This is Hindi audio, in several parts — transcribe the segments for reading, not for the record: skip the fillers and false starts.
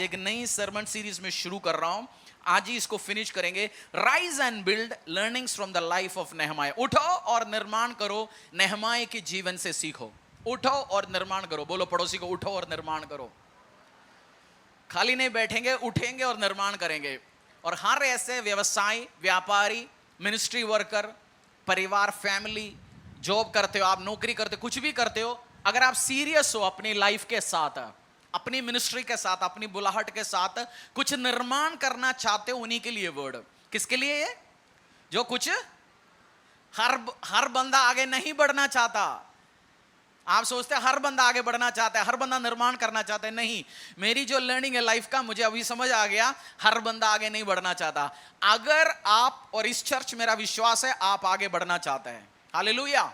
आज एक नई सरमन सीरीज में शुरू कर रहा हूं। आज ही इसको फिनिश करेंगे। Rise and build learnings from the life of नेहमाया। उठो और निर्माण करो, नेहमाया के जीवन से सीखो। उठो और निर्माण करो। बोलो पड़ोसी को, उठो और निर्माण करो। खाली नहीं बैठेंगे, उठेंगे और निर्माण करेंगे। और हर ऐसे व्यवसाय, व्यापारी, मिनिस्ट्री वर्कर, परिवार, फैमिली, जॉब करते हो आप, नौकरी करते हो, कुछ भी करते हो, अगर आप सीरियस हो अपनी लाइफ के साथ, अपनी मिनिस्ट्री के साथ, अपनी बुलाहट के साथ कुछ निर्माण करना चाहते हो, उन्हीं के लिए वर्ड। किसके लिए ये? जो कुछ हर बंदा आगे नहीं बढ़ना चाहता। आप सोचते हैं हर बंदा आगे बढ़ना चाहता है, हर बंदा निर्माण करना चाहता है। नहीं, मेरी जो लर्निंग है लाइफ का, मुझे अभी समझ आ गया, हर बंदा आगे नहीं बढ़ना चाहता। अगर आप, और इस चर्च मेरा विश्वास है, आप आगे बढ़ना चाहते हैं, हालेलुया,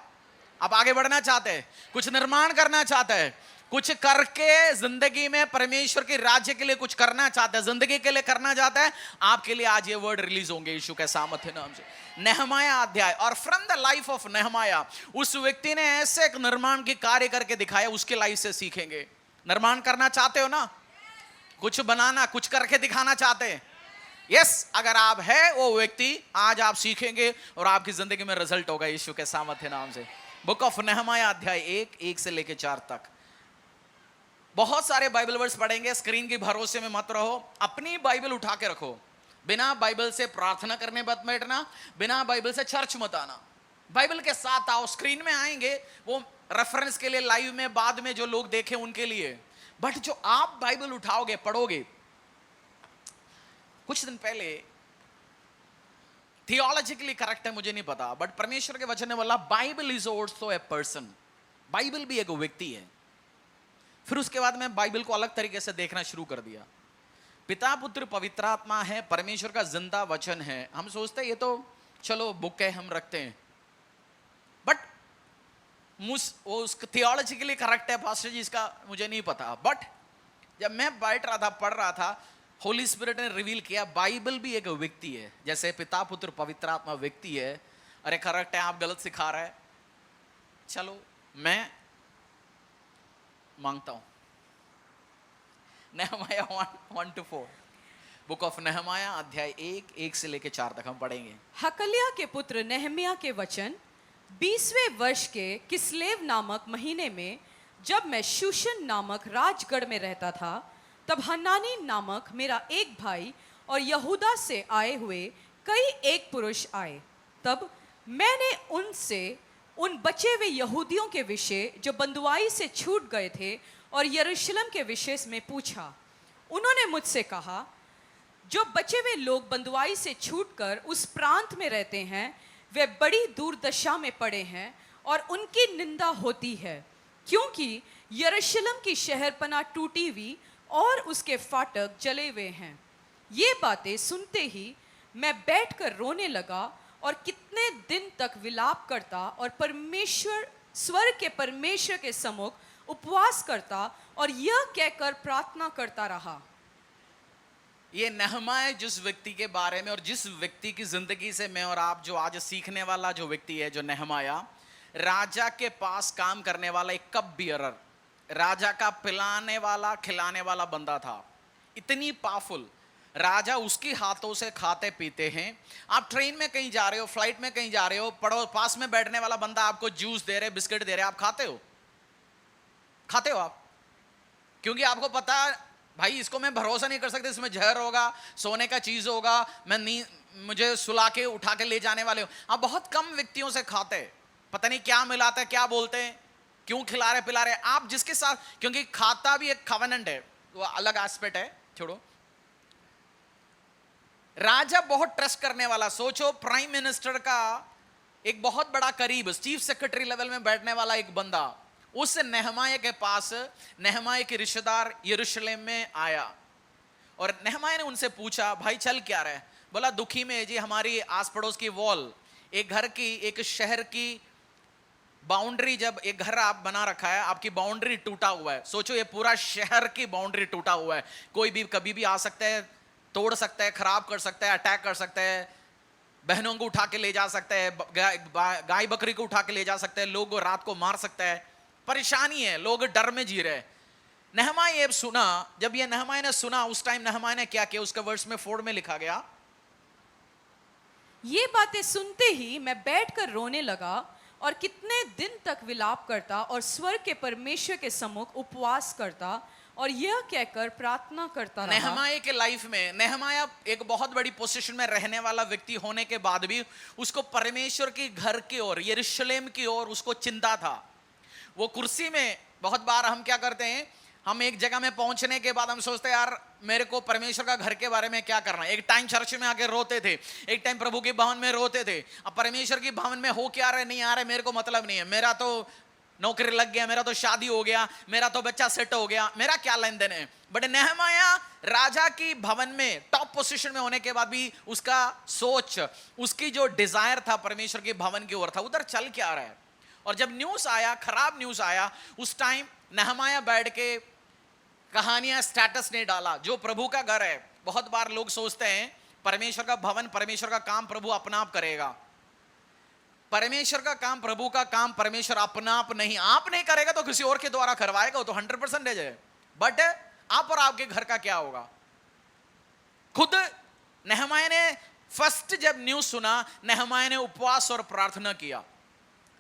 आप आगे बढ़ना चाहते हैं, कुछ निर्माण करना चाहते हैं, कुछ करके जिंदगी में परमेश्वर के राज्य के लिए कुछ करना चाहते हैं, जिंदगी के लिए करना चाहता है, आपके लिए आज ये वर्ड रिलीज होंगे यीशु के सामर्थ्य नाम से। नेहमाया अध्याय, और फ्रॉम द लाइफ ऑफ नेहमाया, उस व्यक्ति ने ऐसे एक निर्माण की कार्य करके दिखाया, उसके लाइफ से सीखेंगे। निर्माण करना चाहते हो ना, कुछ बनाना, कुछ करके दिखाना चाहते हैं, यस, अगर आप है वो व्यक्ति, आज आप सीखेंगे और आपकी जिंदगी में रिजल्ट होगा यीशु के सामर्थ्य नाम से। बुक ऑफ नेहमाया अध्याय 1 से लेकर 4 तक। बहुत सारे बाइबल वर्ड्स पढ़ेंगे, स्क्रीन के भरोसे में मत रहो, अपनी बाइबल उठा के रखो। बिना बाइबल से प्रार्थना करने मत बैठना, बिना बाइबल से चर्च मत आना, बाइबल के साथ आओ। स्क्रीन में आएंगे वो रेफरेंस के लिए, लाइव में, बाद में जो लोग देखें उनके लिए, बट जो आप बाइबल उठाओगे, पढ़ोगे। कुछ दिन पहले, थियोलॉजिकली करेक्ट है मुझे नहीं पता, बट परमेश्वर के वचन ने बोला Bible is also a person, Bible भी एक व्यक्ति है। फिर उसके बाद मैं बाइबल को अलग तरीके से देखना शुरू कर दिया। पिता, पुत्र, पवित्र आत्मा है, परमेश्वर का जिंदा वचन है। हम सोचते हैं ये तो चलो बुक है, हम रखते हैं, बट वो उसका थियोलॉजिकली करेक्ट है पास्टर जी, इसका मुझे नहीं पता। बट जब मैं बैठ रहा था, पढ़ रहा था, होली स्पिरिट ने रिवील किया बाइबल भी एक व्यक्ति है। जैसे पिता, पुत्र, पवित्र आत्मा व्यक्ति है। अरे करेक्ट है, आप गलत सिखा रहे हैं, चलो मैं मांगता हूं। नेहमाया 1-4, बुक ऑफ नेहमाया अध्याय 1 से लेकर 4 तक हम पढ़ेंगे। हकल्या के पुत्र नेहमिया के वचन। 20वें वर्ष के किस्लेव नामक महीने में, जब मैं शूशन नामक राजगढ़ में रहता था, तब हनानी नामक मेरा एक भाई और यहूदा से आए हुए कई एक पुरुष आए। तब मैंने उनसे उन बचे हुए यहूदियों के विषय जो बंधुआई से छूट गए थे और यरूशलेम के विषय में पूछा। उन्होंने मुझसे कहा, जो बचे हुए लोग बंधुआई से छूटकर उस प्रांत में रहते हैं, वे बड़ी दुर्दशा में पड़े हैं और उनकी निंदा होती है, क्योंकि यरूशलेम की शहरपनाह टूटी हुई और उसके फाटक जले हुए हैं। ये बातें सुनते ही मैं बैठकर रोने लगा और कितने दिन तक विलाप करता और परमेश्वर, स्वर्ग के परमेश्वर के सम्मुख उपवास करता और यह कहकर प्रार्थना करता रहा। ये नेहमाया जिस व्यक्ति के बारे में, और जिस व्यक्ति की जिंदगी से मैं और आप जो आज सीखने वाला जो व्यक्ति है, जो नेहमाया, राजा के पास काम करने वाला एक कप बियरर, राजा का पिलाने वाला, खिलाने वाला बंदा था। इतनी पावरफुल, राजा उसके हाथों से खाते पीते हैं। आप ट्रेन में कहीं जा रहे हो, फ्लाइट में कहीं जा रहे हो, पड़ो पास में बैठने वाला बंदा आपको जूस दे रहे, बिस्किट दे रहे, आप खाते हो? खाते हो आप? क्योंकि आपको पता है भाई इसको मैं भरोसा नहीं कर सकता, इसमें जहर होगा, सोने का चीज होगा, मुझे सुला के उठा के ले जाने वाले हो। आप बहुत कम व्यक्तियों से खाते, पता नहीं क्या मिलाते हैं, क्या बोलते हैं, क्यों खिला रहे पिला रहे आप जिसके साथ, क्योंकि खाता भी एक कवेनेंट है, वो अलग एस्पेक्ट है, छोड़ो। राजा बहुत ट्रस्ट करने वाला, सोचो प्राइम मिनिस्टर का एक बहुत बड़ा करीब, चीफ सेक्रेटरी लेवल में बैठने वाला एक बंदा, उस नेहमाया के पास, नेहमाया के रिश्तेदार यरूशलेम में आया और नेहमाया ने उनसे पूछा, भाई चल क्या रहा है? बोला दुखी में जी, हमारी आस पड़ोस की वॉल, एक घर की, एक शहर की बाउंड्री, जब एक घर आप बना रखा है, आपकी बाउंड्री टूटा हुआ है। सोचो ये पूरा शहर की बाउंड्री टूटा हुआ है, कोई भी कभी भी आ सकता है, तोड़ सकता है, खराब कर सकता है, अटैक कर सकता है, बहनों को उठा के ले जा सकता है, गाय बकरी को उठा के ले जा सकता है, लोगों को रात को मार सकता है। परेशानी है, लोग डर में जी रहे हैं। नहमाया ये सुना, जब ये नहमाया ने सुना, उस टाइम नहमाया ने क्या किया, उसका वर्ष में 4 में लिखा गया, ये बातें सुनते ही मैं बैठकर रोने लगा और कितने दिन तक विलाप करता और स्वर्ग के परमेश्वर के सम्मुख उपवास करता और यह कहकर प्रार्थना करता रहा। नहमाया के लाइफ में, नहमाया एक बहुत बड़ी पोजीशन में रहने वाला व्यक्ति होने के बाद भी उसको परमेश्वर की घर की ओर, यरूशलेम की ओर उसको चिंता था। वो कुर्सी में, बहुत बार हम क्या करते हैं, हम एक जगह में पहुंचने के बाद हम सोचते हैं यार मेरे को परमेश्वर का घर के बारे में क्या करना है। एक टाइम चर्च में आके रोते थे, एक टाइम प्रभु के भवन में रोते थे, अब परमेश्वर की भवन में हो क्या रहे नहीं आ रहे मेरे को मतलब नहीं है, मेरा तो नौकरी लग गया, मेरा तो शादी हो गया, मेरा तो बच्चा सेट हो गया, मेरा क्या लेन देन है। बट नहमाया राजा की भवन में टॉप पोजीशन में होने के बाद भी उसका सोच, उसकी जो डिजायर था परमेश्वर के भवन की ओर था, उधर चल क्या रहा है। और जब न्यूज आया, खराब न्यूज आया, उस टाइम नहमाया बैठ के कहानियां, स्टेटस नहीं डाला। जो प्रभु का घर है, बहुत बार लोग सोचते हैं परमेश्वर का भवन, परमेश्वर का काम प्रभु अपना आप करेगा। परमेश्वर का काम, प्रभु का काम परमेश्वर अपना आप नहीं, आप नहीं करेगा तो किसी और के द्वारा करवाएगा, वो तो 100% है। बट आप और आपके घर का क्या होगा। खुद नहमाया ने फर्स्ट जब न्यूज सुना, नहमाया ने उपवास और प्रार्थना किया।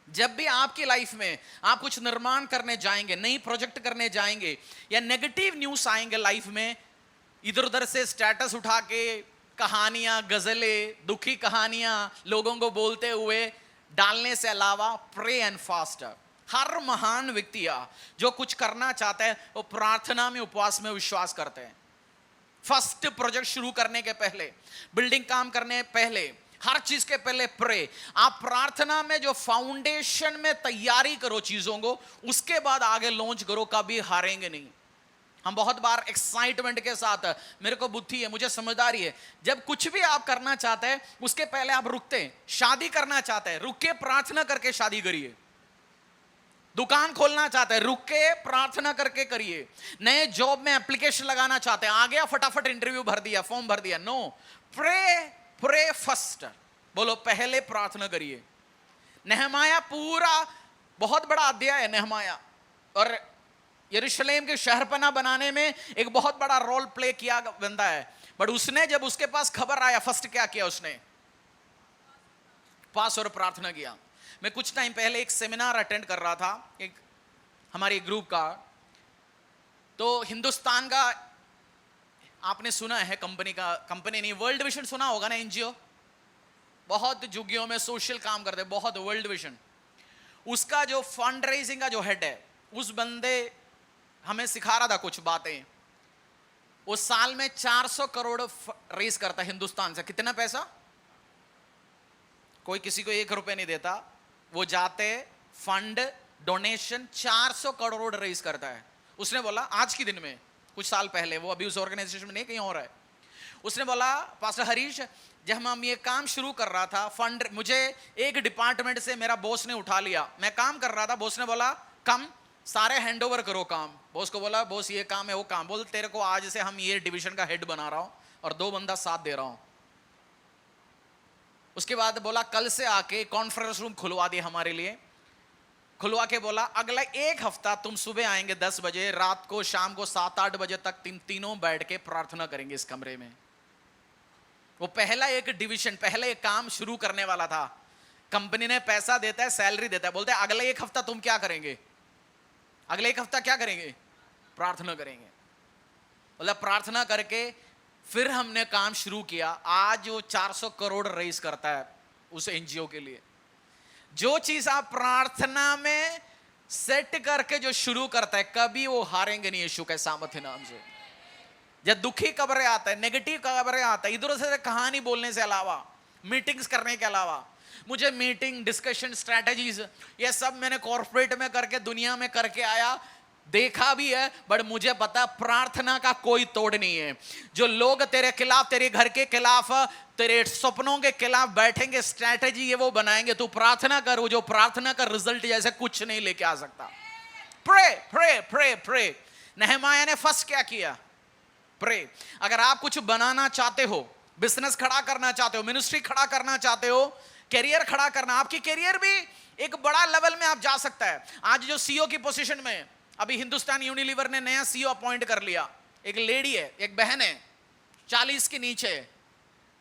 जब भी आपकी लाइफ में आप कुछ निर्माण करने जाएंगे, नई प्रोजेक्ट करने जाएंगे, या नेगेटिव न्यूज आएंगे लाइफ में, इधर उधर से स्टेटस उठा के कहानियां, गजलें, दुखी कहानियां लोगों को बोलते हुए डालने से अलावा प्रे एंड फास्ट। हर महान व्यक्ति जो कुछ करना चाहता है वो प्रार्थना में, उपवास में विश्वास करते हैं। फर्स्ट प्रोजेक्ट शुरू करने के पहले, बिल्डिंग काम करने पहले, हर चीज के पहले प्रे। आप प्रार्थना में जो फाउंडेशन में तैयारी करो चीजों को, उसके बाद आगे लॉन्च करो, कभी हारेंगे नहीं। हम बहुत बार एक्साइटमेंट के साथ, मेरे को बुद्धि है, मुझे समझदारी है, जब कुछ भी आप करना चाहते हैं उसके पहले आप रुकते हैं। शादी करना चाहते हैं, रुक के प्रार्थना करके शादी करिए। दुकान खोलना चाहते हैं, रुक के प्रार्थना करके करिए। नए जॉब में एप्लीकेशन लगाना चाहते हैं, आ गया फटाफट इंटरव्यू भर दिया, फॉर्म भर दिया, नो, प्रे फर्स्ट। बोलो पहले प्रार्थना करिए। नहमाया पूरा बहुत बड़ा अध्याय है नहमाया, और यरूशलेम के शहरपना बनाने में एक बहुत बड़ा रोल प्ले किया बंदा है। बट उसने, जब उसके पास खबर आया, फर्स्ट क्या किया उसने, पास और प्रार्थना किया। मैं कुछ टाइम पहले एक सेमिनार अटेंड कर रहा था, एक हमारे ग्रुप का, तो हिंदुस्तान का आपने सुना है कंपनी का, कंपनी नहीं, वर्ल्ड विजन सुना होगा ना, एनजीओ, बहुत झुग्गियों में सोशल काम करते, बहुत, वर्ल्ड विजन। उसका जो फंड रेजिंग का जो हेड है, उस बंदे हमें सिखा रहा था कुछ बातें। वो साल में 400 करोड़ रेज करता है हिंदुस्तान से। कितना पैसा, कोई किसी को 1 रुपए नहीं देता, वो जाते फंड डोनेशन 400 करोड़ रेज करता है। उसने बोला आज के दिन में, कुछ साल पहले, वो अभी उस ऑर्गेनाइजेशन में नहीं, कहीं और है, उसने बोला पास्टर हरीश, जब हम ये काम शुरू कर रहा था, फंड, मुझे एक डिपार्टमेंट से मेरा बॉस ने उठा लिया, मैं काम कर रहा था, बॉस ने बोला कम सारे हैंड ओवर करो काम। बॉस को बोला बॉस ये काम है, वो काम, बोल तेरे को आज से हम ये डिवीजन का हेड बना रहा हूं और 2 बंदा साथ दे रहा हूं। उसके बाद बोला कल से आके कॉन्फ्रेंस रूम खुलवा दिए हमारे लिए, खुलवा के बोला अगला 1 हफ्ता तुम सुबह आएंगे 10 बजे, रात को शाम को 7-8 बजे तक तीनों बैठ के प्रार्थना करेंगे इस कमरे में। वो पहला एक डिवीजन, पहला एक काम शुरू करने वाला था। कंपनी ने पैसा देता है, सैलरी देता है, बोलते हैं अगले 1 हफ्ता तुम क्या करेंगे, अगले 1 हफ्ता क्या करेंगे, प्रार्थना करेंगे। बोला प्रार्थना करके फिर हमने काम शुरू किया। आज वो 400 करोड़ रेज करता है उस एनजीओ के लिए। जो चीज आप प्रार्थना में सेट करके जो शुरू करता है, कभी वो हारेंगे नहीं यीशु के सामर्थ्य नाम से। जब दुखी खबरें आता है, नेगेटिव खबरें आता है, इधर उधर कहानी बोलने से अलावा, मीटिंग्स करने के अलावा, मुझे मीटिंग, डिस्कशन, स्ट्रैटेजीज, ये सब मैंने कॉर्पोरेट में करके, दुनिया में करके आया, देखा भी है, बट मुझे पता प्रार्थना का कोई तोड़ नहीं है। जो लोग तेरे खिलाफ, तेरे घर के खिलाफ, तेरे सपनों के खिलाफ बैठेंगे, स्ट्रैटेजी ये वो बनाएंगे, तू प्रार्थना कर, वो जो प्रार्थना का रिजल्ट जैसे कुछ नहीं लेके आ सकता। Pray pray pray pray. Nehemiah ने फर्स्ट क्या किया, प्रे। अगर आप कुछ बनाना चाहते हो, बिजनेस खड़ा करना चाहते हो, मिनिस्ट्री खड़ा करना चाहते हो, कैरियर खड़ा करना, आपकी कैरियर भी एक बड़ा लेवल में आप जा सकता है। आज जो सीईओ की पोजीशन में, अभी हिंदुस्तान यूनिलीवर ने नया सीईओ अपॉइंट कर लिया, एक लेडी है, एक बहन है, 40 के नीचे है।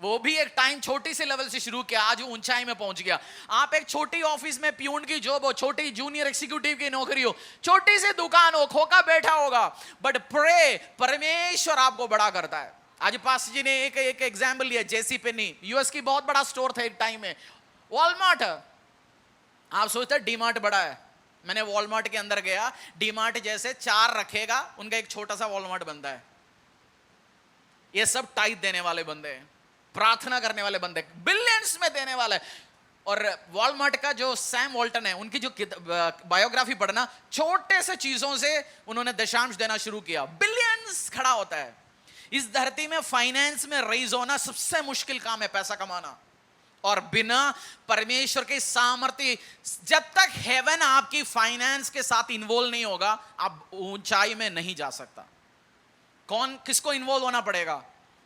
वो भी एक टाइम छोटी से लेवल से शुरू किया, आज ऊंचाई में पहुंच गया। आप एक छोटी ऑफिस में प्यून की जॉब हो, छोटी जूनियर एग्जीक्यूटिव की नौकरी हो, छोटी सी दुकान हो, खोखा बैठा होगा, बट प्रे, परमेश्वर आपको बड़ा करता है। आज पास जी ने एक एग्जाम्पल लिया, जेसी पेनी, यूएस की बहुत बड़ा स्टोर था एक टाइम में। वॉलमार्ट, आप सोचते डीमार्ट बड़ा है, मैंने वॉलमार्ट के अंदर गया, डीमार्ट जैसे 4 रखेगा, उनका एक छोटा सा वॉलमार्ट बनता है। ये सब टाइट देने वाले बंदे हैं, प्रार्थना करने वाले बंदे, बिलियंस में देने वाले। और वॉलमार्ट का जो सैम वॉल्टन है, उनकी जो बायोग्राफी पढ़ना, छोटे से चीजों से उन्होंने दशांश देना शुरू किया, बिलियंस खड़ा होता है। इस धरती में फाइनेंस में रेज होना सबसे मुश्किल काम है, पैसा कमाना। और बिना परमेश्वर के सामर्थ्य, जब तक हेवन आपकी फाइनेंस के साथ इन्वॉल्व नहीं होगा, आप ऊंचाई में नहीं जा सकता। कौन, किसको इन्वॉल्व होना पड़ेगा?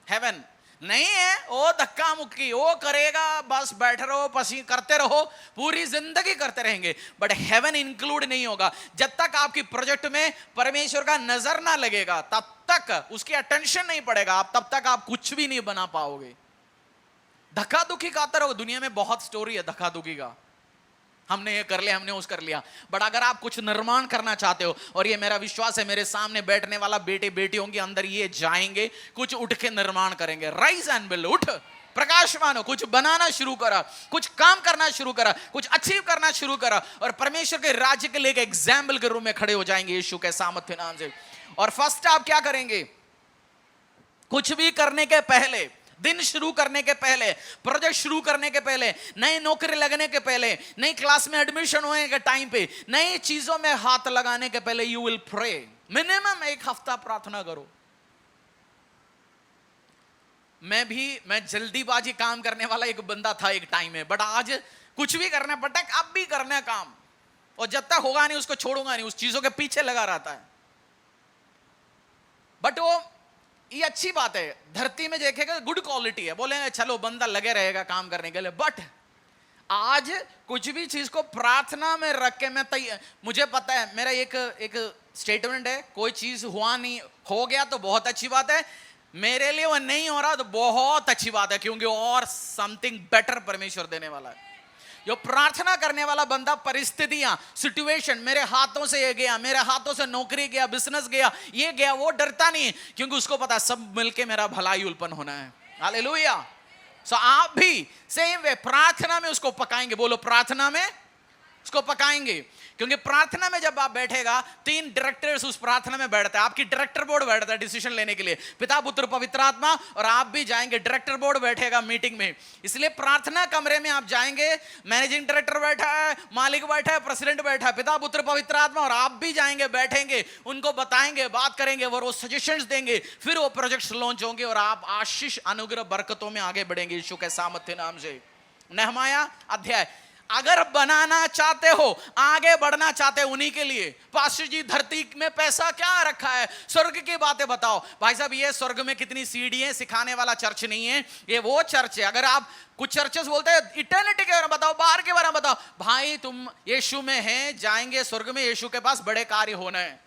हेवन नहीं है, वो धक्का मुक्की वो करेगा, बस बैठे रहो, पसी करते रहो, पूरी जिंदगी करते रहेंगे, बट हेवन इंक्लूड नहीं होगा। जब तक आपकी प्रोजेक्ट में परमेश्वर का नजर ना लगेगा, तब तक उसकी अटेंशन नहीं पड़ेगा, आप तब तक आप कुछ भी नहीं बना पाओगे। धक्का दुखी का तरह, दुनिया में बहुत स्टोरी है धक्का दुखी का, हमने ये कर लिया, हमने उस कर लिया। बट अगर आप कुछ निर्माण करना चाहते हो, और ये मेरा विश्वास है, मेरे सामने बैठने वाला बेटे बेटियों के अंदर ये जाएंगे, कुछ उठ के निर्माण करेंगे। राइज एंड बिल्ड, उठ, प्रकाशमान हो, कुछ बनाना शुरू करा, कुछ काम करना शुरू करा, कुछ अचीव करना शुरू करा, और परमेश्वर के राज्य के लिए एक एग्जाम्पल के रूप में खड़े हो जाएंगे यीशु के सामर्थ्य नाम से। और फर्स्ट आप क्या करेंगे? कुछ भी करने के पहले, दिन शुरू करने के पहले, प्रोजेक्ट शुरू करने के पहले, नई नौकरी लगने के पहले, नई क्लास में एडमिशन होने के टाइम पे, नई चीजों में हाथ लगाने के पहले, यू विल प्रे। मिनिमम 1 हफ्ता प्रार्थना करो। मैं जल्दीबाजी काम करने वाला एक बंदा था एक टाइम में, बट आज कुछ भी करना पड़ता है, अब भी करना है काम, और जब तक होगा नहीं उसको छोड़ूंगा नहीं, उस चीजों के पीछे लगा रहता है। बट वो ये अच्छी बात है, धरती में देखेगा गुड क्वालिटी है, बोलेंगे चलो बंदा लगे रहेगा काम करने के लिए। बट आज कुछ भी चीज को प्रार्थना में रख के मैं मुझे पता है, मेरा एक स्टेटमेंट है, कोई चीज हुआ नहीं, हो गया तो बहुत अच्छी बात है, मेरे लिए वो नहीं हो रहा तो बहुत अच्छी बात है, क्योंकि और समथिंग बेटर परमेश्वर देने वाला है। जो प्रार्थना करने वाला बंदा, परिस्थितियां, सिचुएशन, मेरे हाथों से ये गया, मेरे हाथों से नौकरी गया, बिजनेस गया, ये गया, वो डरता नहीं, क्योंकि उसको पता सब मिलके मेरा भलाई उत्पन्न होना है। हालेलुया। सो आप भी सेम वे प्रार्थना में उसको पकाएंगे। बोलो, प्रार्थना में उसको पकाएंगे। क्योंकि प्रार्थना में जब आप बैठेगा, 3 डायरेक्टर्स उस प्रार्थना में बैठते हैं, आपकी डायरेक्टर बोर्ड बैठता है डिसीजन लेने के लिए, पिता पुत्र पवित्र आत्मा, और आप भी जाएंगे, डायरेक्टर बोर्ड बैठेगा मीटिंग में। इसलिए प्रार्थना कमरे में आप जाएंगे, मैनेजिंग डायरेक्टर बैठा है, मालिक बैठा है, प्रेसिडेंट बैठा है, पिता पुत्र पवित्र आत्मा, और आप भी जाएंगे, बैठेंगे, उनको बताएंगे, बात करेंगे, वो सजेशंस देंगे, फिर वो प्रोजेक्ट्स लॉन्च होंगे, और आप आशीष, अनुग्रह, बरकतों में आगे बढ़ेंगे यीशु के सामर्थ्य नाम से। नेहमाया अध्याय, अगर बनाना चाहते हो, आगे बढ़ना चाहते हो, उन्हीं के लिए। पास्टर जी, धरती में पैसा क्या रखा है, स्वर्ग की बातें बताओ। भाई साहब, ये स्वर्ग में कितनी सीढ़ियां, सिखाने वाला चर्च नहीं है, ये वो चर्च है। अगर आप कुछ चर्चेस बोलते हैं इटर्निटी के बारे में बताओ, बाहर के बारे में बताओ, भाई तुम यीशु में हैं, जाएंगे स्वर्ग में, यीशु के पास बड़े कार्य होना है।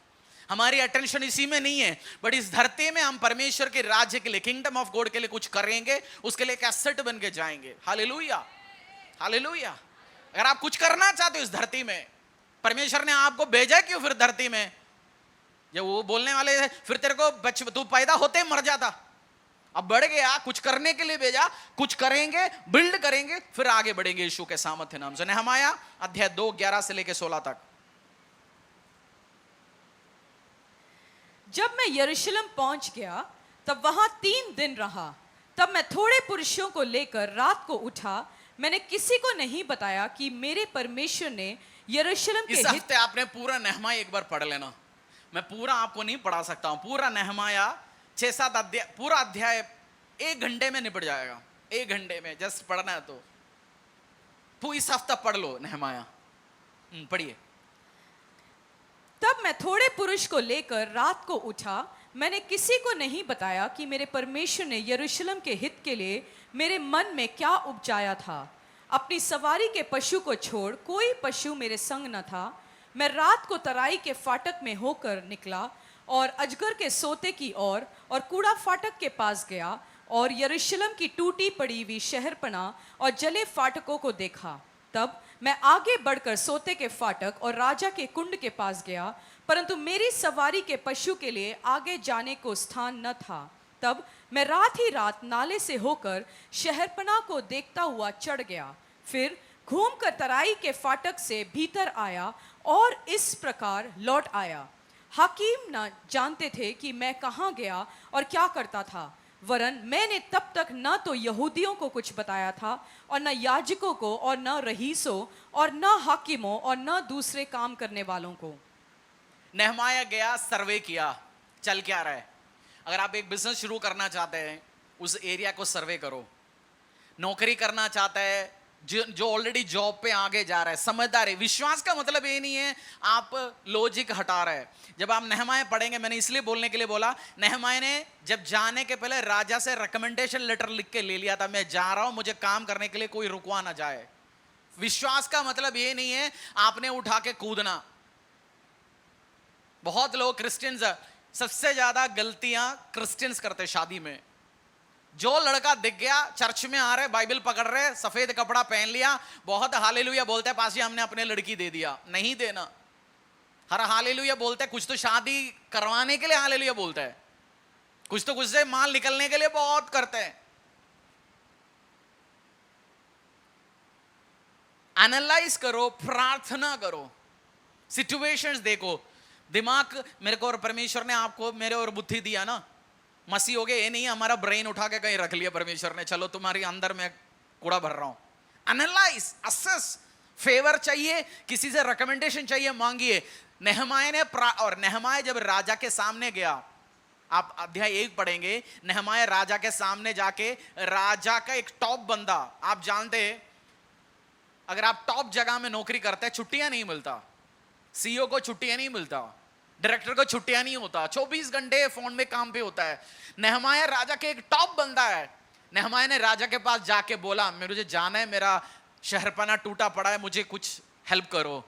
हमारी अटेंशन इसी में नहीं है, बट इस धरती में हम परमेश्वर के राज्य के लिए, किंगडम ऑफ गॉड के लिए कुछ करेंगे, उसके लिए एक एसेट बन के जाएंगे। Hallelujah, hallelujah. अगर आप कुछ करना चाहते हो इस धरती में, परमेश्वर ने आपको भेजा क्यों फिर धरती में? जब वो बोलने वाले फिर तेरे को तू पैदा होते मर जाता, अब बढ़ गया, कुछ करने के लिए भेजा, कुछ करेंगे, बिल्ड करेंगे, फिर आगे बढ़ेंगे यीशु के सामर्थ्य नाम से। नेहमाया अध्याय 2:11 से लेकर 16 तक। जब मैं यरूशलेम पहुंच गया, तब वहां 3 दिन रहा। तब मैं थोड़े पुरुषों को लेकर रात को उठा। मैंने किसी को नहीं बताया कि मेरे परमेश्वर ने यरूशलेम के इस हफ्ते आपने पूरा नेहमाया एक बार पढ़ लेना। मैं पूरा आपको नहीं पढ़ा सकता हूं, पूरा नेहमाया 6-7 अध्याय, पूरा अध्याय 1 घंटे में निपट जाएगा। 1 घंटे में जस्ट पढ़ना है तो इस हफ्ता पढ़ लो नेहमाया। पढ़िए। तब मैं थोड़े पुरुष को लेकर रात को उठा। मैंने किसी को नहीं बताया कि मेरे परमेश्वर ने यरूशलेम के हित के लिए मेरे मन में क्या उपजाया था। अपनी सवारी के पशु को छोड़ कोई पशु मेरे संग न था। मैं रात को तराई के फाटक में होकर निकला और अजगर के सोते की ओर और कूड़ा फाटक के पास गया और यरूशलेम की टूटी पड़ी हुई शहरपनाह और जले फाटकों को देखा। तब मैं आगे बढ़कर सोते के फाटक और राजा के कुंड के पास गया, परंतु मेरी सवारी के पशु के लिए आगे जाने को स्थान न था। तब मैं रात ही रात नाले से होकर शहरपनाह को देखता हुआ चढ़ गया, फिर घूमकर तराई के फाटक से भीतर आया और इस प्रकार लौट आया। हाकिम न जानते थे कि मैं कहाँ गया और क्या करता था, वरन मैंने तब तक न तो यहूदियों को कुछ बताया था और न याजकों को और न रईसों और न हाकिमों और न दूसरे काम करने वालों को। नेहमाया गया, सर्वे किया, चल क्या रहा है। अगर आप एक बिजनेस शुरू करना चाहते हैं, उस एरिया को सर्वे करो। नौकरी करना चाहता है, जो ऑलरेडी जॉब पे आगे जा रहा है, समझदारी। विश्वास का मतलब ये नहीं है आप लॉजिक हटा रहे हैं। जब आप नेहमाया पढ़ेंगे, मैंने इसलिए बोलने के लिए बोला, नेहमाया ने जब जाने के पहले राजा से रिकमेंडेशन लेटर लिख के ले लिया था, मैं जा रहा हूं, मुझे काम करने के लिए कोई रुकवा ना जाए। विश्वास का मतलब ये नहीं है आपने उठा के कूदना। बहुत लोग क्रिश्चियंस, सबसे ज्यादा गलतियां क्रिश्चियंस करते शादी में। जो लड़का दिख गया, चर्च में आ रहे, बाइबल पकड़ रहे, सफेद कपड़ा पहन लिया, बहुत हालेलुया बोलते हैं, पास ही हमने अपने लड़की दे दिया। नहीं देना। हर हालेलुया बोलते हैं, कुछ तो शादी करवाने के लिए हालेलुया बोलते हैं, कुछ तो कुछ से माल निकलने के लिए बहुत करते हैं। एनालाइज करो, प्रार्थना करो, सिचुएशंस देखो। दिमाग मेरे को और परमेश्वर ने आपको मेरे और बुद्धि दिया ना, मसीह हो गए ये नहीं हमारा ब्रेन उठा के कहीं रख लिया परमेश्वर ने, चलो तुम्हारी अंदर में कूड़ा भर रहा हूं। Analyse, assess. फेवर चाहिए, किसी से रिकमेंडेशन चाहिए, मांगिए। नेहमाया ने और नेहमाया जब राजा के सामने गया, आप अध्याय 1 पढ़ेंगे, नेहमाया राजा के सामने जाके, राजा का एक टॉप बंदा, आप जानते हैं अगर आप टॉप जगह में नौकरी करते हैं छुट्टियां नहीं मिलता, सीईओ को छुट्टियां नहीं मिलता, डायरेक्टर को छुट्टियां नहीं होता, 24 घंटे फोन में काम पे होता है। नेहमाया राजा के एक टॉप बंदा है। नेहमाया ने राजा के पास जाके बोला, मुझे जाना है, मेरा शहरपनाह टूटा पड़ा है, मुझे कुछ हेल्प करो।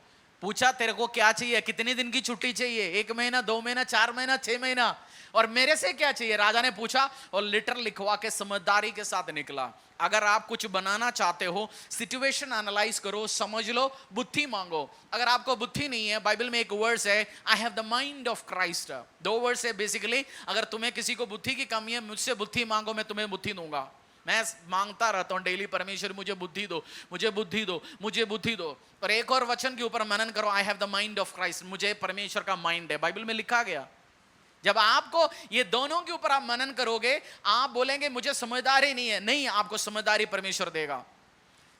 पूछा तेरे को क्या चाहिए, कितने दिन की छुट्टी चाहिए, 1 महीना, 2 महीना, 4 महीना, 6 महीना, और मेरे से क्या चाहिए। राजा ने पूछा और लेटर लिखवा के समझदारी के साथ निकला। अगर आप कुछ बनाना चाहते हो, सिचुएशन एनालाइज करो, समझ लो, बुद्धि मांगो। अगर आपको बुद्धि नहीं है, बाइबल में एक वर्ड्स है, I have the mind of Christ. 2 words है बेसिकली। अगर तुम्हें किसी को बुद्धि की कमी है, मुझसे बुद्धि मांगो, मैं तुम्हें बुद्धि दूंगा। मैं मांगता रहता हूं डेली, परमेश्वर मुझे बुद्धि दो, मुझे बुद्धि दो, मुझे बुद्धि दो। और एक और वचन के ऊपर मनन करो, I have the mind of Christ, मुझे परमेश्वर का माइंड है, बाइबल में लिखा गया। जब आपको ये दोनों के ऊपर आप मनन करोगे, आप बोलेंगे मुझे समझदारी नहीं है, नहीं, आपको समझदारी परमेश्वर देगा।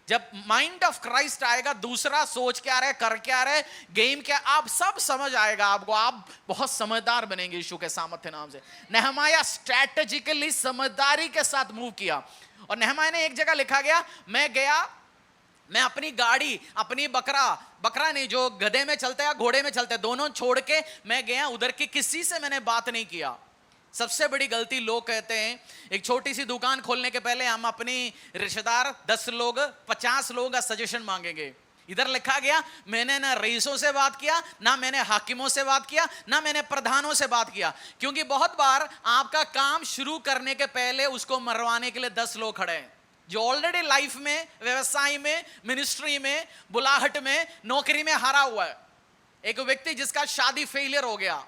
जब माइंड ऑफ क्राइस्ट आएगा, दूसरा सोच क्या रहे, कर क्या रहे, गेम क्या, आप सब समझ आएगा आपको, आप बहुत समझदार बनेंगे यीशु के सामर्थ्य नाम से। नेहमाया स्ट्रैटेजिकली समझदारी के साथ मूव किया। और नेहमाया ने एक जगह लिखा गया, मैं गया, मैं अपनी गाड़ी, अपनी बकरा नहीं, जो गधे में चलता है घोड़े में चलता है, दोनों छोड़ के मैं गया उधर की, किसी से मैंने बात नहीं किया। सबसे बड़ी गलती लोग कहते हैं, एक छोटी सी दुकान खोलने के पहले हम अपनी रिश्तेदार 10 लोग 50 लोगों का सजेशन मांगेंगे। इधर लिखा गया, मैंने ना रईसों से बात किया, ना मैंने हाकिमों से बात किया, ना मैंने प्रधानों से बात किया। क्योंकि बहुत बार आपका काम शुरू करने के पहले उसको मरवाने के लिए 10 लोग खड़े हैं, जो ऑलरेडी लाइफ में, व्यवसाय में, मिनिस्ट्री में, बुलाहट में, नौकरी में हारा हुआ है। एक व्यक्ति जिसका शादी फेलियर हो गया,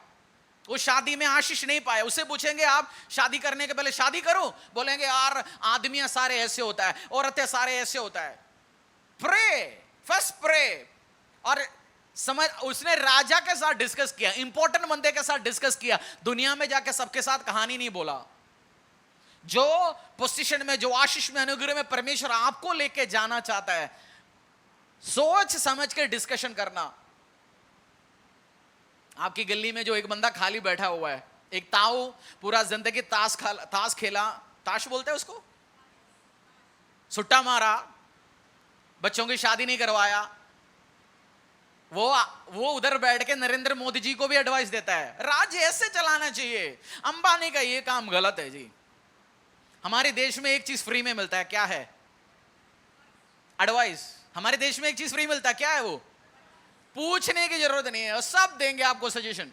वो शादी में आशीष नहीं पाया, उसे पूछेंगे आप शादी करने के पहले शादी करो, बोलेंगे यार आदमी सारे ऐसे होता है, औरतें सारे ऐसे होता है। Pray, first pray. और समझ, उसने राजा के साथ डिस्कस किया, इंपॉर्टेंट बंदे के साथ डिस्कस किया, दुनिया में जाके सबके साथ कहानी नहीं बोला। जो पोजीशन में, जो आशीष में, अनुग्रह में परमेश्वर आपको लेके जाना चाहता है, सोच समझ के डिस्कशन करना। आपकी गली में जो एक बंदा खाली बैठा हुआ है, एक ताऊ पूरा जिंदगी ताश खेला, ताश बोलते हैं उसको, सुट्टा मारा, बच्चों की शादी नहीं करवाया, वो उधर बैठ के नरेंद्र मोदी जी को भी एडवाइस देता है, राज्य ऐसे चलाना चाहिए, अंबानी का ये काम गलत है जी। हमारे देश में एक चीज फ्री में मिलता है, क्या है? एडवाइस। हमारे देश में एक चीज फ्री मिलता है, क्या है वो? पूछने की जरूरत नहीं है, सब देंगे आपको सजेशन।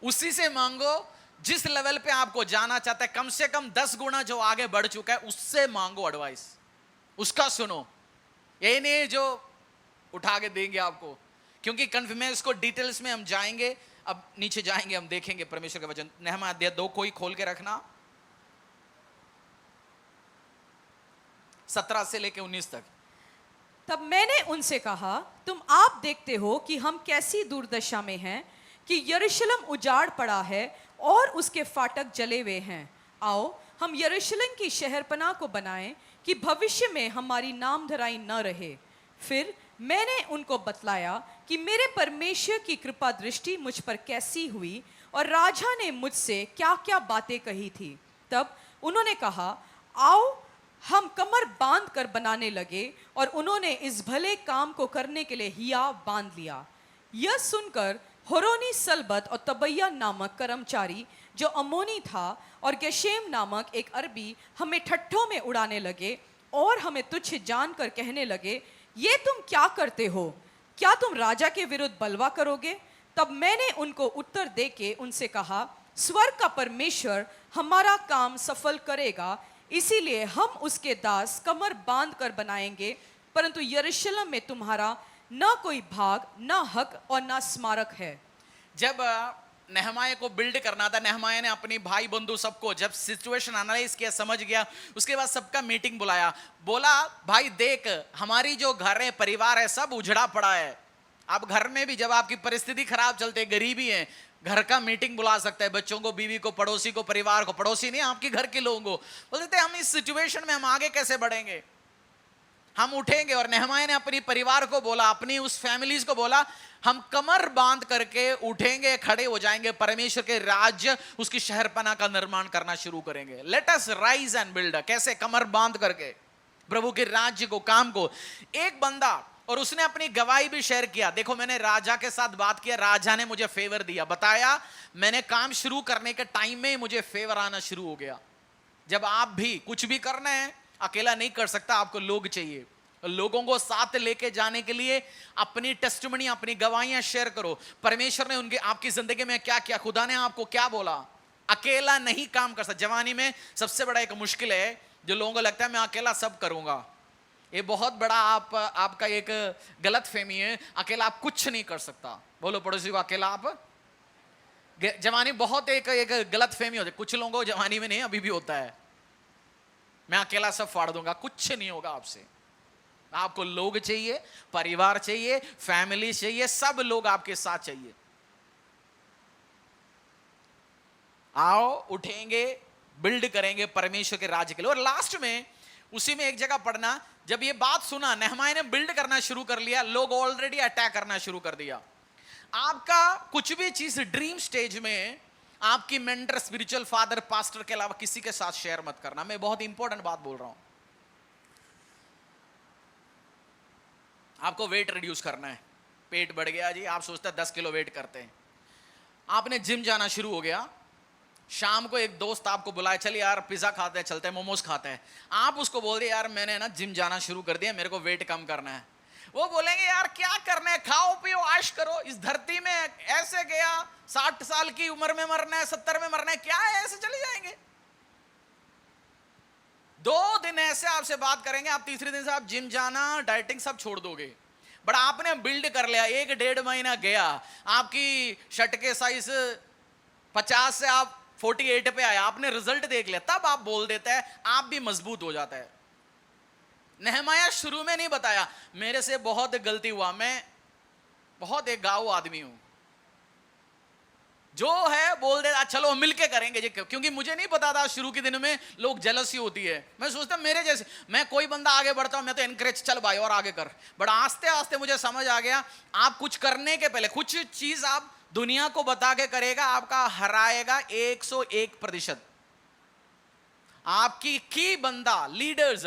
उसी से मांगो जिस लेवल पे आपको जाना चाहता है, कम से कम 10 गुना जो आगे बढ़ चुका है, उससे मांगो एडवाइस, उसका सुनो। यही नहीं जो उठा के देंगे आपको, क्योंकि में इसको डिटेल्स में हम जाएंगे, अब नीचे जाएंगे, हम देखेंगे परमेश्वर का वचन। नहम्याह अध्याय 2 कोई खोल के रखना, 17 से लेके 19 तक। तब मैंने उनसे कहा, तुम आप देखते हो कि हम कैसी दुर्दशा में हैं, कि यरूशलेम उजाड़ पड़ा है और उसके फाटक जले हुए हैं। आओ हम यरूशलेम की शहरपनाह को बनाएं, कि भविष्य में हमारी नामधराई न रहे। फिर मैंने उनको बतलाया कि मेरे परमेश्वर की कृपा दृष्टि मुझ पर कैसी हुई और राजा ने मुझसे क्या क्या बातें कही थी। तब उन्होंने कहा, आओ हम कमर बांध कर बनाने लगे, और उन्होंने इस भले काम को करने के लिए हिया बांध लिया। यह सुनकर होरोनी सलबत और तबैया नामक कर्मचारी जो अमोनी था और गेशेम नामक एक अरबी हमें ठट्ठों में उड़ाने लगे और हमें तुच्छ जानकर कहने लगे, ये तुम क्या करते हो? क्या तुम राजा के विरुद्ध बलवा करोगे? तब मैंने उनको उत्तर देके उनसे कहा, स्वर्ग का परमेश्वर हमारा काम सफल करेगा, इसीलिए हम उसके दास कमर बांध कर बनाएंगे, परंतु यरूशलेम में तुम्हारा न कोई भाग, न हक और न स्मारक है। जब नहमाया को बिल्ड करना था, नहमाया ने अपनी भाई बंधु सबको जब सिचुएशन एनालाइज किया, समझ गया, उसके बाद सबका मीटिंग बुलाया। बोला, भाई देख, हमारी जो घर है, परिवार है, सब उजड़ा पड़ा है। आप घर में भी जब आपकी परिस्थिति खराब चलते है, गरीबी है, घर का मीटिंग बुला सकता है, बच्चों को, बीवी को, पड़ोसी को, परिवार को, पड़ोसी नहीं आपके घर के लोगों को। बोलते हम इस सिचुएशन में हम आगे कैसे बढ़ेंगे, हम उठेंगे। और नहमाया ने अपनी परिवार को बोला, अपनी उस फैमिलीज को बोला, हम कमर बांध करके उठेंगे, खड़े हो जाएंगे, परमेश्वर के राज्य, उसकी शहरपनाह का निर्माण करना शुरू करेंगे। Let us rise and build. कैसे? कमर बांध करके प्रभु के राज्य को, काम को। एक बंदा, और उसने अपनी गवाही भी शेयर किया, देखो मैंने राजा के साथ बात किया, राजा ने मुझे फेवर दिया, बताया मैंने काम शुरू करने के टाइम में मुझे फेवर आना शुरू हो गया। जब आप भी कुछ भी करना है, अकेला नहीं कर सकता, आपको लोग चाहिए। लोगों को साथ लेके जाने के लिए अपनी टेस्टिमनी, अपनी गवाहियां शेयर करो। परमेश्वर ने उनके आपकी जिंदगी में क्या किया, खुदा ने आपको क्या बोला। अकेला नहीं काम कर सकता। जवानी में सबसे बड़ा एक मुश्किल है, जो लोगों को लगता है मैं अकेला सब करूंगा। ये बहुत बड़ा आपका एक गलत फहमी है। अकेला आप कुछ नहीं कर सकता। बोलो पड़ोसी को, अकेला आप। जवानी बहुत एक गलत फहमी होती है कुछ लोगों को, जवानी में नहीं, अभी भी होता है, मैं अकेला सब फाड़ दूंगा। कुछ नहीं होगा आपसे। आपको लोग चाहिए, परिवार चाहिए, फैमिली चाहिए, सब लोग आपके साथ चाहिए। आओ उठेंगे, बिल्ड करेंगे परमेश्वर के राज्य के लिए। और लास्ट में उसी में एक जगह पढ़ना, जब ये बात सुना, नहमाया ने बिल्ड करना शुरू कर लिया, लोग ऑलरेडी अटैक करना शुरू कर दिया। आपका कुछ भी चीज ड्रीम स्टेज में आपकी मेंटर, स्पिरिचुअल फादर, पास्टर के अलावा किसी के साथ शेयर मत करना। मैं बहुत इंपॉर्टेंट बात बोल रहा हूं। आपको वेट रिड्यूस करना है, पेट बढ़ गया जी, आप सोचते हैं 10 किलो वेट करते हैं, आपने जिम जाना शुरू हो गया, शाम को एक दोस्त आपको बुलाए, चल यार पिज्जा खाते हैं, चलते हैं, मोमोज खाते हैं। आप उसको बोल दिए, यार मैंने ना जिम जाना शुरू कर दिया, मेरे को वेट कम करना है। वो बोलेंगे, यार क्या करना है, खाओ पियो ऐश करो, इस धरती में ऐसे गया, 60 साल की उम्र में मरना है, 70 में मरना है, क्या है, ऐसे चले जाएंगे। 2 दिन ऐसे आपसे बात करेंगे, आप तीसरे दिन से आप जिम जाना, डाइटिंग सब छोड़ दोगे। बट आपने बिल्ड कर लिया, 1-1.5 महीना गया, आपकी शर्ट के साइज 50 से आप 48 पे आया, आपने रिजल्ट देख लिया, तब आप बोल देते हैं, आप भी मजबूत हो जाता है। नहमाया शुरू में नहीं बताया, मेरे से बहुत गलती हुआ, मैं बहुत एक गाँव आदमी हूं, जो है बोल दे, चलो मिलके करेंगे जी, क्योंकि मुझे नहीं पता था शुरू के दिन में लोग जेलसी होती है। मैं सोचता मेरे जैसे, मैं कोई बंदा आगे बढ़ता हूं, मैं तो एनकरेज, चल भाई और आगे कर। बट आस्ते आस्ते मुझे समझ आ गया, आप कुछ करने के पहले कुछ चीज आप दुनिया को बता के करेगा, आपका हराएगा 101%। आपकी की बंदा, लीडर्स,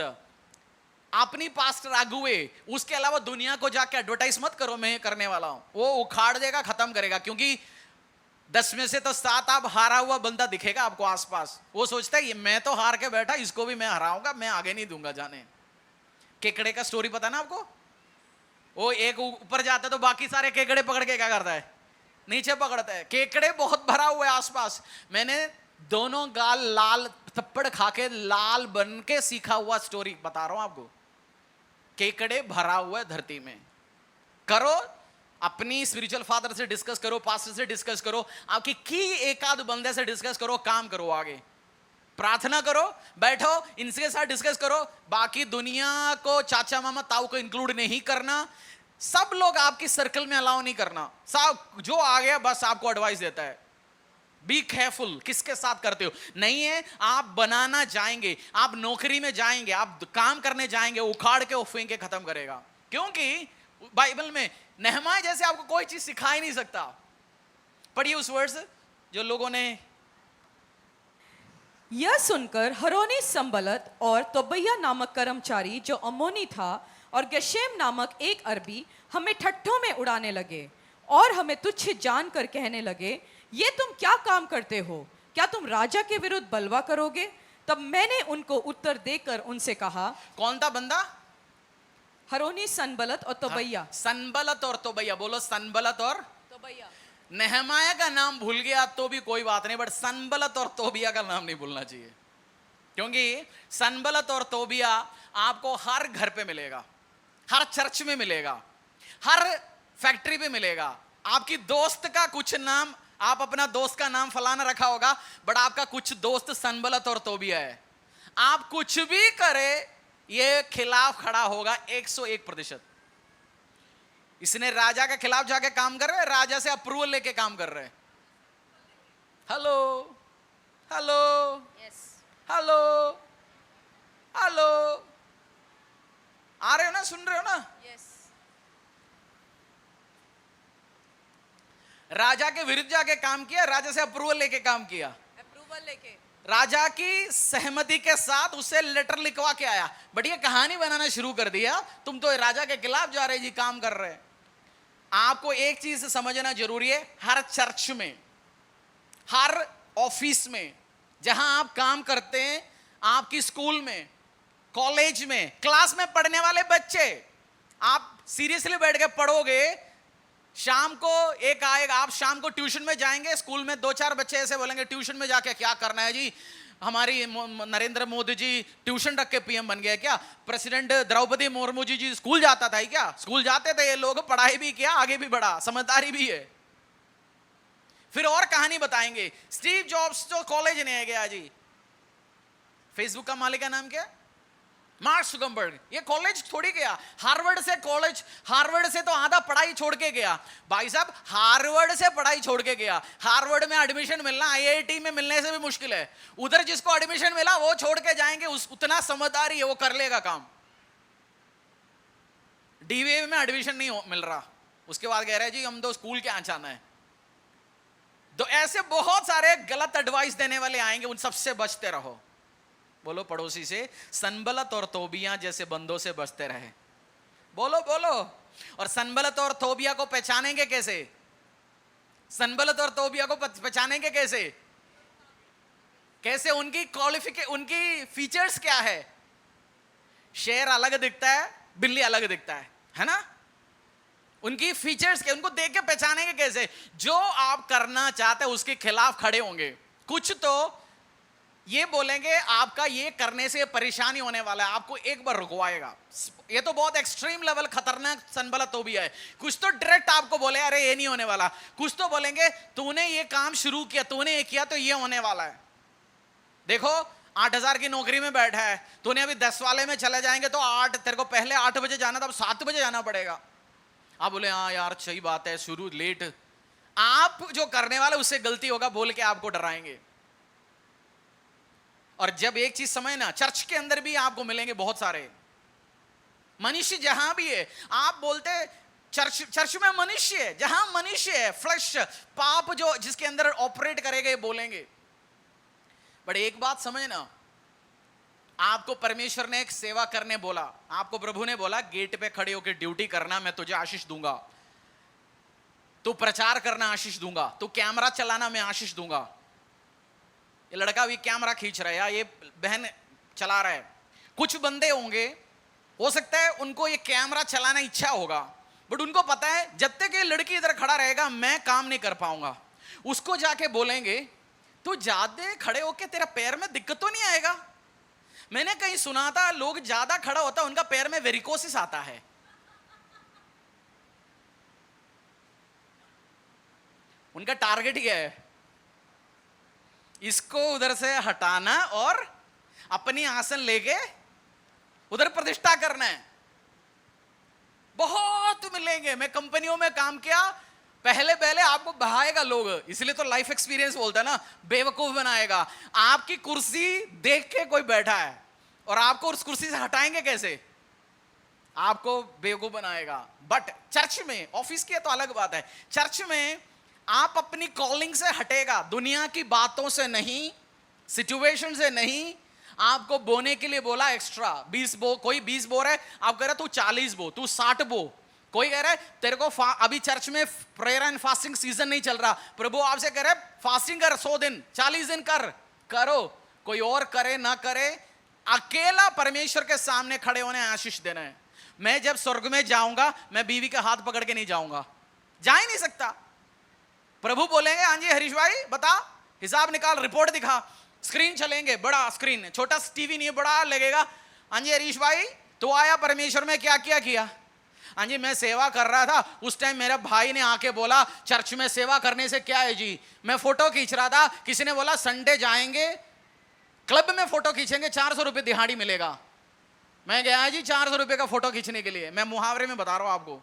अपनी पास्टर अगुए, उसके अलावा दुनिया को जाके एडवर्टाइज मत करो मैं करने वाला हूं, वो उखाड़ देगा, खत्म करेगा। क्योंकि 10 में से तो 7 आप हारा हुआ बंदा दिखेगा आपको आसपास। वो सोचता है मैं तो हार के बैठा, इसको भी मैं हराऊंगा, मैं आगे नहीं दूंगा जाने। केकड़े का स्टोरी पता ना आपको? वो एक ऊपर जाता है तो बाकी सारे केकड़े पकड़ के क्या करता है, नीचे पकड़ता है। केकड़े बहुत भरा हुआ है आसपास। मैंने दोनों गाल लाल थप्पड़ खा के लाल बन के सीखा हुआ स्टोरी बता रहा हूं आपको। केकड़े भरा हुआ है धरती में। करो, अपनी स्पिरिचुअल फादर से डिस्कस करो, पास्टर से डिस्कस करो, आपकी की एक आध बंदे से डिस्कस करो, काम करो, आगे प्रार्थना करो, बैठो इनके साथ डिस्कस करो। बाकी दुनिया को, चाचा मामा ताऊ को इंक्लूड नहीं करना। सब लोग आपकी सर्कल में अलाउ नहीं करना। सब जो आ गया बस आपको एडवाइस देता है। बी केयरफुल किसके साथ करते हो। नहीं है, आप बनाना जाएंगे, आप नौकरी में जाएंगे, आप काम करने जाएंगे, उखाड़ के फेंक के खत्म करेगा। क्योंकि बाइबल में नेहमाया जैसे आपको कोई चीज सिखा ही नहीं सकता। पढ़िए उस वर्ष जो लोगों ने। यह सुनकर हरोनी संबलत और तोबैया नामक कर्मचारी जो अम्मोनी था और गेशेम नामक एक अरबी हमें ठट्ठों में उड़ाने लगे और हमें तुच्छ जानकर कहने लगे, ये तुम क्या काम करते हो? क्या तुम राजा के विरुद्ध बलवा करोगे? तब मैंने उनको उत्तर देकर उनसे कहा। कौन था बंदा? हरोनी, सनबलत और तोबैया। सनबलत और तोबैया। बोलो सनबलत और तोबैया। नेहमाया का नाम भूल गया तो भी कोई बात नहीं, बट सनबलत और तोबिया का नाम नहीं भूलना चाहिए। क्योंकि सनबलत और तोबिया आपको हर घर पे मिलेगा, हर चर्च में मिलेगा, हर फैक्ट्री पे मिलेगा। आपकी दोस्त का कुछ नाम, आप अपना दोस्त का नाम फलाना रखा होगा, बट आपका कुछ दोस्त सनबलत और तोबिया है। आप कुछ भी करे ये खिलाफ खड़ा होगा 101%। इसने राजा के खिलाफ जाके काम कर रहे हैं, राजा से अप्रूवल लेके काम कर रहे हैं। हेलो हेलो हेलो हेलो, आ रहे हो ना, सुन रहे हो ना? राजा के विरुद्ध जाके काम किया, राजा से अप्रूवल लेके काम किया, अप्रूवल लेके राजा की सहमति के साथ उसे लेटर लिखवा के आया। बट ये कहानी बनाना शुरू कर दिया, तुम तो राजा के खिलाफ जा रहे जी, काम कर रहे। आपको एक चीज समझना जरूरी है, हर चर्च में, हर ऑफिस में, जहां आप काम करते हैं, आपकी स्कूल में, कॉलेज में, क्लास में पढ़ने वाले बच्चे, आप सीरियसली बैठ के पढ़ोगे। शाम को एक आएगा, आप शाम को ट्यूशन में जाएंगे, स्कूल में 2-4 बच्चे ऐसे बोलेंगे, ट्यूशन में जाके क्या करना है जी, हमारी नरेंद्र मोदी जी ट्यूशन रख के पीएम बन गए क्या? प्रेसिडेंट द्रौपदी मुर्मू जी स्कूल जाता था क्या? स्कूल जाते थे ये लोग, पढ़ाई भी किया, आगे भी बढ़ा, समझदारी भी है। फिर और कहानी बताएंगे, स्टीव जॉब्स जो कॉलेज नहीं गया जी, फेसबुक का मालिक का नाम क्या? Mark Zuckerberg. ये कॉलेज थोड़ी गया, हार्वर्ड से कॉलेज, हार्वर्ड से तो आधा पढ़ाई छोड़ के गया भाई साहब, हार्वर्ड से पढ़ाई छोड़ के गया। हार्वर्ड में एडमिशन मिलना आईआईटी में मिलने से भी मुश्किल है। उधर जिसको एडमिशन मिला वो छोड़ के जाएंगे, उतना समझदारी है, वो कर लेगा काम। डीवीए में एडमिशन नहीं मिल रहा, उसके बाद कह रहे जी हम तो स्कूल क्या जाना है। तो ऐसे बहुत सारे गलत एडवाइस देने वाले आएंगे, उन सबसे बचते रहो। बोलो पड़ोसी से, सनबलत और तोबिया जैसे बंदों से बचते रहे। बोलो बोलो। और सनबलत और तोबिया को पहचानेंगे कैसे? सनबलत और तोबिया को पहचानेंगे कैसे? कैसे? उनकी फीचर्स क्या है? शेर अलग दिखता है, बिल्ली अलग दिखता है ना? उनकी फीचर्स क्या, उनको देख के पहचानेंगे कैसे? जो आप करना चाहते हैं उसके खिलाफ खड़े होंगे। कुछ तो ये बोलेंगे आपका ये करने से परेशानी होने वाला है, आपको एक बार रुकवाएगा। ये तो बहुत एक्सट्रीम लेवल खतरनाक सनबलत तो भी है। कुछ तो डायरेक्ट आपको बोले अरे ये नहीं होने वाला, कुछ तो बोलेंगे तूने ये काम शुरू किया, तूने ये किया तो ये होने वाला है। देखो 8,000 की नौकरी में बैठा है, तूने अभी 10 वाले में चले जाएंगे तो 8, तेरे को पहले 8 बजे जाना था, अब 7 बजे जाना पड़ेगा। आप बोले हाँ यार सही बात है, शुरू लेट। आप जो करने वाले उससे गलती होगा बोल के आपको डराएंगे। और जब एक चीज समझना, चर्च के अंदर भी आपको मिलेंगे बहुत सारे मनुष्य, जहां भी है आप बोलते चर्च में मनुष्य है, जहां मनुष्य है, फ्लैश पाप जो जिसके अंदर ऑपरेट करेगा, ये बोलेंगे। बट एक बात समझना, आपको परमेश्वर ने एक सेवा करने बोला, आपको प्रभु ने बोला गेट पे खड़े होकर ड्यूटी करना, मैं तुझे आशीष दूंगा। तू प्रचार करना, आशीष दूंगा। तू कैमरा चलाना, मैं आशीष दूंगा। ये लड़का भी कैमरा खींच रहा है या ये बहन चला रहा है। कुछ बंदे होंगे, हो सकता है उनको ये कैमरा चलाना इच्छा होगा, बट उनको पता है जब तक ये लड़की इधर खड़ा रहेगा मैं काम नहीं कर पाऊंगा। उसको जाके बोलेंगे तू ज्यादा खड़े होके तेरा पैर में दिक्कत तो नहीं आएगा। मैंने कहीं सुना था लोग ज्यादा खड़ा होता उनका पैर में वेरिकोसिस आता है। उनका टारगेट ये है इसको उधर से हटाना और अपनी आसन लेके उधर प्रतिष्ठा करना है। बहुत मिलेंगे, मैं कंपनियों में काम किया, पहले पहले आपको बहाएगा लोग, इसलिए तो लाइफ एक्सपीरियंस बोलता है ना, बेवकूफ बनाएगा। आपकी कुर्सी देख के कोई बैठा है और आपको उस कुर्सी से हटाएंगे कैसे, आपको बेवकूफ बनाएगा। बट चर्च में, ऑफिस की तो अलग बात है, चर्च में आप अपनी कॉलिंग से हटेगा, दुनिया की बातों से नहीं, सिचुएशन से नहीं। आपको बोने के लिए बोला एक्स्ट्रा 20 बो, कोई 20 बो रहा है, आप कह रहे तू 40 बो, तू 60 बो। कोई कह रहा है तेरे को अभी चर्च में प्रेयर एंड फास्टिंग सीजन नहीं चल रहा, प्रभु आपसे कह रहे फास्टिंग कर 100 दिन 40 दिन करो। कोई और करे ना करे, अकेला परमेश्वर के सामने खड़े होने आशीष देना है। मैं जब स्वर्ग में जाऊंगा मैं बीवी का हाथ पकड़ के नहीं जाऊंगा, जा ही नहीं सकता। प्रभु बोलेंगे हाँ जी हरीश भाई बता, हिसाब निकाल, रिपोर्ट दिखा। स्क्रीन चलेंगे, बड़ा स्क्रीन है, छोटा टीवी नहीं है, बड़ा लगेगा। हाँ जी हरीश भाई तो आया परमेश्वर में क्या क्या किया। हाँ जी मैं सेवा कर रहा था, उस टाइम मेरे भाई ने आके बोला चर्च में सेवा करने से क्या है जी। मैं फोटो खींच रहा था, किसी ने बोला संडे जाएंगे क्लब में फोटो खींचेंगे, 400 रुपये दिहाड़ी मिलेगा। मैं गया जी 400 रुपये का फोटो खींचने के लिए। मैं मुहावरे में बता रहा हूं आपको।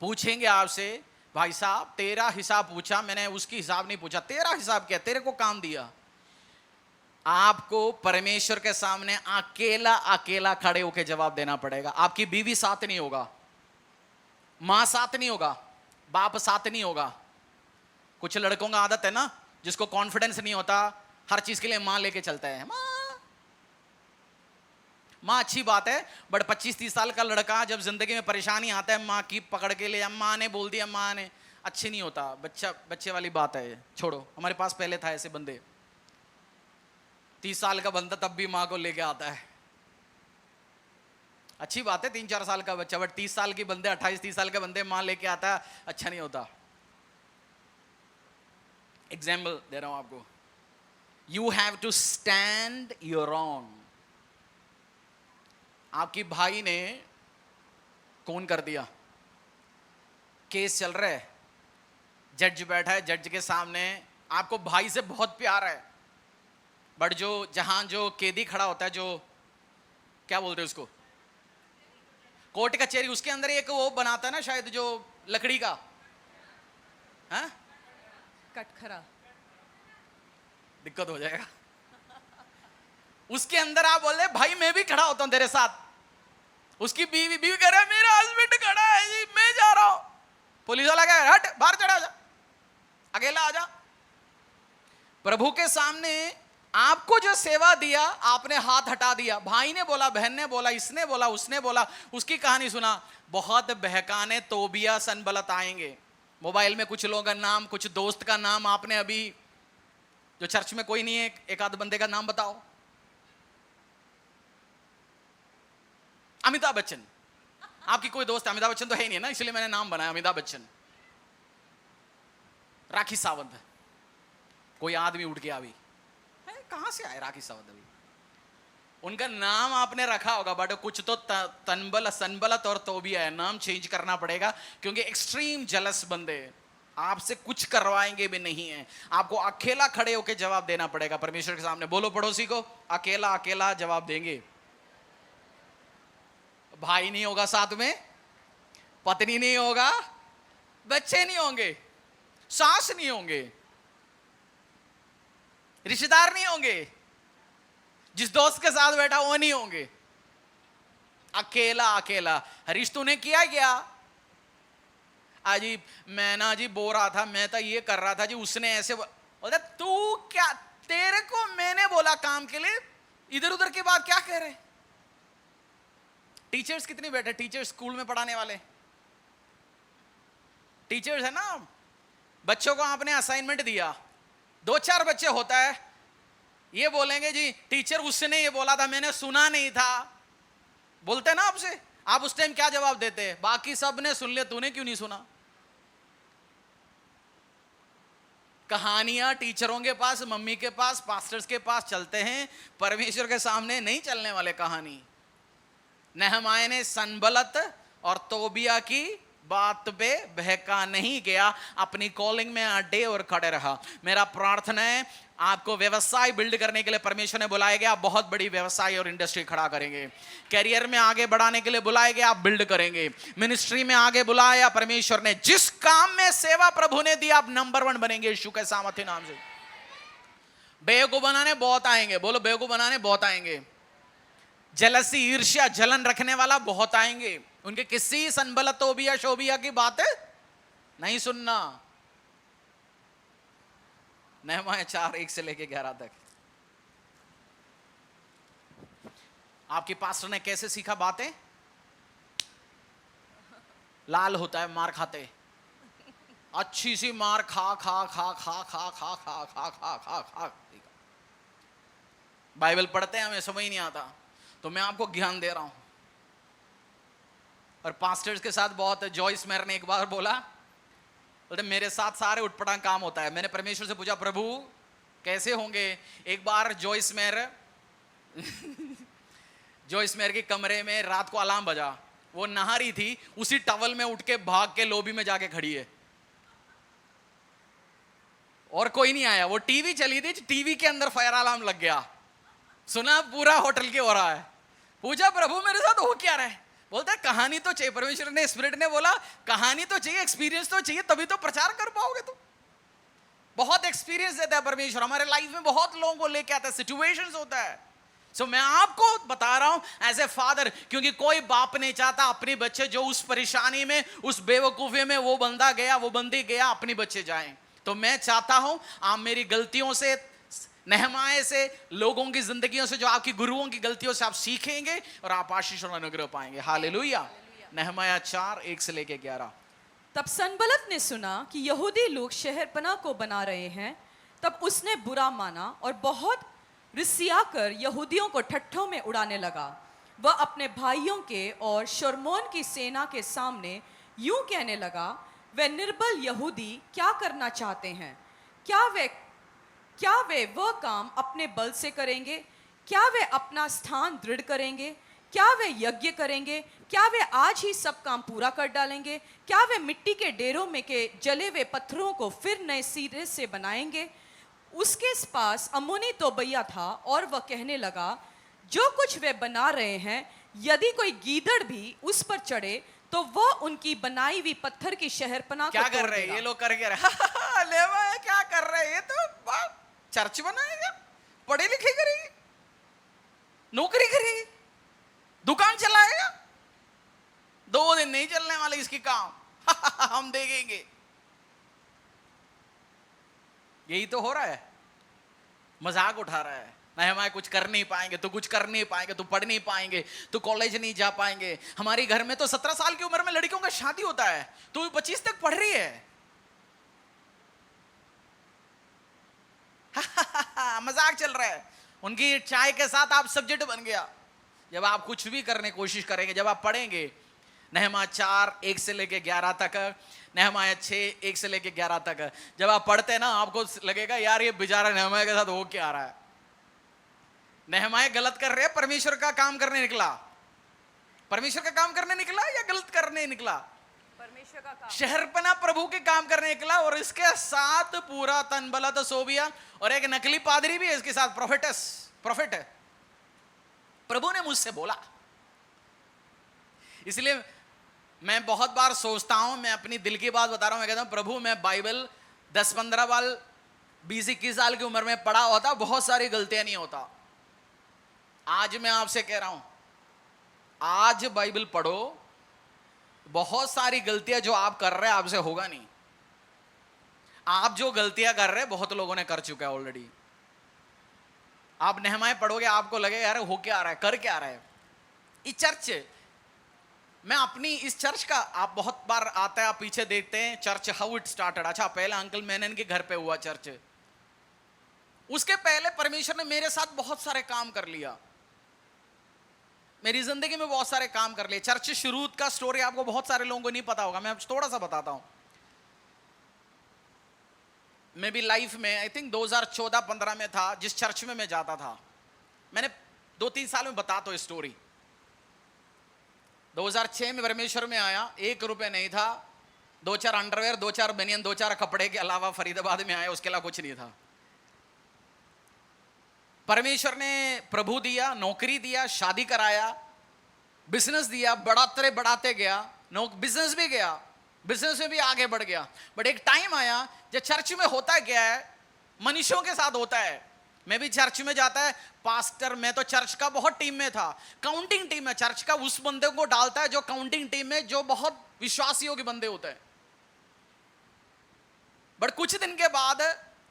पूछेंगे आपसे भाई साहब तेरा हिसाब पूछा, मैंने उसकी हिसाब नहीं पूछा, तेरा हिसाब क्या, तेरे को काम दिया। आपको परमेश्वर के सामने अकेला अकेला खड़े होकर जवाब देना पड़ेगा। आपकी बीवी साथ नहीं होगा, मां साथ नहीं होगा, बाप साथ नहीं होगा। कुछ लड़कों का आदत है ना, जिसको कॉन्फिडेंस नहीं होता, हर चीज के लिए मां लेके चलता है। मां अच्छी बात है, बट 25-30 साल का लड़का जब जिंदगी में परेशानी आता है, मां की पकड़ के ले, अम्मा ने बोल दिया, मां ने, अच्छी नहीं होता। बच्चे वाली बात है, छोड़ो। हमारे पास पहले था ऐसे बंदे, 30 साल का बंदा तब भी मां को लेके आता है। अच्छी बात है 3-4 साल का बच्चा, बट 30 साल के बंदे, 28-30 साल के बंदे मां लेके आता है, अच्छा नहीं होता। एग्जाम्पल दे रहा हूं आपको। You have to stand your own. आपकी भाई ने कौन कर दिया, केस चल रहा है, जज बैठा है, जज के सामने आपको भाई से बहुत प्यार है, बट जहां जो कैदी खड़ा होता है, जो क्या बोलते हैं उसको, कोर्ट कचहरी, उसके अंदर एक वो बनाता है ना शायद, जो लकड़ी का, हाँ कटखरा, दिक्कत हो जाएगा। उसके अंदर आप बोल रहे भाई मैं भी खड़ा होता हूं तेरे साथ। उसकी बीवी कह रहा है मेरा हस्बैंड खड़ा है जी, मैं जा रहा हूं। पुलिस वाला कह हट, बाहर चढ़ा जा, अकेला आ जा। प्रभु के सामने आपको जो सेवा दिया, आपने हाथ हटा दिया। भाई ने बोला, बहन ने बोला, इसने बोला, उसने बोला, उसकी कहानी सुना। बहुत बहकाने तोबिया सनबलत आएंगे। मोबाइल में कुछ लोगों का नाम, कुछ दोस्त का नाम आपने अभी, जो चर्च में कोई नहीं है, एक आध बंदे का नाम बताओ। अमिताभ बच्चन, आपकी कोई दोस्त, अमिताभ बच्चन तो है नहीं ना, इसलिए मैंने नाम बनाया अमिताभ बच्चन। राखी सावंत, कोई आदमी उठ गया अभी, कहां से आए राखी सावंत अभी, उनका नाम आपने रखा होगा, बट कुछ तो तनबल सनबलत और तोबिया है, नाम चेंज करना पड़ेगा, क्योंकि एक्सट्रीम जलस बंदे आपसे कुछ करवाएंगे भी नहीं है। आपको अकेला खड़े होकर जवाब देना पड़ेगा परमेश्वर के सामने। बोलो पड़ोसी को, अकेला अकेला जवाब देंगे। भाई नहीं होगा साथ में, पत्नी नहीं होगा, बच्चे नहीं होंगे, सास नहीं होंगे, रिश्तेदार नहीं होंगे, जिस दोस्त के साथ बैठा वो नहीं होंगे, अकेला अकेला। हरीश तूने किया क्या? अजी मैं ना जी बो रहा था, मैं तो ये कर रहा था जी, उसने ऐसे बोला। तू क्या, तेरे को मैंने बोला काम के लिए, इधर उधर की बात क्या कह रहे। टीचर्स कितने बैठे, टीचर्स स्कूल में पढ़ाने वाले टीचर्स है ना, बच्चों को आपने असाइनमेंट दिया, 2-4 बच्चे होता है, ये बोलेंगे जी टीचर उसने ये बोला था, मैंने सुना नहीं था, बोलते ना आपसे। आप उस टाइम क्या जवाब देते? बाकी सब ने सुन लिया, तूने क्यों नहीं सुना? कहानियां टीचरों के पास, मम्मी के पास, पास्टर्स के पास चलते हैं, परमेश्वर के सामने नहीं चलने वाले कहानी। नेहमाया ने सनबलत और तोबिया की बात पे बहका नहीं गया, अपनी कॉलिंग में अड्डे और खड़े रहा। मेरा प्रार्थना है आपको व्यवसाय बिल्ड करने के लिए परमेश्वर ने बुलाए गए, आप बहुत बड़ी व्यवसाय और इंडस्ट्री खड़ा करेंगे। कैरियर में आगे बढ़ाने के लिए बुलाए गए, आप बिल्ड करेंगे। मिनिस्ट्री में आगे बुलाया परमेश्वर ने, जिस काम में सेवा प्रभु ने दिया, आप नंबर 1 बनेंगे यीशु के सामर्थ्य नाम से। बेवकूफ बनाने बहुत आएंगे, बोलो बेवकूफ बनाने बहुत आएंगे। जलसी, ईर्ष्या, जलन रखने वाला बहुत आएंगे। उनके किसी सनबलत, तोबिया, शोबिया की बातें नहीं सुनना। नेहमाया 4:1 से लेके 11 तक। आपके पास्टर ने कैसे सीखा बातें? लाल होता है मार खाते, अच्छी सी मार खा खा खा खा खा खा खा खा खा खा खा। बाइबल पढ़ते हैं, हमें समझ नहीं आता, तो मैं आपको ज्ञान दे रहा हूं। और पास्टर्स के साथ बहुत, जॉइस मेयर ने एक बार बोला, बोलते मेरे साथ सारे उठपटांग काम होता है। मैंने परमेश्वर से पूछा, प्रभु कैसे होंगे? एक बार जॉइस मेयर के कमरे में रात को अलार्म बजा, वो नहा रही थी, उसी टवल में उठ के भाग के लॉबी में जाके खड़ी है और कोई नहीं आया। वो टीवी चली थी, टीवी के अंदर फायर अलार्म लग गया, सुना पूरा होटल के हो रहा है। पूछा, प्रभु मेरे साथ हो क्या रहा है? बोलता है कहानी तो चाहिए। परमेश्वर ने, स्पिरिट ने बोला कहानी तो चाहिए, एक्सपीरियंस तो चाहिए, तभी तो प्रचार कर पाओगे तुम। बहुत एक्सपीरियंस देता है परमेश्वर, हमारे लाइफ में बहुत लोगों को लेके आता है, सिचुएशंस होता है। सो मैं आपको बता रहा हूं एज ए फादर, क्योंकि कोई बाप नहीं चाहता अपने बच्चे जो उस परेशानी में, उस बेवकूफी में वो बंदा गया, वो बंदी गया, अपने बच्चे जाएं। तो मैं चाहता हूं आप मेरी गलतियों से, नेहमाया से, लोगों की जिंदगियों से, जो आपकी गुरुओं की गलतियों से आप सीखेंगे और आप आशीष और अनुग्रह पाएंगे। हालेलुया। नेहमाया 4:1 से लेके 11। तब सनबलत ने सुना कि यहूदी लोग शहरपनाह को बना रहे हैं, तब उसने बुरा माना और बहुत रिसियाकर यहूदियों को ठट्ठों में उड़ाने लगा। वह अपने भाइयों के और शर्मोन की सेना के सामने यूं कहने लगा, वे निर्बल यहूदी क्या करना चाहते हैं? क्या वे वह काम अपने बल से करेंगे? क्या वे अपना स्थान दृढ़ करेंगे? क्या वे यज्ञ करेंगे? क्या वे आज ही सब काम पूरा कर डालेंगे? क्या वे मिट्टी के डेरों में के जले हुए पत्थरों को फिर नए सिरे से बनाएंगे? उसके पास अम्मोनी तोबिया था और वह कहने लगा, जो कुछ वे बना रहे हैं, यदि कोई गीदड़ भी उस पर चढ़े तो वह उनकी बनाई हुई पत्थर की शहरपनाह क्या कर रहे हैं ये लोग? करके रहे क्या कर रहे हैं ये? तो चर्च बनाएगा, पढ़े लिखे करेगी, नौकरी करेगी, दुकान चलाएगा, 2 दिन नहीं चलने वाले इसकी काम। हम देखेंगे। यही तो हो रहा है, मजाक उठा रहा है। नेहमाया कुछ कर नहीं पाएंगे, तो कुछ कर नहीं पाएंगे, तो पढ़ नहीं पाएंगे, तो कॉलेज नहीं जा पाएंगे। हमारे घर में तो 17 साल की उम्र में लड़कियों का शादी होता है, तो 25 तक पढ़ रही है। मजाक चल रहा है। उनकी चाय के साथ आप सब्जेक्ट बन गया। जब आप कुछ भी करने की कोशिश करेंगे, जब आप पढ़ेंगे, नेहमाया 4:1 से लेके 11 तक, नेहमाया 6:1 से लेके 11 तक, जब आप पढ़ते हैं ना, आपको लगेगा यार ये बेचारा नेहमाया के साथ हो क्या रहा है। नेहमाया गलत कर रहे हैं, परमेश्वर का काम करने निकला। परमेश्वर का काम करने निकला या गलत करने निकला? परमेश्वर का काम, शहरपनाह प्रभु के काम करने निकला। और इसके साथ पूरा तनबलत, सोबिया और एक नकली पादरी भी है इसके साथ, प्रोफेट है। प्रभु ने मुझसे बोला, इसलिए मैं बहुत बार सोचता हूं, मैं अपनी दिल की बात बता रहा हूं, मैं कहता हूं प्रभु मैं बाइबल 10-15 साल, 20-21 साल की उम्र में पढ़ा होता, बहुत सारी गलतियां नहीं होता। आज मैं आपसे कह रहा हूं, आज बाइबल पढ़ो, बहुत सारी गलतियां जो आप कर रहे हैं आपसे होगा नहीं। आप जो गलतियां कर रहे हैं बहुत लोगों ने कर चुका है ऑलरेडी। आप नेहमाया पढ़ोगे, आपको लगेगा यार हो क्या आ रहा है, कर क्या रहा है। इस चर्च, मैं अपनी इस चर्च का, आप बहुत बार आता है, आप पीछे देखते हैं चर्च हाउ इट स्टार्टेड। अच्छा, पहले अंकल मैनन के घर पे हुआ चर्च, उसके पहले परमेश्वर ने मेरे साथ बहुत सारे काम कर लिया। मेरी जिंदगी में बहुत सारे काम कर लिए। चर्च शुरू का स्टोरी आपको बहुत सारे लोगों को नहीं पता होगा, मैं थोड़ा सा बताता हूं। मैं भी लाइफ में आई थिंक 2014-15 में था जिस चर्च में मैं जाता था। मैंने 2-3 साल में बताता हूं स्टोरी। 2006 में परमेश्वर में आया, 1 रुपए नहीं था, 2-4 अंडरवेयर, 2-4 बनियन, 2-4 कपड़े के अलावा फरीदाबाद में आया, उसके अलावा कुछ नहीं था। परमेश्वर ने प्रभु दिया, नौकरी दिया, शादी कराया, बिजनेस दिया, बढ़ाते गया, बिजनेस भी गया, बिजनेस में भी आगे बढ़ गया। बट एक टाइम आया जब चर्च में होता क्या है, मनुष्यों के साथ होता है। मैं भी चर्च में जाता है, पास्टर, मैं तो चर्च का बहुत टीम में था, काउंटिंग टीम में चर्च का उस बंदे को डालता है जो काउंटिंग टीम में जो बहुत विश्वासियों के बंदे होते हैं। बट कुछ दिन के बाद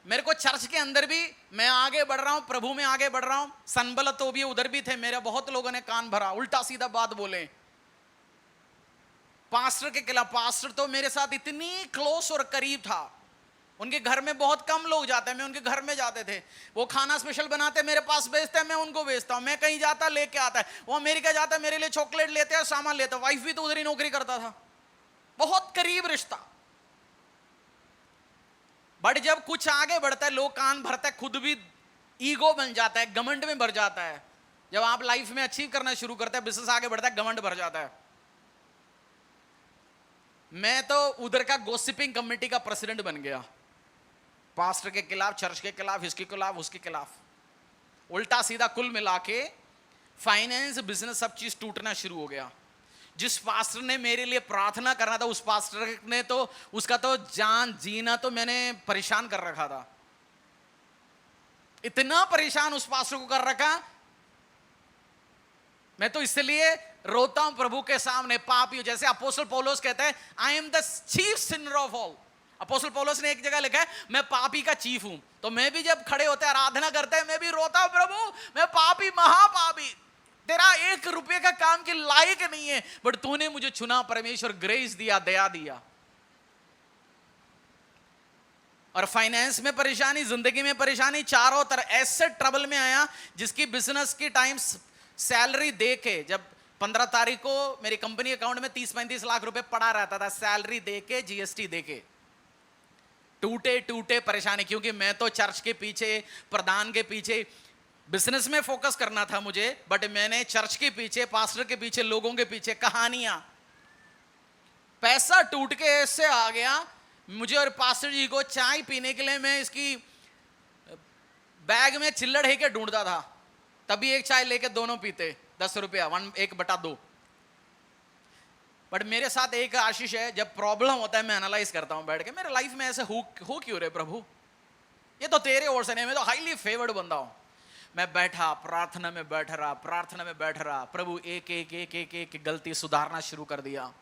मेरे को चर्च के अंदर भी मैं आगे बढ़ रहा हूं, प्रभु में आगे बढ़ रहा हूं। सनबल तो भी उधर भी थे, मेरे बहुत लोगों ने कान भरा, उल्टा सीधा बात बोले पास्टर के खिलाफ। पास्टर तो मेरे साथ इतनी क्लोज और करीब था, उनके घर में बहुत कम लोग जाते हैं, मैं उनके घर में जाते थे, वो खाना स्पेशल बनाते, मेरे पास भेजते हैं, मैं उनको भेजता हूं, मैं कहीं जाता लेके आता है, वो अमेरिका जाता है, मेरे लिए चॉकलेट लेते हैं, सामान लेते हैं। वाइफ भी तो उधर ही नौकरी करता था, बहुत करीब रिश्ता। बट जब कुछ आगे बढ़ता है, लोग कान भरता है, खुद भी ईगो बन जाता है, घमंड में भर जाता है। जब आप लाइफ में अचीव करना शुरू करते हैं, बिजनेस आगे बढ़ता है, घमंड भर जाता है। मैं तो उधर का गॉसिपिंग कमेटी का प्रेसिडेंट बन गया, पास्टर के खिलाफ, चर्च के खिलाफ, इसके खिलाफ, उसके खिलाफ, उल्टा सीधा। कुल मिला के फाइनेंस, बिजनेस, सब चीज टूटना शुरू हो गया। जिस पास्टर ने मेरे लिए प्रार्थना करना था, उस पास्टर ने तो उसका तो जान जीना तो मैंने परेशान कर रखा था, इतना परेशान उस पास्टर को कर रखा। मैं तो इसलिए रोता हूं प्रभु के सामने, पापी हूं। जैसे अपोस्टल पौलुस कहते हैं, I am the chief Sinner of all. Apostle पौलुस ने एक जगह लिखा है, मैं पापी का चीफ हूं। तो मैं भी जब खड़े होते हैं, आराधना करते हैं, मैं भी रोता हूं, प्रभु मैं पापी, महापापी, तेरा 1 रुपये का काम के लायक नहीं है, बट तूने मुझे चुना। परमेश्वर ग्रेस दिया, दया दिया। और फाइनेंस में परेशानी, जिंदगी में परेशानी, चारों तरफ ऐसे ट्रबल में आया जिसकी बिजनेस की टाइम सैलरी दे के, जब 15 तारीख को मेरी कंपनी अकाउंट में 30-35 लाख रुपए पड़ा रहता था, सैलरी दे के, जीएसटी दे के, टूटे परेशानी। क्योंकि मैं तो चर्च के पीछे, प्रधान के पीछे, बिजनेस में फोकस करना था मुझे, बट मैंने चर्च के पीछे, पास्टर के पीछे, लोगों के पीछे, कहानियां, पैसा टूट के ऐसे आ गया। मुझे और पास्टर जी को चाय पीने के लिए मैं इसकी बैग में चिल्लड़ है के ढूंढता था, तभी एक चाय लेके दोनों पीते, 10 रुपया, 1/2। बट मेरे साथ एक आशीष है, जब प्रॉब्लम होता है मैं एनालाइज करता हूं बैठ के, मेरे लाइफ में ऐसे हो क्यों रहे प्रभु, ये तो तेरे ओर से नहीं, मैं तो हाईली फेवर्ड बंदा हूं। मैं बैठा, प्रार्थना में बैठ रहा, प्रभु एक गलती सुधारना शुरू कर दिया।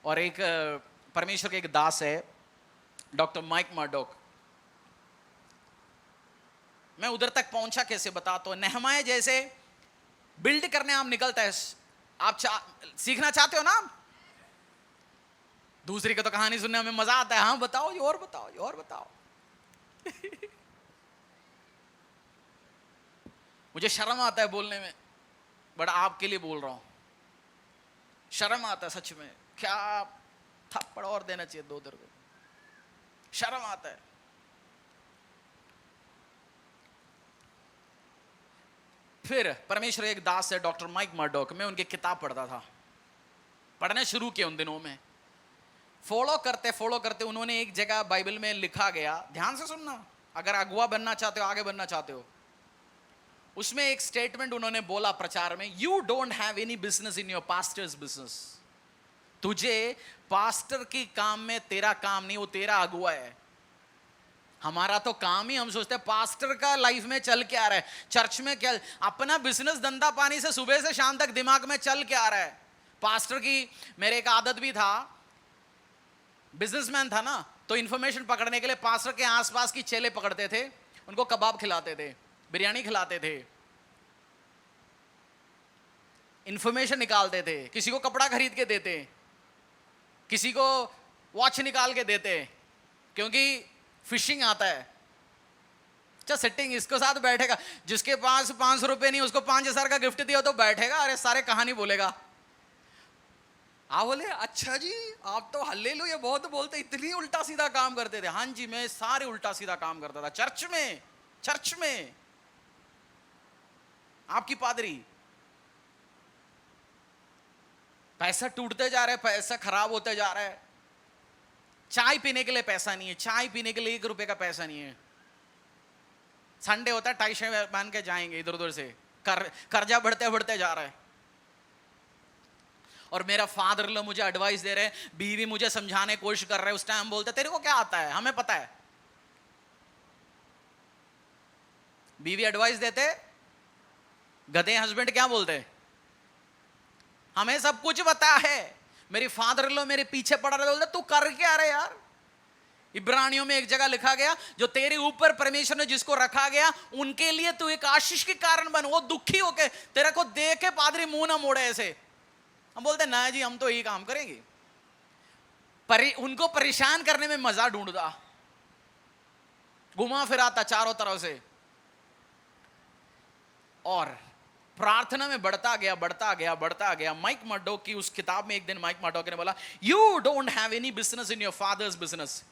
और एक परमेश्वर के एक दास है, डॉक्टर माइक मर्डॉक, मैं उधर तक पहुंचा कैसे बताता हूं। नेहमाया जैसे बिल्ड करने आप निकलता है, आप सीखना चाहते हो ना, दूसरी का तो कहानी सुनने में मजा आता है, हाँ बताओ, और बताओ। मुझे शर्म आता है बोलने में, बट आपके लिए बोल रहा हूं, शर्म आता है सच में। क्या थप्पड़ और देना चाहिए 2 दर को, शर्म आता है। फिर परमेश्वर एक दास है, डॉक्टर माइक मर्डॉक, मैं उनकी किताब पढ़ता था, पढ़ने शुरू किया उन दिनों में। फॉलो करते उन्होंने एक जगह बाइबल में लिखा गया, ध्यान से सुनना, अगर अगुआ बनना चाहते हो, आगे बनना चाहते हो, उसमें एक स्टेटमेंट उन्होंने बोला प्रचार में, you don't have any business in your pastors business. तुझे पास्टर की काम में तेरा काम नहीं, वो तेरा अगुआ है। हमारा तो काम ही, हम सोचते हैं पास्टर का लाइफ में चल के आ रहा है, चर्च में क्या, अपना बिजनेस धंधा पानी से सुबह से शाम तक दिमाग में चल के आ रहा है। पास्टर की मेरे एक आदत भी था, बिजनेसमैन था ना, तो इंफॉर्मेशन पकड़ने के लिए पास्टर के आसपास की चेले पकड़ते थे, उनको कबाब खिलाते थे, बिरयानी खिलाते थे, इंफॉर्मेशन निकालते थे, किसी को कपड़ा खरीद के देते, किसी को वॉच निकाल के देते, क्योंकि फिशिंग आता है, अच्छा सेटिंग इसको साथ बैठेगा, जिसके पास 500 रुपए नहीं उसको 5,000 का गिफ्ट दिया तो बैठेगा, अरे सारे कहानी बोलेगा। आप बोले अच्छा जी आप तो हालेलुया बहुत बोलते, इतनी उल्टा सीधा काम करते थे। हाँ जी मैं सारे उल्टा सीधा काम करता था चर्च में। आपकी पादरी, पैसा टूटते जा रहा है, पैसा खराब होते जा रहा है। चाय पीने के लिए पैसा नहीं है, चाय पीने के लिए 1 रुपए का पैसा नहीं है। संडे होता है टाई शाई बांध के जाएंगे इधर उधर से, कर्जा बढ़ते बढ़ते जा रहा है। और मेरा फादर लो मुझे एडवाइस दे रहे हैं, बीवी मुझे समझाने की कोशिश कर रहे हैं। उस टाइम बोलते तेरे को क्या आता है, हमें पता है। बीवी एडवाइस देते, गधे हस्बैंड क्या बोलते, हमें सब कुछ पता है। मेरी फादर लो मेरे पीछे पड़ा रहे, बोलते तू कर क्या रहे यार। इब्रानियों में एक जगह लिखा गया, जो तेरे ऊपर परमेश्वर ने जिसको रखा गया उनके लिए तू एक आशीष के कारण बन। वो दुखी होके तेरे को देख के पादरी मुंह ना मोड़े ऐसे। हम बोलते ना जी हम तो यही काम करेंगे। उनको परेशान करने में मजा ढूंढता, घुमा फिराता चारों तरफ से, और प्रार्थना में बढ़ता गया। माइक मर्डो की उस किताब में एक दिन माइक मर्डो ने बोला, you don't have any business in your father's business.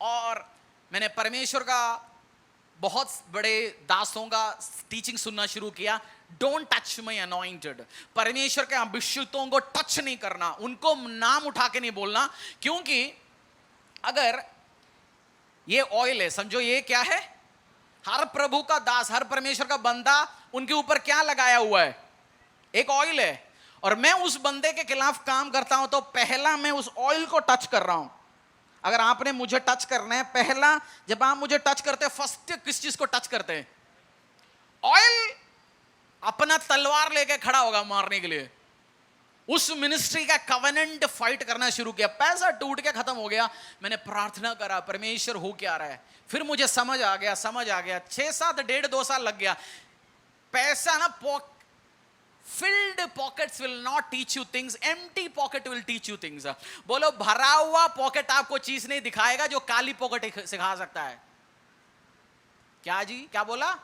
और मैंने परमेश्वर का बहुत बड़े दासों का टीचिंग सुनना शुरू किया, डोंट टच माय अनॉइंटेड। परमेश्वर के अभिषिक्तों को टच नहीं करना, उनको नाम उठा के नहीं बोलना, क्योंकि अगर ये ऑयल है, समझो ये क्या है, हर प्रभु का दास, हर परमेश्वर का बंदा, उनके ऊपर क्या लगाया हुआ है, एक ऑयल है। और मैं उस बंदे के खिलाफ काम करता हूं तो पहला मैं उस ऑयल को टच कर रहा हूं। अगर आपने मुझे टच करना है, पहला जब आप मुझे टच करते हैं, फर्स्ट किस चीज को टच करते हैं, ऑयल। अपना तलवार लेके खड़ा होगा मारने के लिए। उस मिनिस्ट्री का कवेनेंट फाइट करना शुरू किया, पैसा टूट के खत्म हो गया। मैंने प्रार्थना करा, परमेश्वर हो क्या रहा है। फिर मुझे समझ आ गया 6-7 1.5-2 साल लग गया। पैसा ना field pockets will not teach you things, empty pocket will teach you things. बोलो भरा हुआ पॉकेट आपको चीज नहीं दिखाएगा जो काली पॉकेट सिखा सकता है। क्या जी क्या बोला,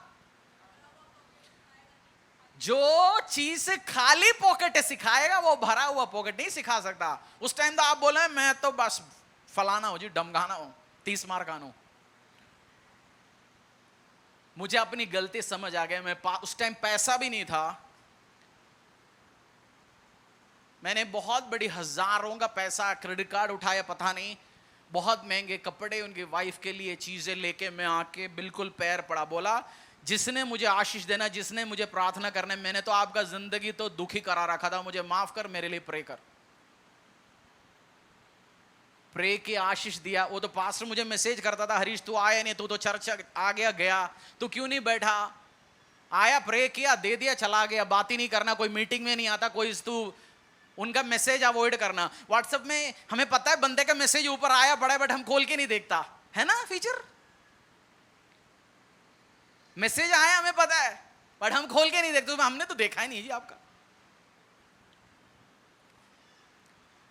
जो चीज खाली पॉकेट सिखाएगा वो भरा हुआ पॉकेट नहीं सिखा सकता। उस टाइम तो आप बोले मैं तो बस फलाना हूं जी, डमगाना हूं, 30 मार खाना हूं। मुझे अपनी गलती समझ आ गया। मैं उस टाइम पैसा भी नहीं था, मैंने बहुत बड़ी हजारों का पैसा क्रेडिट कार्ड उठाया, पता नहीं बहुत महंगे कपड़े उनकी वाइफ के लिए चीजें लेके मैं आके बिल्कुल पैर पड़ा, बोला जिसने मुझे आशीष देना, जिसने मुझे प्रार्थना करना, मैंने तो आपका जिंदगी तो दुखी करा रखा था, मुझे माफ कर, मेरे लिए प्रे कर। प्रे की आशीष दिया। वो तो पास्टर मुझे मैसेज करता था, हरीश तू आया नहीं, तू तो चर्च आ गया, तू क्यों नहीं बैठा। आया, प्रे किया, दे दिया, चला गया। बात ही नहीं करना, कोई मीटिंग में नहीं आता, कोई तू उनका मैसेज अवॉइड करना। व्हाट्सएप में हमें पता है बंदे का मैसेज ऊपर आया पड़ा है, बट हम खोल के नहीं देखता है ना फीचर। मैसेज आया हमें पता है, बट हम खोल के नहीं देखते। हमने तो देखा ही नहीं जी आपका।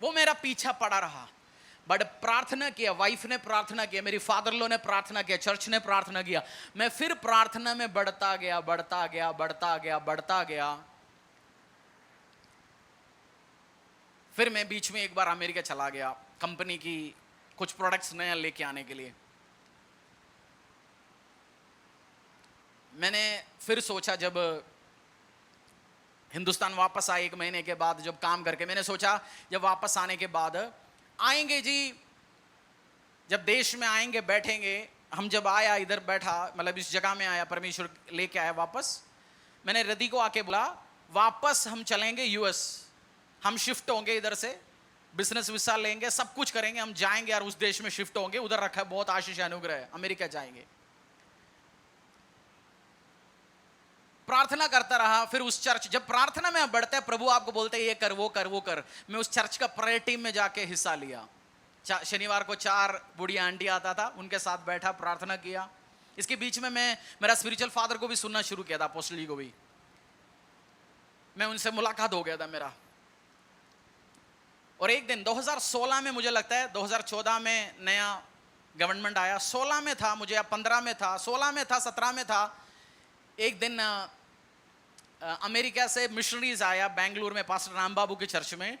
वो मेरा पीछा पड़ा रहा, बट प्रार्थना किया, वाइफ ने प्रार्थना किया, मेरी फादर लो ने प्रार्थना किया, चर्च ने प्रार्थना किया। मैं फिर प्रार्थना में बढ़ता गया। फिर मैं बीच में एक बार अमेरिका चला गया, कंपनी की कुछ प्रोडक्ट्स नया लेके आने के लिए। मैंने फिर सोचा, जब हिंदुस्तान वापस आए 1 महीने के बाद, जब काम करके, मैंने सोचा जब वापस आने के बाद आएंगे जी, जब देश में आएंगे बैठेंगे। हम जब आया इधर बैठा, मतलब इस जगह में आया, परमेश्वर लेके आया वापस। मैंने रदी को आके बोला वापस हम चलेंगे यूएस, हम शिफ्ट होंगे इधर से, बिजनेस वीसा लेंगे, सब कुछ करेंगे, हम जाएंगे यार उस देश में शिफ्ट होंगे। उधर रखा है बहुत आशीष अनुग्रह है, अमेरिका जाएंगे। प्रार्थना करता रहा। फिर उस चर्च, जब प्रार्थना में बढ़ते हैं, प्रभु आपको बोलते हैं ये कर वो कर वो कर। मैं उस चर्च का प्रेयर टीम में जाके हिस्सा लिया। शनिवार को 4 बूढ़ी आंटी आता था, उनके साथ बैठा, प्रार्थना किया। इसके बीच में मैं मेरा स्पिरिचुअल फादर को भी सुनना शुरू किया था, अपोस्टल जी को भी। मैं उनसे मुलाकात हो गया था मेरा। और एक दिन 2016 में, मुझे लगता है 2014 में नया गवर्नमेंट आया, 16 में था मुझे, 15 में था, 16 में था, 17 में था। एक दिन अमेरिका से मिशनरीज आया बेंगलुरु में पास्टर राम बाबू की चर्च में,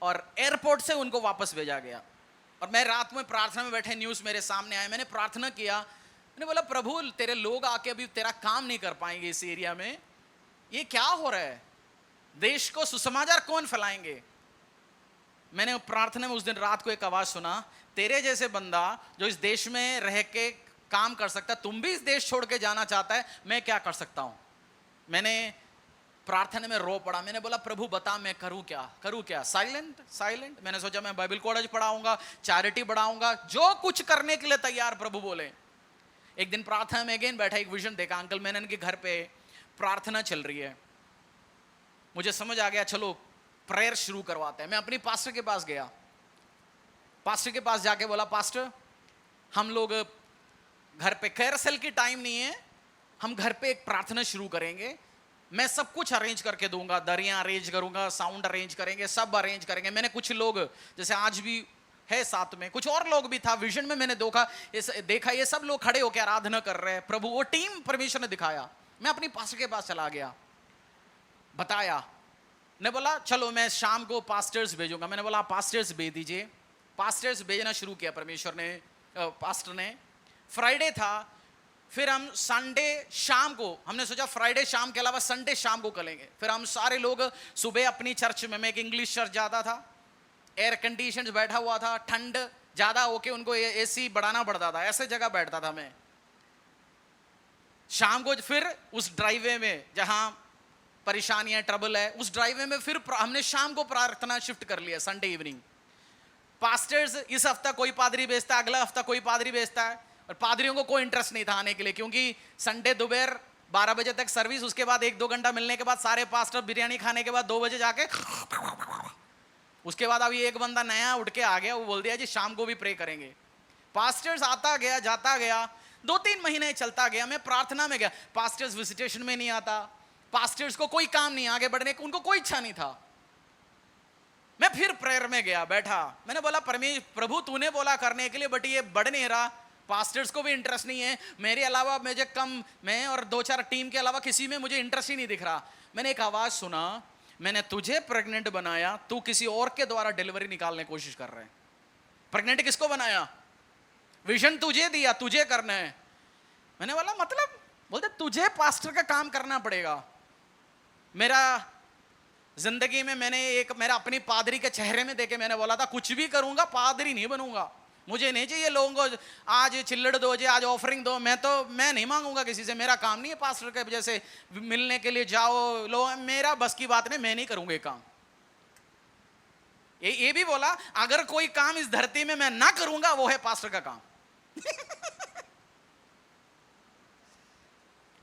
और एयरपोर्ट से उनको वापस भेजा गया। और मैं रात में प्रार्थना में बैठे, न्यूज़ मेरे सामने आए, मैंने प्रार्थना किया, मैंने बोला प्रभु तेरे लोग आके अभी तेरा काम नहीं कर पाएंगे इस एरिया में, ये क्या हो रहा है, देश को सुसमाचार कौन फैलाएंगे। मैंने प्रार्थना में उस दिन रात को एक आवाज सुना, तेरे जैसे बंदा जो इस देश में रह के काम कर सकता है, तुम भी इस देश छोड़ के जाना चाहता है, मैं क्या कर सकता हूं। मैंने प्रार्थना में रो पड़ा, मैंने बोला प्रभु बता मैं करूं क्या। साइलेंट। मैंने सोचा मैं बाइबल कॉलेज पढ़ाऊंगा, चैरिटी बढ़ाऊंगा, जो कुछ करने के लिए तैयार प्रभु बोले। एक दिन प्रार्थना में अगेन बैठा, एक विजन देखा, अंकल मैनन के घर पे प्रार्थना चल रही है। मुझे समझ आ गया चलो प्रेयर शुरू करवाते हैं। मैं अपनी पास्टर के पास गया, पास्टर के पास जाके बोला पास्टर हम लोग घर पे, कैरसेल की टाइम नहीं है, हम घर पे एक प्रार्थना शुरू करेंगे, मैं सब कुछ अरेंज करके दूंगा, दरिया अरेंज करूंगा, साउंड अरेंज करेंगे, सब अरेंज करेंगे। मैंने कुछ लोग जैसे आज भी है साथ में, कुछ और लोग भी था, विजन में मैंने देखा ये सब लोग खड़े होकर आराधना कर रहे हैं प्रभु, वो टीम परमेश्वर ने दिखाया। मैं अपनी पास्टर के पास चला गया, बताया, ने बोला चलो मैं शाम को पास्टर्स भेजूंगा। मैंने बोला पास्टर्स भेज दीजिए। पास्टर्स भेजना शुरू किया परमेश्वर ने, पास्टर ने। फ्राइडे था, फिर हम संडे शाम को, हमने सोचा फ्राइडे शाम के अलावा संडे शाम को करेंगे। फिर हम सारे लोग सुबह अपनी चर्च में, मैं एक इंग्लिश चर्च जाता था, एयर कंडीशन बैठा हुआ था, ठंड ज्यादा होके उनको एसी बढ़ाना पड़ता था, ऐसे जगह बैठता था मैं। शाम को फिर उस ड्राइवे में जहां परेशानियां ट्रबल है, उस ड्राइवे में फिर हमने शाम को प्रार्थना शिफ्ट कर लिया, संडे इवनिंग। पास्टर्स इस हफ्ता कोई पादरी भेजता है, अगला हफ्ता कोई पादरी भेजता है, और पादरियों को कोई इंटरेस्ट नहीं था आने के लिए, क्योंकि संडे दोपहर 12 बजे तक सर्विस, उसके बाद 1-2 घंटा मिलने के बाद सारे पास्टर बिरयानी खाने के बाद 2 बजे जाके, उसके बाद अभी एक बंदा नया उठ के आ गया, वो बोल दिया जी शाम को भी प्रे करेंगे। पास्टर्स आता गया जाता गया, 2-3 महीने चलता गया। मैं प्रार्थना में गया, पास्टर्स विजिटेशन में नहीं आता, पास्टर्स को कोई काम नहीं आगे बढ़ने का, उनको कोई इच्छा नहीं था। मैं फिर प्रेयर में गया, बैठा, मैंने बोला प्रभु तूने बोला करने के लिए, बट ये बढ़ नहीं रहा, पास्टर्स को भी इंटरेस्ट नहीं है, मेरे अलावा मुझे कम, मैं और 2-4 टीम के अलावा किसी में मुझे इंटरेस्ट ही नहीं दिख रहा। मैंने एक आवाज सुना, मैंने तुझे प्रेग्नेंट बनाया, तू किसी और के द्वारा डिलीवरी निकालने की कोशिश कर रहे हैं। प्रेग्नेंट किसको बनाया? विजन तुझे दिया, तुझे करना है। मैंने बोला मतलब? बोलते तुझे पास्टर का काम करना पड़ेगा। मेरा जिंदगी में मैंने एक, मेरा अपनी पादरी के चेहरे में देखे मैंने बोला था कुछ भी करूंगा पादरी नहीं बनूंगा, मुझे नहीं चाहिए लोगों को आज चिल्लड़ दो जी, आज ऑफरिंग दो, मैं नहीं मांगूंगा किसी से, मेरा काम नहीं है पास्टर के जैसे मिलने के लिए जाओ लो, मेरा बस की बात नहीं, मैं नहीं करूंगा ये काम। ये भी बोला अगर कोई काम इस धरती में मैं ना करूंगा वो है पास्टर का काम।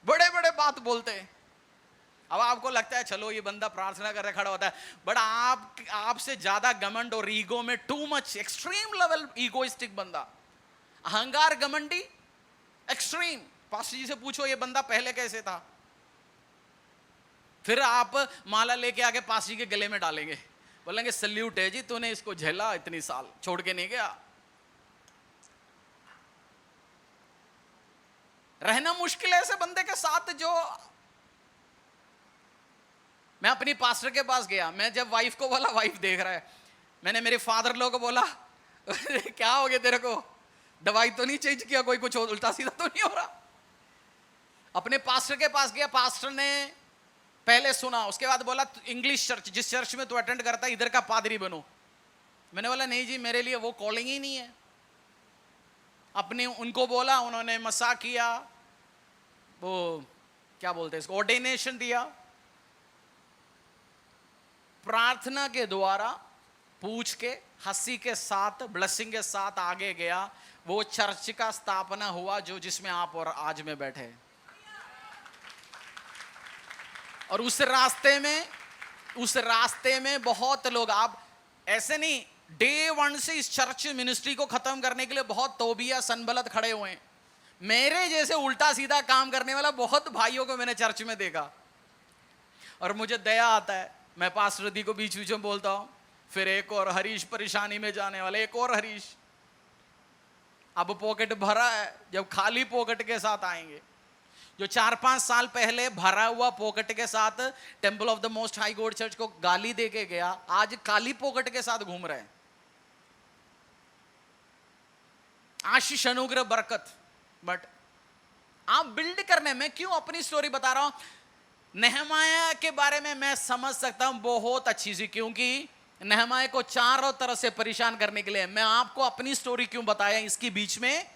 बड़े बड़े बात बोलते हैं। अब आपको लगता है चलो ये बंदा प्रार्थना कर रहा खड़ा होता है, बट आपसे ज्यादा घमंड और ईगो में too much, extreme level egoistic बंदा, अहंकार घमंडी एक्सट्रीम। पास्टर जी से पूछो ये बंदा पहले कैसे था, फिर आप माला लेके आके पास्टर जी के गले में डालेंगे, बोलेंगे सल्यूट है जी तूने इसको झेला इतनी साल, छोड़ के नहीं गया। रहना मुश्किल है ऐसे बंदे के साथ। जो मैं अपनी पास्टर के पास गया, मैं जब वाइफ को बोला, वाइफ देख रहा है, मैंने मेरे फादर लो को बोला क्या हो गया तेरे को, दवाई तो नहीं चेंज किया, कोई कुछ उल्टा सीधा तो नहीं हो रहा। अपने पास्टर के पास गया, पास्टर ने पहले सुना, उसके बाद बोला इंग्लिश चर्च जिस चर्च में तू अटेंड करता है इधर का पादरी बनो। मैंने बोला नहीं जी मेरे लिए वो कॉलिंग ही नहीं है। अपने उनको बोला, उन्होंने मसा किया, वो क्या बोलते हैं इसको, ऑर्डिनेशन दिया। प्रार्थना के द्वारा पूछ के हंसी के साथ ब्लेसिंग के साथ आगे गया, वो चर्च का स्थापना हुआ जो जिसमें आप और आज में बैठे। और उस रास्ते में बहुत लोग, आप ऐसे नहीं, डे 1 से इस चर्च मिनिस्ट्री को खत्म करने के लिए बहुत तोबिया सनबलत खड़े हुए हैं। मेरे जैसे उल्टा सीधा काम करने वाला बहुत भाइयों को मैंने चर्च में देखा, और मुझे दया आता है। मैं पास्टर दी को बीच बीच में बोलता हूं, फिर एक और हरीश परेशानी में जाने वाले, एक और हरीश, अब पॉकेट भरा है, जब खाली पॉकेट के साथ आएंगे। जो 4-5 साल पहले भरा हुआ पॉकेट के साथ temple of the most high God church को गाली दे के गया, आज खाली पॉकेट के साथ घूम रहे हैं। आशीष, अनुग्रह, बरकत। बट आप बिल्ड करने में, क्यों अपनी स्टोरी बता रहा हूं? नेहमाया के बारे में मैं समझ सकता हूं बहुत अच्छी सी, क्योंकि नेहमाया को चारों तरफ से परेशान करने के लिए। मैं आपको अपनी स्टोरी क्यों बताया इसके बीच में?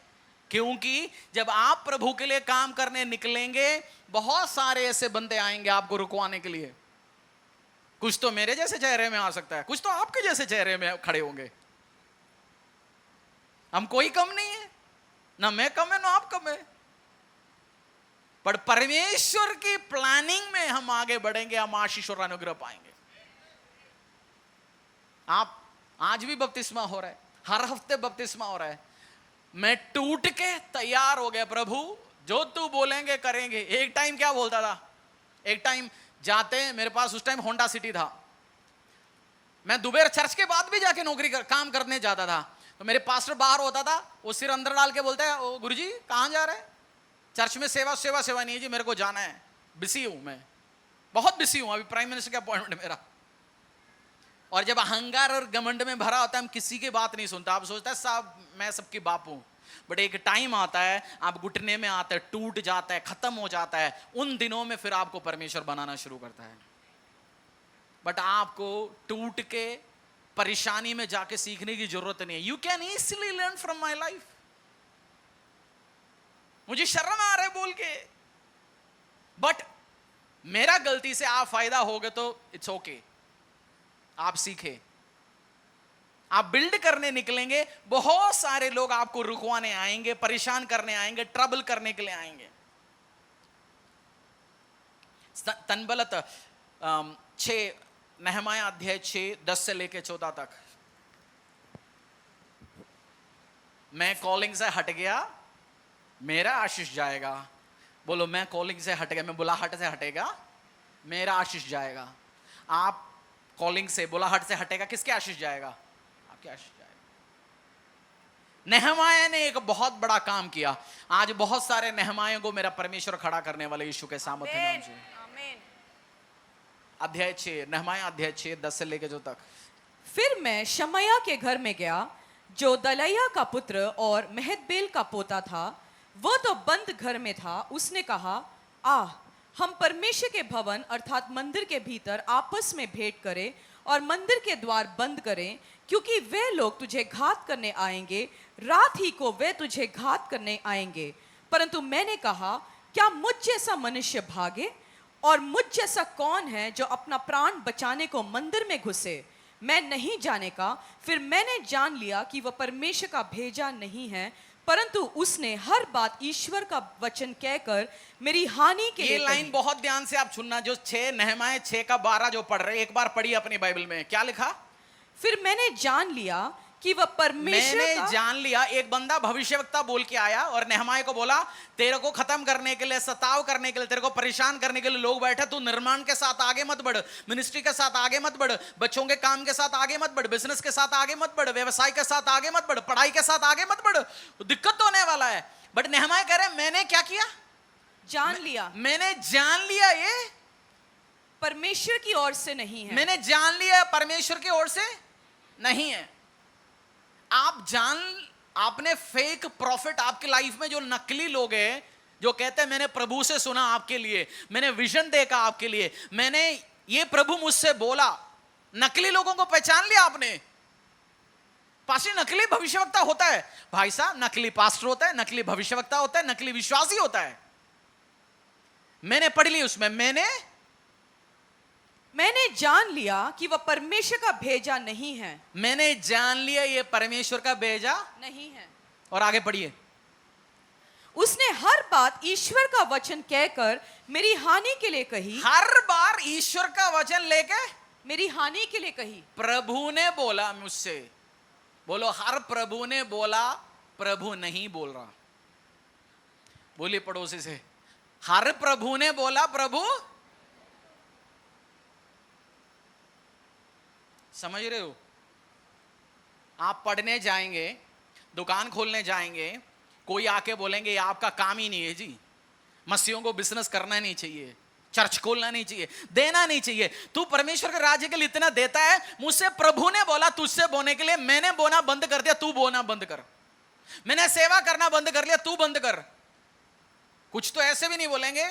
क्योंकि जब आप प्रभु के लिए काम करने निकलेंगे, बहुत सारे ऐसे बंदे आएंगे आपको रुकवाने के लिए। कुछ तो मेरे जैसे चेहरे में आ सकता है, कुछ तो आपके जैसे चेहरे में खड़े होंगे। हम कोई कम नहीं है, ना मैं कम है ना आप कम है, पर परमेश्वर की प्लानिंग में हम आगे बढ़ेंगे, हम आशीष और अनुग्रह पाएंगे। आप आज भी बपतिस्मा हो रहा है, हर हफ्ते बपतिस्मा हो रहा है। मैं टूट के तैयार हो गया, प्रभु जो तू बोलेंगे करेंगे। एक टाइम क्या बोलता था, एक टाइम जाते, मेरे पास उस टाइम होंडा सिटी था, मैं दोपहर चर्च के बाद भी जाके काम करने जाता था। तो मेरे पास्टर बाहर होता था, वो सिर अंदर डाल के बोलता है, ओ गुरुजी कहां जा रहे हैं? चर्च में सेवा नहीं है जी, मेरे को जाना है, बिजी हूं, मैं बहुत बिजी हूं, अभी प्राइम मिनिस्टर का अपॉइंटमेंट मेरा। और जब अहंकार और घमंड में भरा होता है, हम किसी की बात नहीं सुनता। आप सोचता है साहब मैं सबकी बाप हूं, बट एक टाइम आता है आप घुटने में आता है, टूट जाता है, खत्म हो जाता है। उन दिनों में फिर आपको परमेश्वर बनाना शुरू करता है। बट आपको टूट के परेशानी में जाके सीखने की जरूरत नहीं है। You can easily learn from my life. मुझे शर्म आ रहा है बोल के, बट मेरा गलती से आप फायदा हो गए तो इट्स ओके। आप सीखे, आप बिल्ड करने निकलेंगे, बहुत सारे लोग आपको रुकवाने आएंगे, परेशान करने आएंगे, ट्रबल करने के लिए आएंगे। तनबलत 6 नेहमाया अध्याय 6 10 से लेके 14 तक। मैं कॉलिंग से हट गया, मेरा आशीष जाएगा। बोलो, मैं कॉलिंग से हट गया, मैं बुलाहट से हटेगा, मेरा आशीष जाएगा। आप कॉलिंग से, बुलाहट से हटेगा, किसके आशीष जाएगा? आपके आशीष जाएगा। नेहमाया ने एक बहुत बड़ा काम किया। आज बहुत सारे नेहमायों को मेरा परमेश्वर खड़ा करने वाले यीशु के सामर्थ्य नाम से। अध्याय 6, नेहमाया अध्याय 6 10 से लेके 14 तक। फिर मैं शमया के घर में गया, जो दलैया का पुत्र और महतबेल का पोता था। वह तो बंद घर में था। उसने कहा, हम परमेश्वर के भवन अर्थात मंदिर के भीतर आपस में भेंट करें और मंदिर के द्वार बंद करें, क्योंकि वे लोग तुझे घात करने आएंगे, रात ही को वे तुझे घात करने आएंगे। परंतु मैंने कहा, क्या मुझ जैसा मनुष्य भागे? और मुझ जैसा कौन है जो अपना प्राण बचाने को मंदिर में घुसे? मैं नहीं जाने का। फिर मैंने जान लिया कि वह परमेश्वर का भेजा नहीं है, परंतु उसने हर बात ईश्वर का वचन कहकर मेरी हानि के लिए ये लाइन बहुत ध्यान से आप सुनना, जो 6 नेहमाया 6 का 12 जो पढ़ रहे, एक बार पढ़िए अपनी बाइबल में। क्या लिखा? फिर मैंने जान लिया कि वह परमेश्वर का, जान लिया। एक बंदा भविष्यवक्ता बोल के आया और नेहमाया को बोला, तेरे को खत्म करने के लिए, सताव करने के लिए, तेरे को परेशान करने के लिए लोग बैठे, तू निर्माण के साथ आगे मत बढ़, मिनिस्ट्री के साथ आगे मत बढ़, बच्चों के काम के साथ आगे मत बढ़, बिजनेस के साथ आगे मत बढ़, व्यवसाय के साथ आगे मत बढ़, पढ़ाई के साथ आगे मत बढ़, तो दिक्कत होने वाला है। बट नेहमाया कह रहे, मैंने क्या किया? जान लिया, मैंने जान लिया ये परमेश्वर की ओर से नहीं है। मैंने जान लिया परमेश्वर की ओर से नहीं है। आपने फेक प्रॉफिट आपकी लाइफ में, जो नकली लोग हैं, जो कहते हैं मैंने प्रभु से सुना आपके लिए, मैंने विजन देखा आपके लिए, मैंने ये प्रभु मुझसे बोला, नकली लोगों को पहचान लिया आपने। पास्टर नकली भविष्यवक्ता होता है भाई साहब, नकली पास्टर होता है, नकली भविष्यवक्ता होता है, नकली विश्वासी होता है। मैंने पढ़ ली उसमें, मैंने जान लिया कि वह परमेश्वर का भेजा नहीं है। मैंने जान लिया ये परमेश्वर का भेजा नहीं है। और आगे पढ़िए। उसने हर बात ईश्वर का वचन कहकर मेरी हानि के लिए कही। हर बार ईश्वर का वचन लेके मेरी हानि के लिए कही। प्रभु ने बोला मुझसे। बोलो, हर प्रभु ने बोला, प्रभु नहीं बोल रहा। बोलिए पड़ोसी से, हर प्रभु ने बोला, प्रभु। समझ रहे हो? आप पढ़ने जाएंगे दुकान खोलने जाएंगे, कोई आके बोलेंगे ये आपका काम ही नहीं है जी, मसीहों को बिजनेस करना नहीं चाहिए, चर्च खोलना नहीं चाहिए, देना नहीं चाहिए। तू परमेश्वर के राज्य के लिए इतना देता है। मुझसे प्रभु ने बोला तुझसे बोने के लिए, मैंने बोना बंद कर दिया, तू बोना बंद कर। मैंने सेवा करना बंद कर लिया, तू बंद कर। कुछ तो ऐसे भी नहीं बोलेंगे,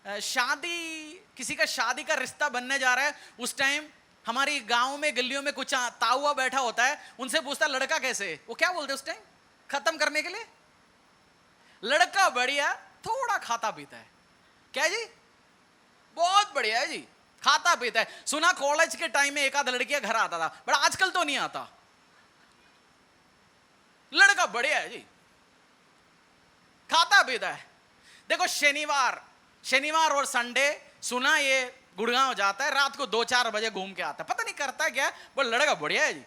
शादी, किसी का शादी का रिश्ता बनने जा रहा है, उस टाइम हमारी गांव में गलियों में कुछ ताऊआ बैठा होता है, उनसे पूछता लड़का कैसे, वो क्या बोलते उस टाइम खत्म करने के लिए, लड़का बढ़िया, थोड़ा खाता पीता है। क्या जी, बहुत बढ़िया है जी, खाता पीता है। सुना कॉलेज के टाइम में एक आध लड़कियां घर आता था, बट आजकल तो नहीं आता। लड़का बढ़िया है जी, खाता पीता है। देखो शनिवार और संडे सुना ये गुड़गांव जाता है, रात को 2-4 बजे घूम के आता है, पता नहीं करता क्या, वो लड़का बढ़िया है जी।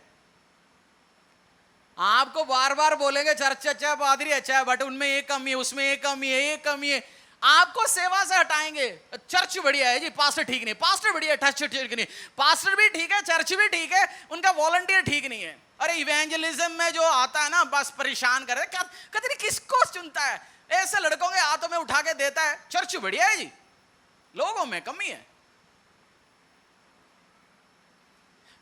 आपको बार बार बोलेंगे चर्च अच्छा है, पादरी अच्छा है, बट उनमें एक कमी है, उसमें एक कमी है, एक कमी है। आपको सेवा से हटाएंगे। चर्च बढ़िया है जी, पास्टर ठीक नहीं, पास्टर बढ़िया है, चर्च ठीक नहीं, पास्टर भी ठीक है, चर्च भी ठीक है, उनका वॉलंटियर ठीक नहीं है। अरे इवेंजलिज्म में जो आता है ना, बस परेशान करे, क्या कहते नहीं किसको चुनता है, ऐसे लड़कों के हाथों में उठा के देता है। चर्च बढ़िया है जी, लोगों में कमी है।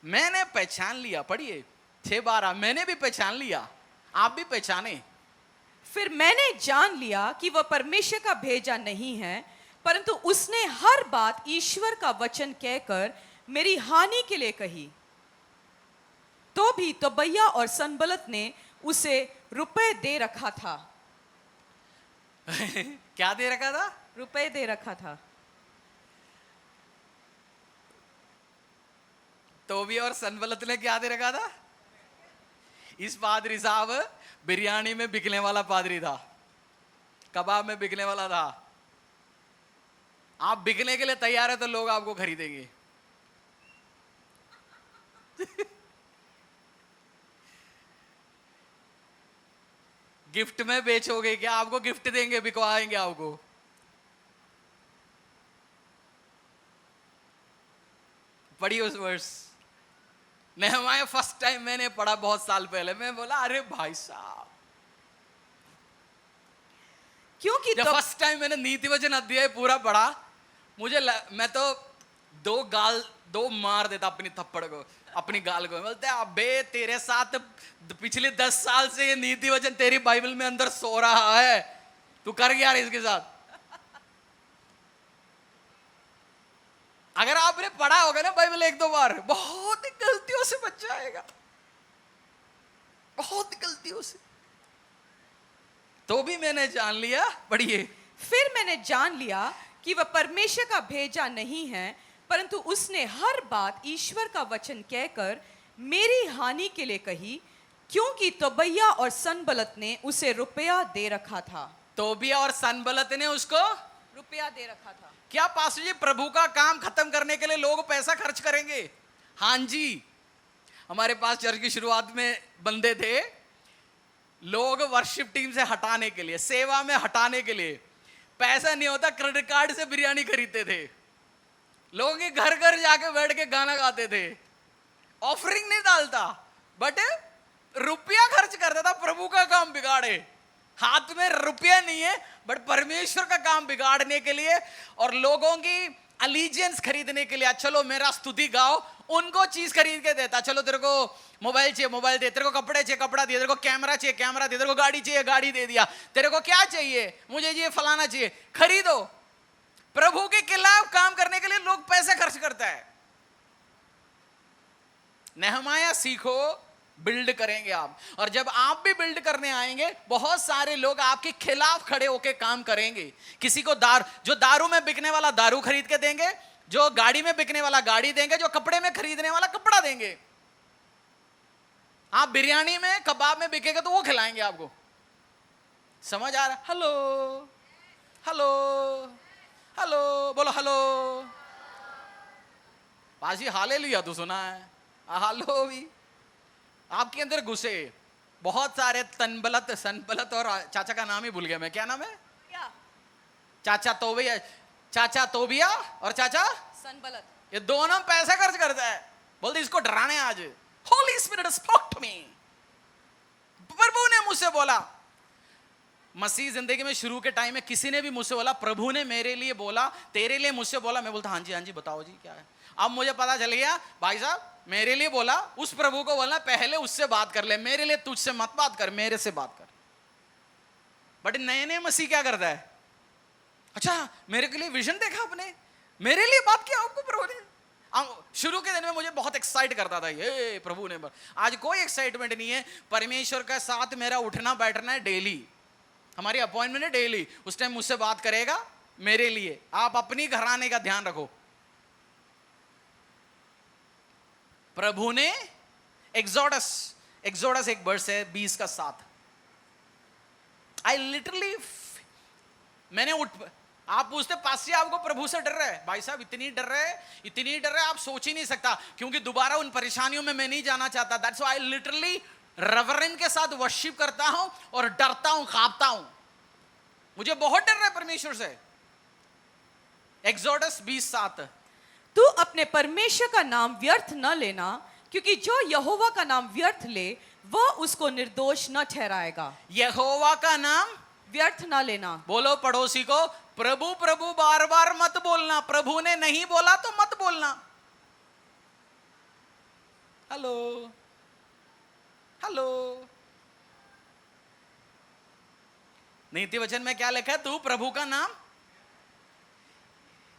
मैंने पहचान लिया, पढ़िए 6:12, मैंने भी पहचान लिया, आप भी पहचाने। फिर मैंने जान लिया कि वह परमेश्वर का भेजा नहीं है, परंतु उसने हर बात ईश्वर का वचन कहकर मेरी हानि के लिए कही। तो भी तोबिया और सनबलत ने उसे रुपए दे रखा था। क्या दे रखा था? रुपए दे रखा था। तोबिया और सनबलत ने क्या दे रखा था? इस पादरी साहब बिरयानी में बिकने वाला पादरी था, कबाब में बिकने वाला था। आप बिकने के लिए तैयार है तो लोग आपको खरीदेंगे। गिफ्ट में बेचोगे क्या? आपको गिफ्ट देंगे, बिकवाएंगे आपको। पढ़िए उस वर्ष, नेहमाया फर्स्ट टाइम मैंने पढ़ा बहुत साल पहले, मैं बोला अरे भाई साहब, क्योंकि जब फर्स्ट टाइम मैंने नीति वचन अध्याय पूरा पढ़ा, मैं तो दो मार देता अपनी थप्पड़ को, अपनी गाल को। बोलते अबे तेरे साथ पिछले 10 साल से ये नीति वचन तेरी बाइबल में अंदर सो रहा है, तू कर गया इसके साथ। अगर आपने पढ़ा होगा ना बाइबल 1-2 बार, बहुत ही गलतियों से बच जाएगा, बहुत गलतियों से। तो भी मैंने जान लिया, पढ़िए। फिर मैंने जान लिया कि वह परमेश्वर का भेजा नहीं है, परंतु उसने हर बात ईश्वर का वचन कहकर मेरी हानि के लिए कही, क्योंकि तोबिया और सनबलत ने उसे रुपया दे रखा था। तोबिया और सनबलत ने उसको रुपया दे रखा था। क्या पास्टर जी प्रभु का काम खत्म करने के लिए लोग पैसा खर्च करेंगे? हाँ जी, हमारे पास चर्च की शुरुआत में बंदे थे, लोग वर्शिप टीम से हटाने के लिए, सेवा में हटाने के लिए, पैसा नहीं होता क्रेडिट कार्ड से बिरयानी खरीदते थे, लोगों के घर घर जाके बैठ के गाना गाते थे, ऑफरिंग नहीं डालता बट रुपया खर्च करता था प्रभु का काम बिगाड़े। हाथ में रुपया नहीं है बट परमेश्वर का काम बिगाड़ने के लिए और लोगों की अलीजियंस खरीदने के लिए। चलो मेरा स्तुति गाओ, उनको चीज खरीद के देता। चलो तेरे को मोबाइल चाहिए, मोबाइल दे, तेरे को कपड़े चाहिए, कपड़ा दिया, तेरे को कैमरा चाहिए, कैमरा दे, तेरे को गाड़ी चाहिए, गाड़ी दे दिया, तेरे को क्या चाहिए, मुझे ये फलाना चाहिए, खरीदो। प्रभु के खिलाफ काम करने के लिए लोग पैसे खर्च करता है। नेहमाया सीखो, बिल्ड करेंगे आप, और जब आप भी बिल्ड करने आएंगे बहुत सारे लोग आपके खिलाफ खड़े होकर काम करेंगे। किसी को जो दारू में बिकने वाला दारू खरीद के देंगे, जो गाड़ी में बिकने वाला गाड़ी देंगे, जो कपड़े में खरीदने वाला कपड़ा देंगे। आप बिरयानी में कबाब में बिकेगा तो वो खिलाएंगे आपको। समझ आ रहा? हेलो हेलो हेलो बोलो हेलो। पाजी हालेलुया तो सुना है, हालो भी आपके अंदर घुसे। बहुत सारे सनबलत और चाचा का नाम ही भूल गया मैं, क्या नाम है? चाचा तोबिया और चाचा सनबलत, ये दोनों पैसा खर्च करता है। बोलते इसको डराने आज। Holy spirit spoke to me. प्रभु ने मुझसे बोला। मसीह जिंदगी में शुरू के टाइम में किसी ने भी मुझसे बोला प्रभु ने मेरे लिए बोला, तेरे लिए मुझसे बोला, मैं बोलता हाँ जी बताओ जी क्या है। अब मुझे पता चल गया भाई साहब मेरे लिए बोला, उस प्रभु को बोलना पहले उससे बात कर ले, मेरे लिए तुझसे मत बात कर, मेरे से बात कर। बट नए नए मसीह क्या करता है, अच्छा मेरे के लिए विजन देखा आपने, मेरे लिए बात किया आपको प्रभु ने। शुरू के दिन में मुझे बहुत एक्साइट करता था ये प्रभु ने। आज कोई एक्साइटमेंट नहीं है। परमेश्वर का साथ मेरा उठना बैठना है डेली, हमारी अपॉइंटमेंट है डेली। उस टाइम मुझसे बात करेगा मेरे लिए। आप अपनी घराने का ध्यान रखो। प्रभु ने एक्सोडस एक वर्ष है 20:7। आई लिटरली मैंने आप पूछते पास्टर आपको प्रभु से डर रहा है? भाई साहब इतनी डर रहे आप सोच ही नहीं सकता, क्योंकि दोबारा उन परेशानियों में मैं नहीं जाना चाहता। That's why I literally reverence के साथ वर्शिप करता हूं और डरता हूं, कांपता हूं। मुझे बहुत डर रहा है परमेश्वर से। एक्सोडस 20:7। तू अपने परमेश्वर का नाम व्यर्थ न लेना, क्योंकि जो यहोवा का नाम व्यर्थ ले वह उसको निर्दोष न ठहराएगा। यहोवा का नाम व्यर्थ न लेना। बोलो पड़ोसी को, प्रभु प्रभु बार बार मत बोलना। प्रभु ने नहीं बोला तो मत बोलना। Hello hello. नीति वचन में क्या लिखा है? तू प्रभु का नाम।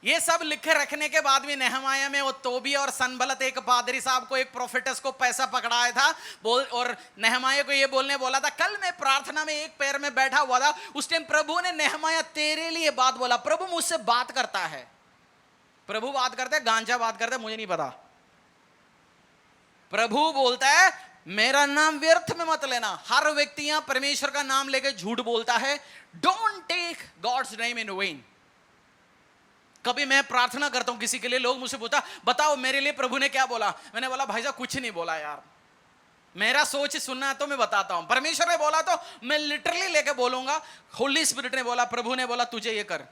ये सब लिखे रखने के बाद भी नेहमाया में वो तोबिया और सनबलत एक पादरी साहब को, एक प्रोफेटस को पैसा पकड़ाया था बोल, और नेहमाया को ये बोलने बोला था, कल मैं प्रार्थना में एक पैर में बैठा हुआ था, उस टाइम प्रभु ने नेहमाया तेरे लिए बात बोला। प्रभु मुझसे बात करता है। प्रभु बात करता है, गांजा बात करता है, मुझे नहीं पता। प्रभु बोलता है मेरा नाम व्यर्थ में मत लेना। हर व्यक्ति यहां परमेश्वर का नाम लेकर झूठ बोलता है। Don't take God's name in vain. कभी मैं प्रार्थना करता हूं किसी के लिए, लोग मुझसे पूछता बताओ मेरे लिए प्रभु ने क्या बोला। मैंने बोला भाई साहब कुछ नहीं बोला यार, मेरा सोच सुनना है तो मैं बताता हूं। परमेश्वर ने बोला तो मैं लिटरली लेके बोलूंगा। होली स्पिरिट ने बोला, प्रभु ने बोला तुझे ये कर।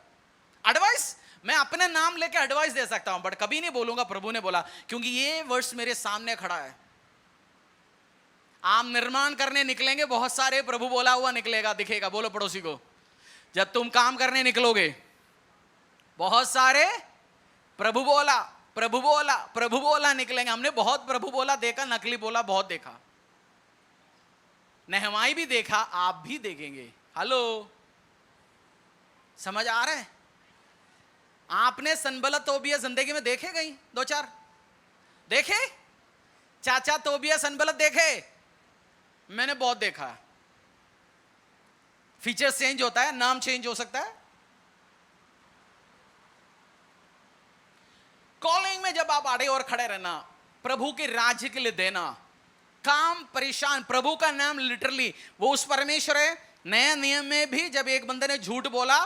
एडवाइस मैं अपने नाम लेके एडवाइस दे सकता हूं, बट कभी नहीं बोलूंगा प्रभु ने बोला, क्योंकि ये वर्ष मेरे सामने खड़ा है। आप निर्माण करने निकलेंगे, बहुत सारे प्रभु बोला हुआ निकलेगा, दिखेगा। बोलो पड़ोसी को, जब तुम काम करने निकलोगे बहुत सारे प्रभु बोला प्रभु बोला प्रभु बोला निकलेंगे। हमने बहुत प्रभु बोला देखा, नकली बोला बहुत देखा। नेहमाई भी देखा, आप भी देखेंगे। हेलो, समझ आ रहा है? आपने सनबलत तोबिया जिंदगी में देखे कहीं? 2-4 देखे? चाचा तोबिया सनबलत देखे? मैंने बहुत देखा। फीचर्स चेंज होता है, नाम चेंज हो सकता है। कॉलिंग में जब आप आड़े और खड़े रहना, प्रभु के राज्य के लिए देना, काम परेशान, प्रभु का नाम लिटरली वो उस परमेश्वर है। नया नियम में भी जब एक बंदे ने झूठ बोला,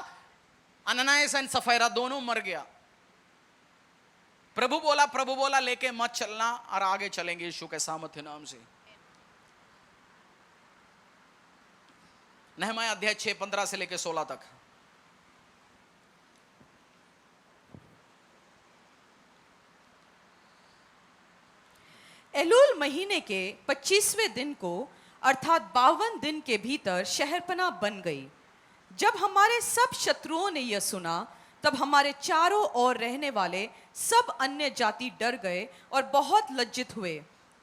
अननायास एंड सफेरा दोनों मर गया। प्रभु बोला लेके मत चलना, और आगे चलेंगे यीशु के सामर्थ्य नाम से। नहमाया अध्याय 6:15 से लेके 16 तक। एलूल महीने के 25वें दिन को, अर्थात 52 दिन के भीतर शहरपनाह बन गई। जब हमारे सब शत्रुओं ने यह सुना, तब हमारे चारों ओर रहने वाले सब अन्य जाति डर गए और बहुत लज्जित हुए,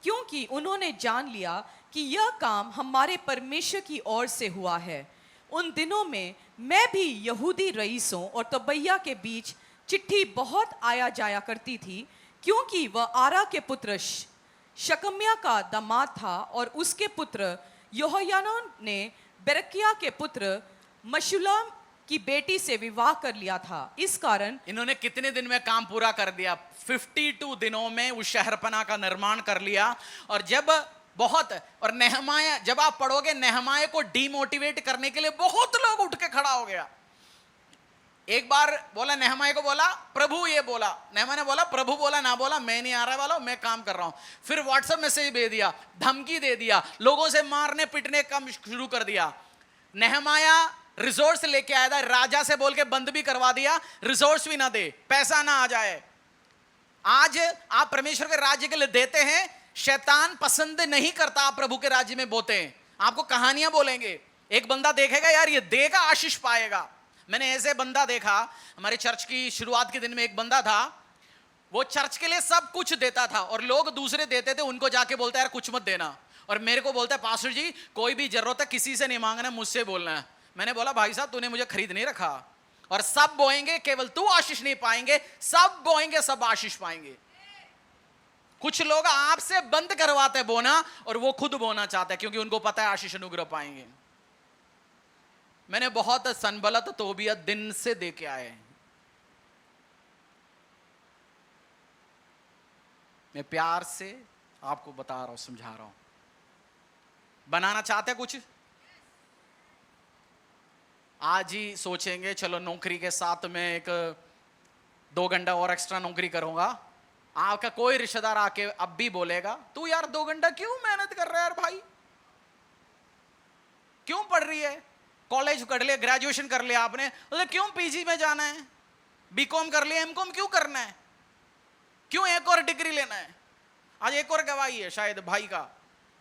क्योंकि उन्होंने जान लिया कि यह काम हमारे परमेश्वर की ओर से हुआ है। उन दिनों में मैं भी यहूदी रईसों और तबैया के बीच चिट्ठी बहुत आया जाया करती थी, क्योंकि वह आरा के पुत्र शकम्या का दामाद था, और उसके पुत्र योहयानान ने बेरकिया के पुत्र मशुल्लाम की बेटी से विवाह कर लिया था। इस कारण इन्होंने कितने दिन में काम पूरा कर दिया? 52 दिनों में उस शहरपनाह का निर्माण कर लिया। और जब बहुत, और नेहमाया, जब आप पढ़ोगे नेहमाया को डीमोटिवेट करने के लिए बहुत लोग उठ के खड़ा हो गया। एक बार बोला, नेहमाया को बोला प्रभु ये बोला, नेहमाया ने बोला प्रभु बोला ना बोला मैं नहीं आ रहा वाला, मैं काम कर रहा हूं। फिर व्हाट्सएप मैसेज दे दिया, धमकी दे दिया, लोगों से मारने पिटने का शुरू कर दिया। नेहमाया रिसोर्स लेके आया था, राजा से बोल के बंद भी करवा दिया, रिसोर्स भी ना दे, पैसा ना आ जाए। आज आप परमेश्वर के राज्य के लिए देते हैं, शैतान पसंद नहीं करता आप प्रभु के राज्य में बोते हैं। आपको कहानियां बोलेंगे। एक बंदा देखेगा यार ये देगा आशीष पाएगा। मैंने ऐसे बंदा देखा, हमारे चर्च की शुरुआत के दिन में एक बंदा था, वो चर्च के लिए सब कुछ देता था और लोग दूसरे देते थे, उनको जाके बोलता है यार कुछ मत देना, और मेरे को बोलता है पास्टर जी कोई भी जरूरत है किसी से नहीं मांगना, मुझसे बोलना है। मैंने बोला भाई साहब तूने मुझे खरीद नहीं रखा, और सब बोएंगे केवल तू आशीष नहीं पाएंगे, सब बोएंगे सब आशीष पाएंगे। कुछ लोग आपसे बंद करवाते हैं बोना और वो खुद बोना चाहते हैं क्योंकि उनको पता है आशीष अनुग्रह पाएंगे। मैंने बहुत सनबलत तोबियत दिन से दे के आए। मैं प्यार से आपको बता रहा हूं, समझा रहा हूं। बनाना चाहते हैं कुछ, आज ही सोचेंगे चलो नौकरी के साथ में एक 2 घंटा और एक्स्ट्रा नौकरी करूंगा, आपका कोई रिश्तेदार आके अब भी बोलेगा तू यार 2 घंटा क्यों मेहनत कर रहा है यार भाई, क्यों पढ़ रही है, कॉलेज कर लिया, ग्रेजुएशन कर लिया आपने, बोले क्यों पीजी में जाना है, बीकॉम कर लिया, एमकॉम क्यों करना है, क्यों एक और डिग्री लेना है। आज एक और गवाही है शायद भाई का,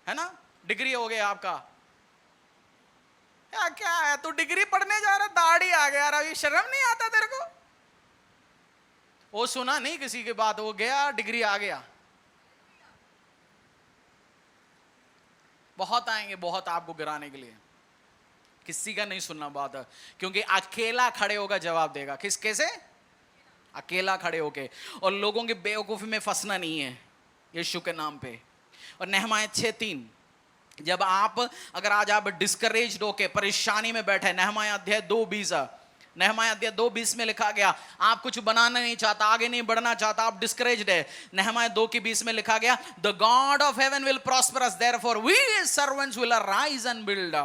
है ना, डिग्री हो गया आपका। या क्या है तू डिग्री पढ़ने जा रहा, दाढ़ी आ गया, अभी शर्म नहीं आता तेरे को। वो सुना नहीं किसी की बात, वो गया डिग्री आ गया। बहुत आएंगे बहुत आपको गिराने के लिए, किसी का नहीं सुनना बात है, क्योंकि अकेला खड़े होगा जवाब देगा। किस कैसे? अकेला खड़े होके, और लोगों की बेवकूफी में फंसना नहीं है यीशु के नाम पे। और नहमाया 6:3, जब आप अगर आज आप डिस्करेज्ड होके परेशानी में बैठे, नहमाया अध्याय 2:20, नहमाया अध्याय 2:20 में लिखा गया आप कुछ बनाना नहीं चाहता, आगे नहीं बढ़ना चाहता, आप डिस्करेज्ड है। नहमाया 2:20 में लिखा गया the God of heaven will prosper us, therefore we servants will arise and build.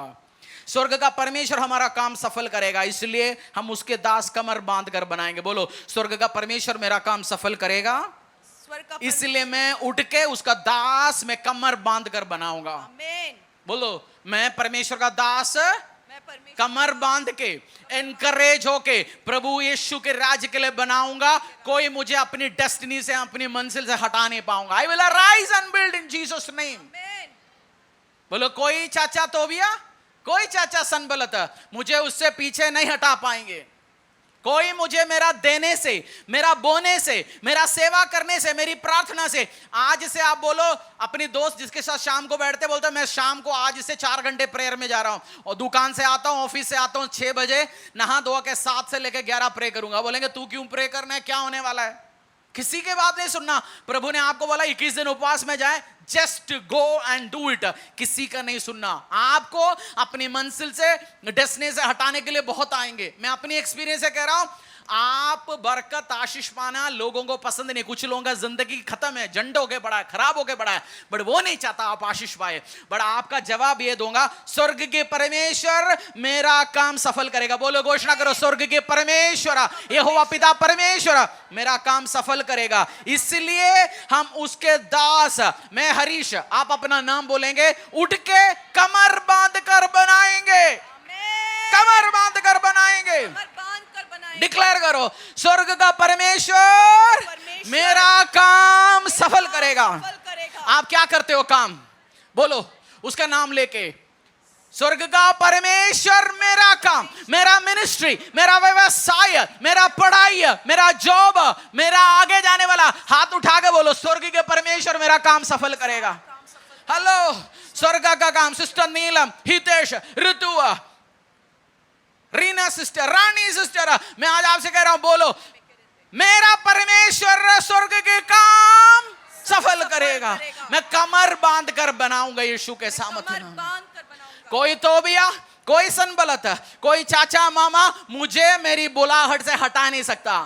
स्वर्ग का परमेश्वर हमारा काम सफल करेगा, इसलिए हम उसके दास कमर बांध कर बनाएंगे। बोलो स्वर्ग का परमेश्वर मेरा काम सफल करेगा, इसलिए मैं उठ के उसका दास मैं कमर बांध कर बनाऊंगा। आमीन। बोलो मैं परमेश्वर का दास कमर बांध के एनकरेज होके प्रभु यीशु के राज्य के लिए बनाऊंगा। कोई मुझे अपनी डेस्टिनी से अपनी मंजिल से हटा नहीं पाऊंगा। I will arise and build in Jesus name. बोलो कोई चाचा तोबिया, कोई चाचा सनबलत मुझे उससे पीछे नहीं हटा पाएंगे। कोई मुझे मेरा देने से, मेरा बोने से, मेरा सेवा करने से, मेरी प्रार्थना से, आज से आप बोलो अपनी दोस्त जिसके साथ शाम को बैठते, बोलते मैं शाम को आज से 4 घंटे प्रेयर में जा रहा हूं, और दुकान से आता हूं, ऑफिस से आता हूं 6 बजे, नहा धोआ के 7 से लेकर 11 प्रे करूंगा। बोलेंगे तू क्यों प्रे करना है, क्या होने वाला है? किसी के बात नहीं सुनना। प्रभु ने आपको बोला 21 दिन उपवास में जाए, just go and do it. किसी का नहीं सुनना। आपको अपनी मंजिल से, डेस्टिनी से हटाने के लिए बहुत आएंगे। मैं अपनी एक्सपीरियंस से कह रहा हूं, आप बरकत आशीष पाना लोगों को पसंद नहीं। कुछ लोगों का जिंदगी खत्म है, जंड होके पड़ा है, खराब होके पड़ा है, बट वो नहीं चाहता आप आशीष पाए। बट आपका जवाब ये दूंगा, स्वर्ग के परमेश्वर मेरा काम सफल करेगा। बोलो घोषणा करो, स्वर्ग के परमेश्वर यहोवा पिता परमेश्वर मेरा काम सफल करेगा, इसलिए हम उसके दास। मैं हरीश, आप अपना नाम बोलेंगे, उठ के कमर बांध कर बनाएंगे, कमर बांध कर बनाएंगे। डिक्लेयर करो, स्वर्ग का परमेश्वर मेरा काम सफल करेगा। आप क्या करते हो काम? बोलो उसका नाम लेके, स्वर्ग का परमेश्वर मेरा काम, मेरा मिनिस्ट्री, मेरा व्यवसाय, मेरा पढ़ाई, मेरा जॉब, मेरा आगे जाने वाला। हाथ उठा के बोलो, स्वर्ग के परमेश्वर मेरा काम सफल करेगा। हेलो, स्वर्ग का काम। सिस्टर नीलम, हितेश, ऋतु, रीना सिस्टर, रानी सिस्टर, मैं आज आपसे कह रहा हूं, बोलो मेरा परमेश्वर स्वर्ग के काम सफल करेगा। मैं कमर बांध कर बनाऊंगा यीशु के सामर्थ्य में। कोई तोबिया, कोई सनबलत, कोई चाचा मामा मुझे मेरी बुलाहट से हटा नहीं सकता।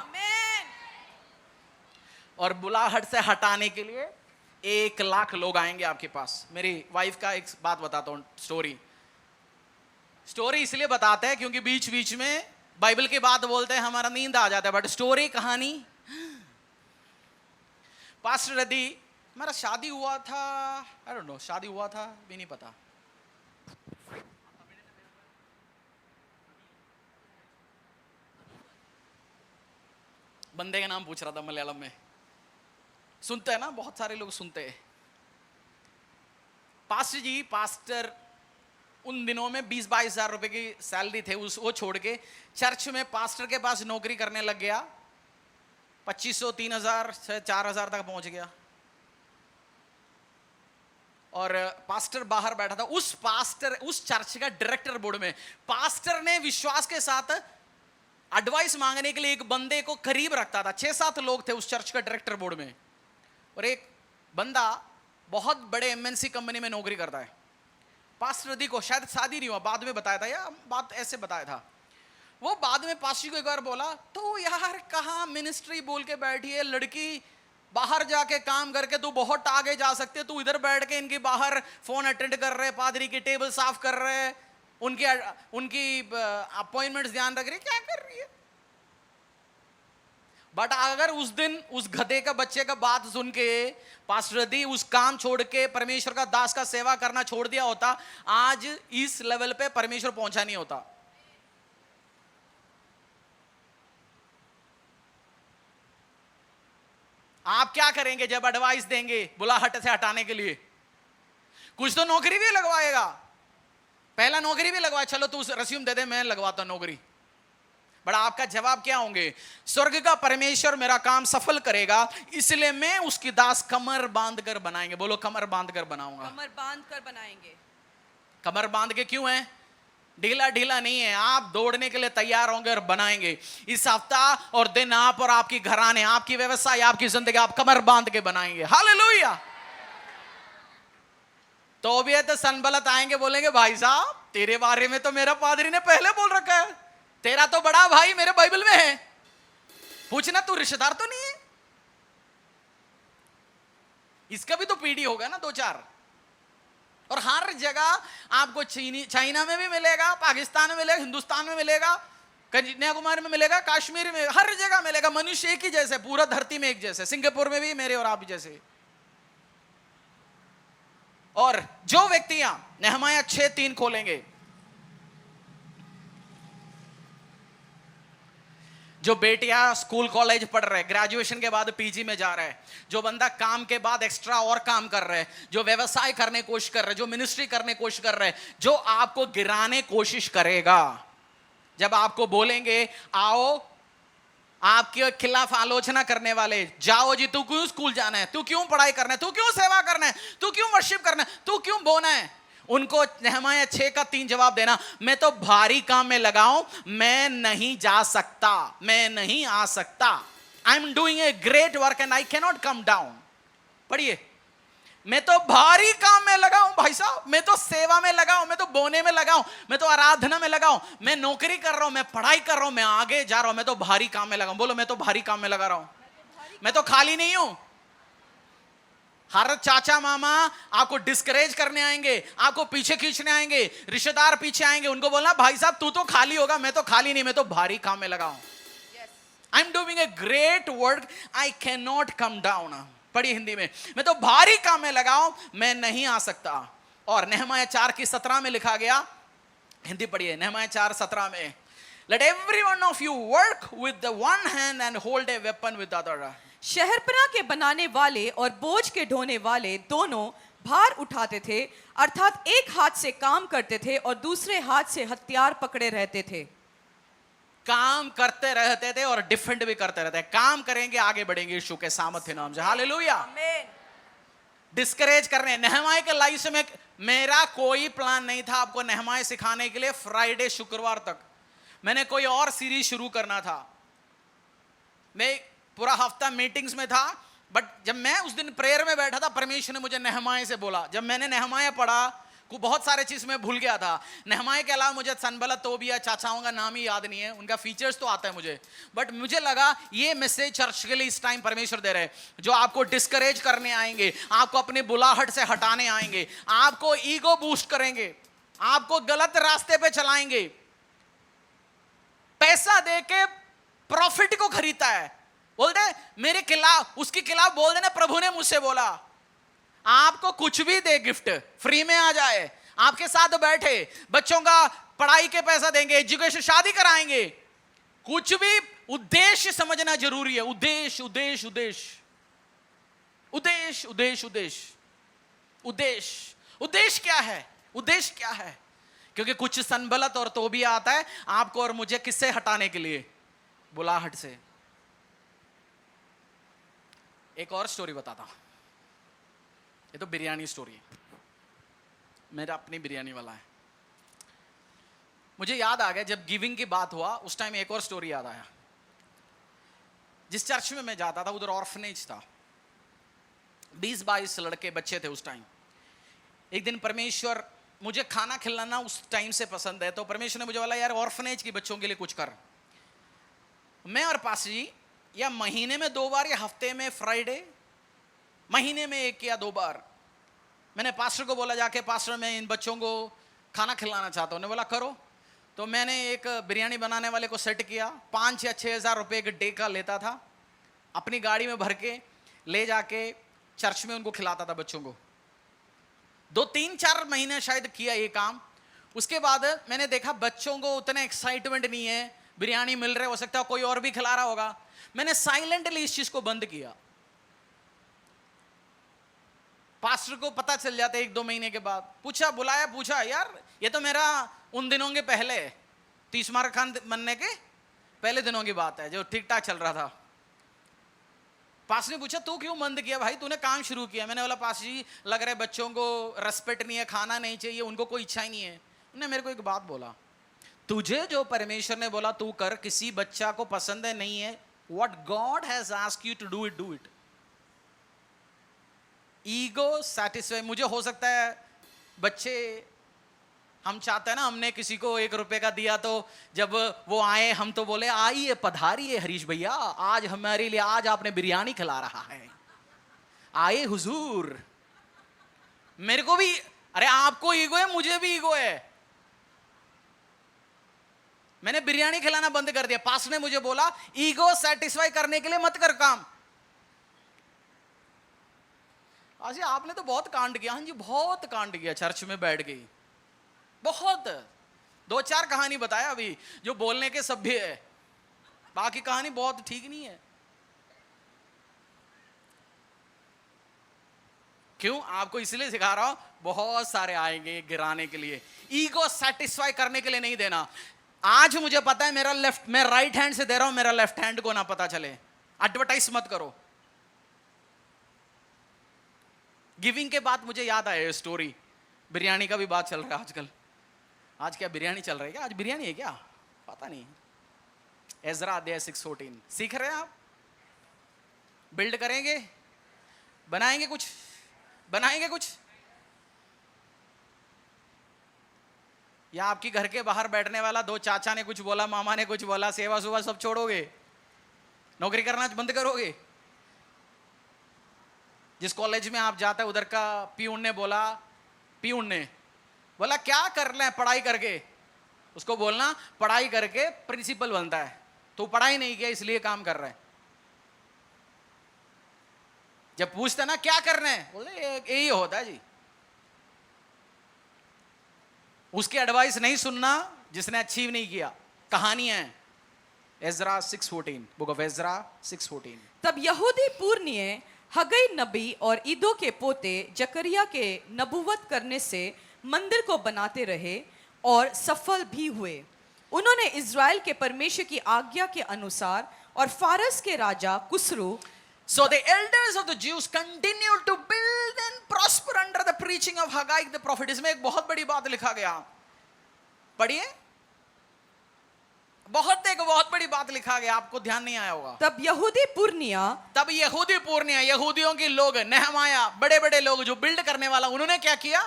और बुलाहट से हटाने के लिए 1 लाख लोग आएंगे आपके पास। मेरी वाइफ का एक बात बताता हूं, स्टोरी इसलिए बताते हैं क्योंकि बीच बीच में बाइबल की बात बोलते हैं, हमारा नींद आ जाता है, बट स्टोरी कहानी। पास्टर यदि हमारा शादी हुआ था, आई डोंट नो, शादी हुआ था भी नहीं पता, बंदे का नाम पूछ रहा था मलयालम में। सुनते हैं ना, बहुत सारे लोग सुनते हैं। पास्टर जी, पास्टर उन दिनों में 20-22 हजार रुपए की सैलरी थे, उस वो छोड़ के चर्च में पास्टर के पास नौकरी करने लग गया। 2500, 3000 से 4000 तक पहुंच गया। और पास्टर बाहर बैठा था। उस चर्च का डायरेक्टर बोर्ड में पास्टर ने विश्वास के साथ एडवाइस मांगने के लिए एक बंदे को करीब रखता था। 6-7 लोग थे उस चर्च का डायरेक्टर बोर्ड में, और एक बंदा बहुत बड़े एमएनसी कंपनी में नौकरी करता है। पास्टर दी को शायद शादी नहीं हुआ, बाद में बताया था, या बात ऐसे बताया था। वो बाद में पास्टर को एक बार बोला, तो यार कहाँ मिनिस्ट्री बोल के बैठी है लड़की, बाहर जाके काम करके तू बहुत आगे जा सकते है, तू इधर बैठ के इनकी बाहर फोन अटेंड कर रहे, पादरी की टेबल साफ कर रहे, उनकी अपॉइंटमेंट्स ध्यान रख रही, क्या कर रही है। बट अगर उस दिन उस गधे का बच्चे का बात सुन के पास्टर दी उस काम छोड़ के परमेश्वर का दास का सेवा करना छोड़ दिया होता, आज इस लेवल पे परमेश्वर पहुंचा नहीं होता। आप क्या करेंगे जब एडवाइस देंगे बुलाहट से हटाने के लिए? कुछ तो नौकरी भी लगवाएगा, पहला नौकरी भी लगवाए, चलो तू रस्यूम दे दे, मैं लगवाता हूं नौकरी। बड़ा आपका जवाब क्या होंगे? स्वर्ग का परमेश्वर मेरा काम सफल करेगा, इसलिए मैं उसकी दास कमर बांध कर बनाएंगे। बोलो, कमर बांध कर बनाऊंगा। कमर बांध कर बनाएंगे। कमर बांध के क्यों है? ढीला ढीला नहीं है, आप दौड़ने के लिए तैयार होंगे और बनाएंगे। इस हफ्ता और दिन आप और आपकी घराने, आपकी व्यवसाय, आपकी जिंदगी आप कमर बांध के बनाएंगे। हालेलुया। तो भी है तो सनबलत आएंगे, बोलेंगे भाई साहब तेरे बारे में तो मेरा पादरी ने पहले बोल रखा है, तेरा तो बड़ा भाई मेरे बाइबल में है, पूछना तू रिश्तेदार तो नहीं है? इसका भी तो पीढ़ी होगा ना 2-4। और हर जगह आपको चाइना में भी मिलेगा, पाकिस्तान में मिलेगा, हिंदुस्तान में मिलेगा, कन्याकुमारी में मिलेगा, कश्मीर में, हर जगह मिलेगा। मनुष्य एक ही जैसे, पूरा धरती में एक जैसे, सिंगापुर में भी मेरे और आप जैसे। और जो व्यक्तियां नेहमाया 6:3 खोलेंगे, जो बेटियां स्कूल कॉलेज पढ़ रहे, ग्रेजुएशन के बाद पीजी में जा रहे हैं, जो बंदा काम के बाद एक्स्ट्रा और काम कर रहे हैं, जो व्यवसाय करने की कोशिश कर रहे हैं, जो मिनिस्ट्री करने की कोशिश कर रहे हैं, जो आपको गिराने कोशिश करेगा, जब आपको बोलेंगे आओ, आपके खिलाफ आलोचना करने वाले, जाओ जी तू क्यों स्कूल जाना है, तू क्यों पढ़ाई करना है, तू क्यों सेवा करना है, तू क्यों वर्शिप करना है, तू क्यों बोना है, उनको नेहमाया 6:3 जवाब देना, मैं तो भारी काम में लगाऊं, मैं नहीं जा सकता, मैं नहीं आ सकता, I am doing a great work and I can not come down. पढ़िए, मैं तो भारी काम में लगाऊं भाई साहब, मैं तो सेवा में लगाऊं, मैं तो बोने में लगाऊं, मैं तो आराधना में लगाऊं, मैं नौकरी कर रहा हूं, मैं पढ़ाई कर रहा हूं, मैं आगे जा रहा हूं, मैं तो भारी काम में लगाऊं। बोलो, मैं तो भारी काम में लगा रहा हूं, मैं तो खाली नहीं हूं। हर चाचा मामा आपको डिस्करेज करने आएंगे, आपको पीछे खींचने आएंगे, रिश्तेदार पीछे आएंगे, उनको बोलना भाई साहब तू तो खाली होगा, मैं तो खाली नहीं, मैं तो भारी काम में लगा हूं, I am doing a great work, I can not come down. पढ़िए हिंदी में, मैं तो भारी काम में लगा हूं, मैं नहीं आ सकता। और नेहमाया 4:17 में लिखा गया, हिंदी पढ़िए, नेहमाया 4:17 में, let every one of you work with the one hand and hold a weapon with the other. शहरपनाह के बनाने वाले और बोझ के ढोने वाले दोनों भार उठाते थे, अर्थात एक हाथ से काम करते थे और दूसरे हाथ से हथियार पकड़े रहते थे। काम करते रहते थे और डिफेंड भी करते रहते, काम करेंगे आगे बढ़ेंगे यीशु के सामर्थ्य नाम से। हालेलुया। आमीन। डिस्करेज करने, नेहमाया के लाइफ में मेरा कोई प्लान नहीं था आपको नेहमाया सिखाने के लिए। फ्राइडे शुक्रवार तक मैंने कोई और सीरीज शुरू करना था, मैं पूरा हफ्ता मीटिंग्स में था, बट जब मैं उस दिन प्रेयर में बैठा था, परमेश्वर ने मुझे नेहमाया से बोला। जब मैंने नेहमाया पढ़ा, को बहुत सारे चीज में भूल गया था। नेहमाया के अलावा मुझे सनबलत, तोबिया, चाचाओं का नाम ही याद नहीं है, उनका फीचर्स तो आता है मुझे, बट मुझे लगा ये मैसेज चर्च के लिए इस टाइम परमेश्वर दे रहे हैं, जो आपको डिस्करेज करने आएंगे, आपको अपनी बुलाहट से हटाने आएंगे, आपको ईगो बूस्ट करेंगे, आपको गलत रास्ते पे चलाएंगे। पैसा दे के प्रॉफिट को खरीदता है, बोलते मेरे खिलाफ, उसके खिलाफ बोल देना, प्रभु ने मुझसे बोला। आपको कुछ भी दे, गिफ्ट फ्री में आ जाए, आपके साथ बैठे, बच्चों का पढ़ाई के पैसा देंगे, एजुकेशन, शादी कराएंगे, कुछ भी, उद्देश्य समझना जरूरी है। उद्देश्य उद्देश्य उद्देश्य उद्देश्य उद्देश्य उद्देश्य उद्देश्य उद्देश्य क्या है? उद्देश्य क्या है? क्योंकि कुछ संबलत और तोबिया आता है आपको और मुझे किससे हटाने के लिए? बुलाहट से। एक और स्टोरी बताता हूं, ये तो बिरयानी स्टोरी है, मेरा अपनी बिरयानी वाला है। मुझे याद आ गया जब गिविंग की बात हुआ उस टाइम एक और स्टोरी याद आया। जिस चर्च में मैं जाता था उधर ऑर्फनेज था, 20-22 लड़के बच्चे थे उस टाइम। एक दिन परमेश्वर, मुझे खाना खिलाना उस टाइम से पसंद है, तो परमेश्वर ने मुझे बोला यार ऑर्फनेज के बच्चों के लिए कुछ कर। मैं और पास्टर जी या महीने में 2 बार या हफ्ते में फ्राइडे, महीने में 1 या 2 बार, मैंने पास्टर को बोला जाके पास्टर मैं इन बच्चों को खाना खिलाना चाहता हूं। उन्होंने बोला करो। तो मैंने एक बिरयानी बनाने वाले को सेट किया, 5 या 6 हज़ार रुपये एक डे का लेता था, अपनी गाड़ी में भर के ले जाके चर्च में उनको खिलाता था बच्चों को। 2-3-4 महीने शायद किया ये काम। उसके बाद मैंने देखा बच्चों को उतने एक्साइटमेंट नहीं है, बिरयानी मिल रहे, हो सकता है कोई और भी खिला रहा होगा। मैंने साइलेंटली इस चीज को बंद किया। पास्टर को पता चल जाता 1-2 महीने के बाद, पूछा, बुलाया, पूछा यार ये तो मेरा उन दिनों के पहले 30 मार खान बनने के पहले दिनों की बात है, जो ठीक ठाक चल रहा था। पास्टर ने पूछा तू क्यों बंद किया भाई, तूने काम शुरू किया। मैंने बोला पास्टर जी लग रहा है बच्चों को रेस्पेक्ट नहीं है, खाना नहीं चाहिए, उनको कोई इच्छा ही नहीं है। उन्होंने मेरे को एक बात बोला, तुझे जो परमेश्वर ने बोला तू कर, किसी बच्चा को पसंद है नहीं है, what God has asked you to do it, do it. Ego satisfy, मुझे हो सकता है बच्चे, हम चाहते हैं ना, हमने किसी को 1 रुपए का दिया तो जब वो आए हम तो बोले आइए पधारिए हरीश भैया, आज हमारे लिए, आज आपने बिरयानी खिला रहा है, आए हुजूर। मेरे को भी, अरे आपको ईगो है, मुझे भी ईगो है। मैंने बिरयानी खिलाना बंद कर दिया। पास्टर ने मुझे बोला ईगो सेटिस्फाई करने के लिए मत कर काम। आज आपने तो बहुत कांड किया। हाँ जी बहुत कांड किया, चर्च में बैठ गई, बहुत 2-4 कहानी बताया अभी जो बोलने के सभ्य है, बाकी कहानी बहुत ठीक नहीं है। क्यों? आपको इसलिए सिखा रहा हूं, बहुत सारे आएंगे गिराने के लिए। ईगो सेटिस्फाई करने के लिए नहीं देना। आज मुझे पता है मेरा लेफ्ट, मैं राइट हैंड से दे रहा हूं, मेरा लेफ्ट हैंड को ना पता चले। एडवर्टाइज मत करो। गिविंग के बाद मुझे याद आया स्टोरी, बिरयानी का भी बात चल रहा है आजकल। आज क्या बिरयानी चल रही है क्या? आज बिरयानी है क्या? पता नहीं। एजरा अध्याय 6:14 सीख रहे हैं आप? बिल्ड करेंगे, बनाएंगे कुछ, बनाएंगे कुछ, या आपकी घर के बाहर बैठने वाला 2 चाचा ने कुछ बोला, मामा ने कुछ बोला, सेवा सुबह सब छोड़ोगे, नौकरी करना बंद करोगे? जिस कॉलेज में आप जाते हैं उधर का पियून ने बोला क्या कर रहे हैं पढ़ाई करके, उसको बोलना पढ़ाई करके प्रिंसिपल बनता है, तो पढ़ाई नहीं किया इसलिए काम कर रहा है। जब पूछता ना क्या कर रहे हैं, बोले यही होता है जी। उसकी एडवाइस नहीं सुनना जिसने अचीव नहीं किया। कहानी है एजरा 6:14, बुक ऑफ एजरा 6:14। तब यहूदी पुरनिये हगई नबी और ईदो के पोते जकरिया के नबूवत करने से मंदिर को बनाते रहे और सफल भी हुए। उन्होंने इज़राइल के परमेश्वर की आज्ञा के अनुसार और फारस के राजा Khusro, So the elders of the Jews continued to build and prosper under the preaching of Haggai the prophet. इसमें एक बहुत बड़ी बात लिखा गया, पढ़िए। बहुत बड़ी बात लिखा गया, आपको ध्यान नहीं आया होगा। तब यहूदी पुरनिया यहूदियों के लोग, नेहमाया, बड़े बड़े लोग जो बिल्ड करने वाला, उन्होंने क्या किया?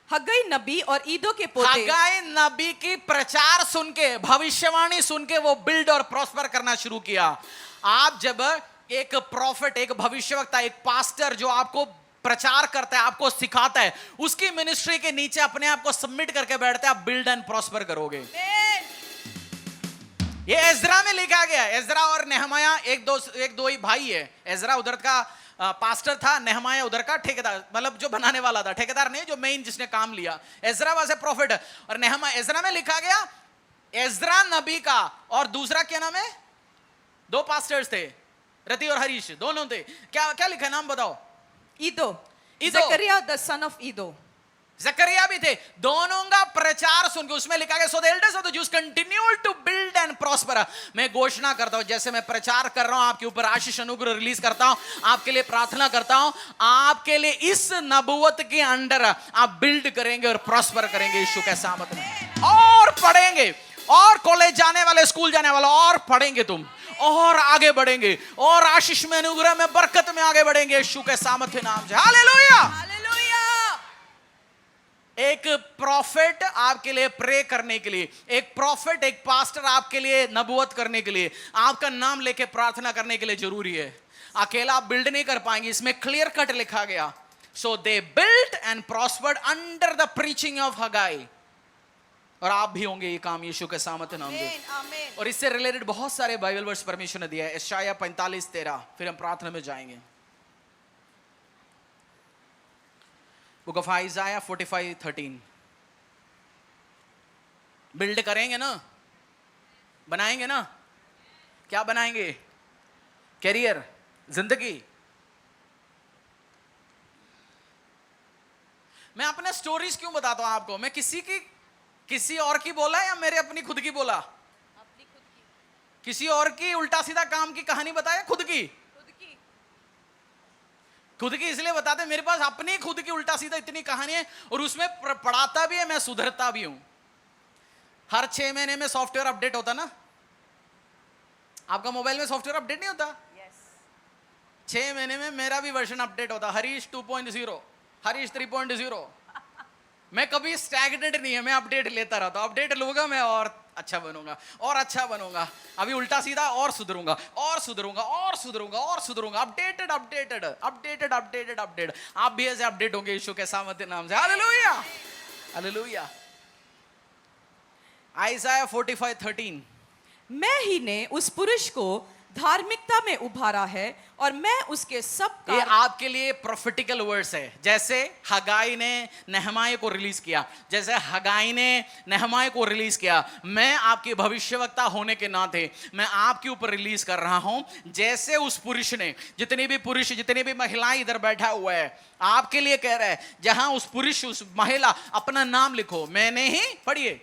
हगई नबी और ईदो के पोते, हगाई नबी की प्रचार सुन के, भविष्यवाणी सुन के वो बिल्ड और प्रॉस्पर करना शुरू किया। आप जब एक प्रॉफिट, एक भविष्यवक्ता, एक पास्टर जो आपको प्रचार करता है, आपको सिखाता है, उसकी मिनिस्ट्री के नीचे अपने आप को सबमिट करके बैठते हैं, आप बिल्ड एंड प्रॉस्पर करोगे। ये एजरा में लिखा गया। एजरा और नेहमाया एक दो ही भाई है। एजरा उधर का पास्टर था, नेहमाया उधर का ठेकेदार, मतलब जो बनाने वाला था, ठेकेदार नहीं, जो मेन जिसने काम लिया। एजरा वाज ए प्रॉफिट और नेहमाया। एजरा में लिखा गया एजरा नबी का, और दूसरा क्या नाम है? 2 पास्टर्स थे, रति और हरीश, दोनों थे। क्या क्या लिखा है, नाम बताओ? ईदो, जकरिया द सन ऑफ ईदो। जकरिया भी थे, दोनों का प्रचार सुन के उसमें लिखा गया, so the elders of the Jews continued to build and prosper. मैं घोषणा करता हूं, जैसे मैं प्रचार कर रहा हूं, आपके ऊपर आशीष अनुग्रह रिलीज करता हूं, आपके लिए प्रार्थना करता हूं, आपके लिए इस नबुवत के अंडर आप बिल्ड करेंगे और प्रॉस्पर करेंगे यीशु के सामत में। और पढ़ेंगे, और कॉलेज जाने वाले, स्कूल जाने वाले और पढ़ेंगे तुम, और आगे बढ़ेंगे, और आशीष में, अनुग्रह में, बरकत में आगे बढ़ेंगे यीशु के सामर्थ्य नाम से। हालेलुया। एक प्रॉफिट आपके लिए प्रे करने के लिए, एक प्रॉफिट, एक पास्टर आपके लिए नबूवत करने के लिए, आपका नाम लेके प्रार्थना करने के लिए जरूरी है। अकेला आप बिल्ड नहीं कर पाएंगे, इसमें क्लियर कट लिखा गया, so they built and prospered under the preaching of Haggai. और आप भी होंगे ये काम यीशु के सामर्थ्य नाम से। और इससे रिलेटेड बहुत सारे बाइबल वर्स परमेश्वर ने दिया है। यशायाह 45:13, फिर हम प्रार्थना में जाएंगे। Book of आइज़ाया 45:13। बिल्ड करेंगे ना, बनाएंगे ना, क्या बनाएंगे? कैरियर, जिंदगी। मैं अपने स्टोरीज क्यों बताता हूं आपको? मैं किसी और की बोला या मेरे अपनी खुद की बोला? अपनी खुद की। किसी और की उल्टा सीधा काम की कहानी बताया? खुद की इसलिए बताते, मेरे पास अपनी खुद की उल्टा सीधा इतनी कहानी है, और उसमें पढ़ाता भी है, मैं सुधरता भी हूं। हर 6 महीने में सॉफ्टवेयर अपडेट होता ना, आपका मोबाइल में सॉफ्टवेयर अपडेट नहीं होता? 6 महीने में मेरा भी वर्जन अपडेट होता। हरीश 2.0, हरीश 3.0। मैं कभी स्टैग्नेंट नहीं है, मैं अपडेट लेता रहता हूं। अपडेट लूंगा मैं और अच्छा बनूंगा, और अच्छा बनूंगा। अभी उल्टा सीधा और सुधरूंगा, और सुधरूंगा, और सुधरूंगा, और सुधरूंगा। Updated updated updated updated update. आप भी ऐसे अपडेट होंगे यीशु के सामर्थ्य नाम से। Hallelujah, hallelujah. आइज़ाया 45:13। मैं ही ने उस पुरुष को धार्मिकता में उभारा है, और मैं उसके सब ये आपके लिए प्रोफेटिकल वर्ड्स है। जैसे हगाई ने नेहमाय को रिलीज किया, जैसे हगाई ने नेहमाय को रिलीज किया, मैं आपके भविष्यवक्ता होने के नाते मैं आपके ऊपर रिलीज कर रहा हूं। जैसे उस पुरुष ने, जितने भी पुरुष, जितने भी महिलाएं इधर बैठा हुआ है, आपके लिए कह रहा है, जहां उस पुरुष, उस महिला, अपना नाम लिखो। मैंने ही, पढ़िए,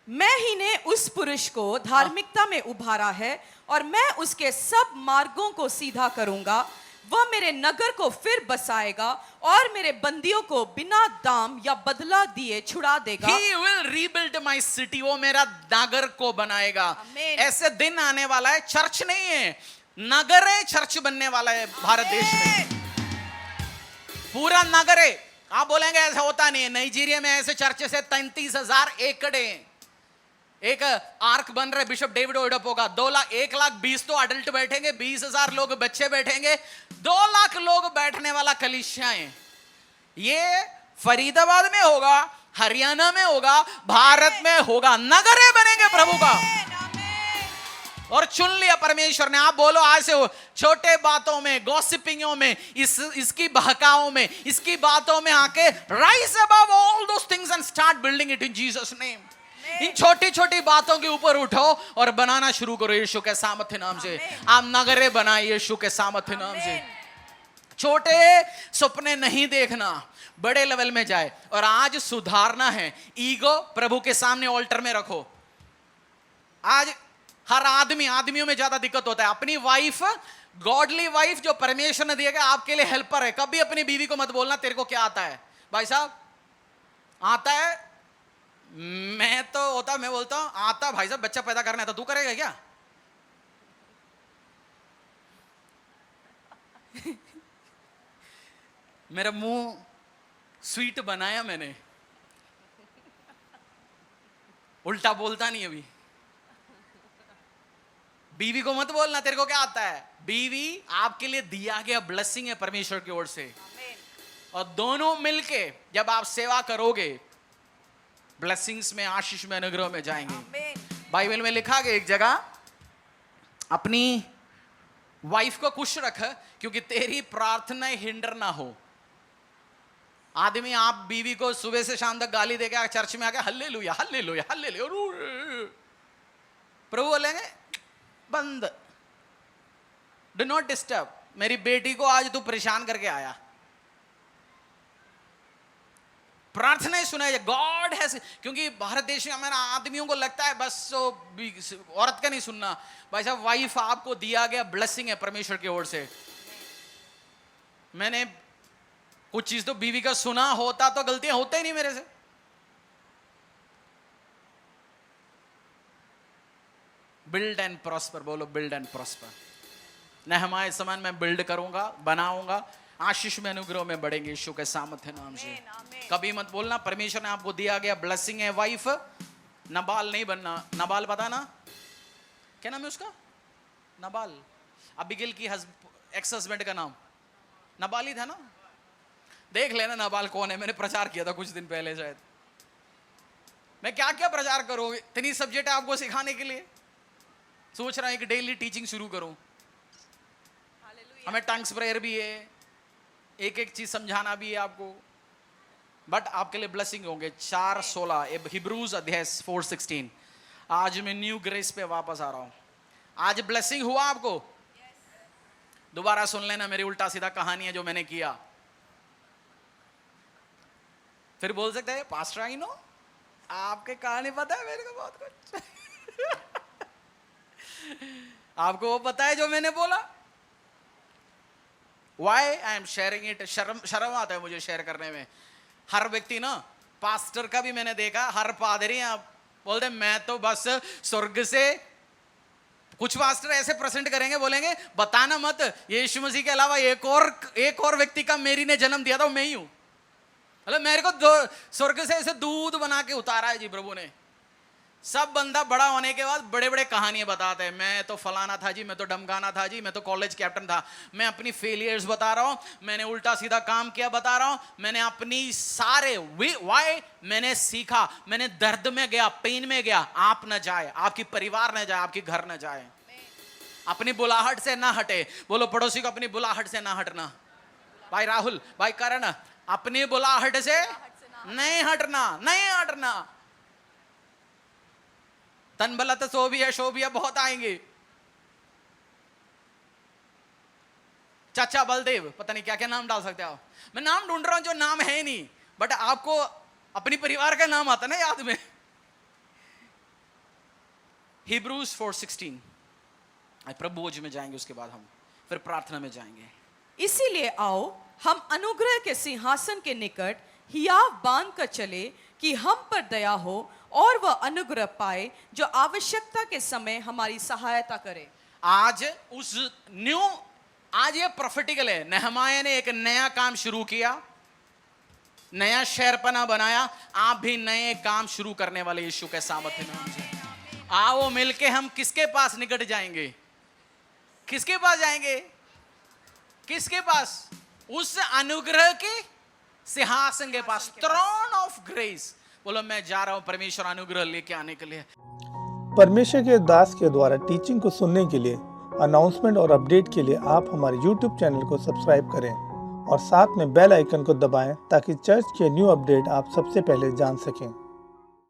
मैं ही ने उस पुरुष को धार्मिकता में उभारा है, और मैं उसके सब मार्गों को सीधा करूंगा। वह मेरे नगर को फिर बसाएगा, और मेरे बंदियों को बिना दाम या बदला दिए छुड़ा देगा। He will rebuild my city, वो मेरा नगर को बनाएगा। ऐसे दिन आने वाला है, चर्च नहीं है, नगर है, चर्च बनने वाला है भारत देश में। पूरा नगर है। आप बोलेंगे ऐसा होता नहीं है। नाइजीरिया में ऐसे चर्चेस है 33,000 एकड़ है। एक आर्क बन रहा है बिशप डेविड ओएडपो का, 1,20,000 तो अडल्ट बैठेंगे, 20,000 लोग बच्चे बैठेंगे, 2 लाख लोग बैठने वाला कलीसिया है। ये फरीदाबाद में होगा, हरियाणा में होगा, भारत में होगा। नगरे बनेंगे प्रभु का, और चुन लिया परमेश्वर ने। आप बोलो आज से छोटे बातों में, गॉसिपिंगों में, इसकी बहकाओं में, इसकी बातों में आके rise above all those things and start building it in Jesus name. इन छोटी छोटी बातों के ऊपर उठो और बनाना शुरू करो यीशु के सामर्थ्य नाम से। आप नगरे बनाए यीशु के सामर्थ्य नाम से। छोटे सपने नहीं देखना, बड़े लेवल में जाए। और आज सुधारना है। ईगो प्रभु के सामने ऑल्टर में रखो। आज हर आदमियों में ज्यादा दिक्कत होता है। अपनी वाइफ, गॉडली वाइफ जो परमेश्वर ने दिया, आपके लिए हेल्पर है। कभी अपनी बीवी को मत बोलना तेरे को क्या आता है। भाई साहब आता है, मैं बोलता हूं आता भाई साहब, बच्चा पैदा करना है तो तू करेगा क्या? मेरा मुंह स्वीट बनाया मैंने, उल्टा बोलता नहीं अभी। बीवी को मत बोलना तेरे को क्या आता है। बीवी आपके लिए दिया गया ब्लेसिंग है परमेश्वर की ओर से। और दोनों मिलके जब आप सेवा करोगे, ब्लेसिंग्स में, आशीष में, अनुग्रह में जाएंगे। बाइबल में लिखा गया एक जगह, अपनी वाइफ को खुश रख क्योंकि तेरी प्रार्थनाएं हिंडर ना हो। आदमी आप बीवी को सुबह से शाम तक गाली देके चर्च में आके हल्लेलुया हल्लेलुया हल्लेलुया, प्रभु बोलेंगे बंद, डू नॉट डिस्टर्ब। मेरी बेटी को आज तू परेशान करके आया, प्रार्थनाएं सुनाई जाए। गॉड हैज, क्योंकि भारत देश में हमारे आदमियों को लगता है बस औरत का नहीं सुनना। भाई साहब, वाइफ आपको दिया गया ब्लेसिंग है परमेश्वर की ओर से। मैंने कुछ चीज तो बीवी का सुना होता तो गलतियां होते ही नहीं मेरे से। बिल्ड एंड प्रॉस्पर, बोलो बिल्ड एंड प्रॉस्पर। नेहमाया समान मैं बिल्ड करूंगा, बनाऊंगा, आशीष में अनुग्रह में बढ़ेंगे यीशु के सामर्थ्य नाम से। कभी मत बोलना परमेश्वर ने आपको दिया गया ब्लेसिंग है वाइफ, नबाल नहीं बनना। नबाल पता ना क्या नाम है उसका? नबाल, अबिगेल की एक्स हस्बैंड का नाम नबाल ही था ना। देख लेना नबाल कौन है, मैंने प्रचार किया था कुछ दिन पहले शायद। मैं क्या क्या प्रचार करूं, इतनी सब्जेक्ट है आपको सिखाने के लिए। सोच रहा हूं कि डेली टीचिंग शुरू करूं। हमें टंग्स प्रेयर भी है, एक एक चीज समझाना भी है आपको, बट आपके लिए ब्लेसिंग होंगे। 4:16 हिब्रूज अध्याय 4:16। आज मैं न्यू ग्रेस पे वापस आ रहा हूं। आज ब्लेसिंग हुआ आपको, दोबारा सुन लेना मेरी उल्टा सीधा कहानी है जो मैंने किया। फिर बोल सकते हैं पास्टर आई नो आपके कहानी पता है मेरे को बहुत कुछ आपको वो पता है जो मैंने बोला। Why I am sharing it? शर्म आता है मुझे शेयर करने में। हर व्यक्ति ना, पास्टर का भी मैंने देखा, हर पादरी बोलते मैं तो बस स्वर्ग से, कुछ पास्टर ऐसे प्रेजेंट करेंगे, बोलेंगे बताना मत यीशु मसीह के अलावा एक और व्यक्ति का मेरी ने जन्म दिया था, मैं ही हूं। मतलब मेरे को स्वर्ग से ऐसे दूध बना के उतारा है जी प्रभु ने। सब बंदा बड़ा होने के बाद बड़े बड़े कहानियां बताते हैं, मैं तो फलाना था जी, मैं तो डमकाना था जी, मैं तो कॉलेज कैप्टन था। मैं अपनी फेलियर्स बता रहा हूं, मैंने उल्टा सीधा काम किया बता रहा हूं, मैंने अपनी सारे वाई मैंने सीखा, मैंने दर्द में गया, पेन में गया। आप न जाए, आपकी परिवार न जाए, आपकी घर न जाए। अपनी बुलाहट से ना हटे। बोलो पड़ोसी को अपनी बुलाहट से ना हटना। भाई राहुल, भाई करण, अपनी बुलाहट से नहीं हटना, नहीं हटना। तन बला तो सोभिया शोभिया बहुत आएंगे। चाचा बलदेव, पता नहीं क्या क्या नाम डाल सकते हो। मैं नाम ढूंढ रहा हूं जो नाम है नहीं, बट आपको अपनी परिवार का नाम आता ना याद में। हिब्रूज 4:16 प्रभु भोज में जाएंगे, उसके बाद हम फिर प्रार्थना में जाएंगे। इसीलिए आओ हम अनुग्रह के सिंहासन के निकट हियाव बांध कर चले कि हम पर दया हो और वह अनुग्रह पाए जो आवश्यकता के समय हमारी सहायता करे। आज ये प्रोफेटिकल है। नेहमाया ने एक नया काम शुरू किया, नया शहरपना बनाया। आप भी नए काम शुरू करने वाले यीशु के सामर्थ्य नाम से। आओ मिलके हम किसके पास निकट जाएंगे? किसके पास जाएंगे? किसके पास? उस अनुग्रह के सिंहासन के पास, थ्रोन ऑफ ग्रेस। बोलो मैं जा रहा हूं परमेश्वर अनुग्रह लेके आने के लिए। परमेश्वर के दास के द्वारा टीचिंग को सुनने के लिए, अनाउंसमेंट और अपडेट के लिए आप हमारे YouTube चैनल को सब्सक्राइब करें और साथ में बेल आइकन को दबाएं ताकि चर्च के न्यू अपडेट आप सबसे पहले जान सकें।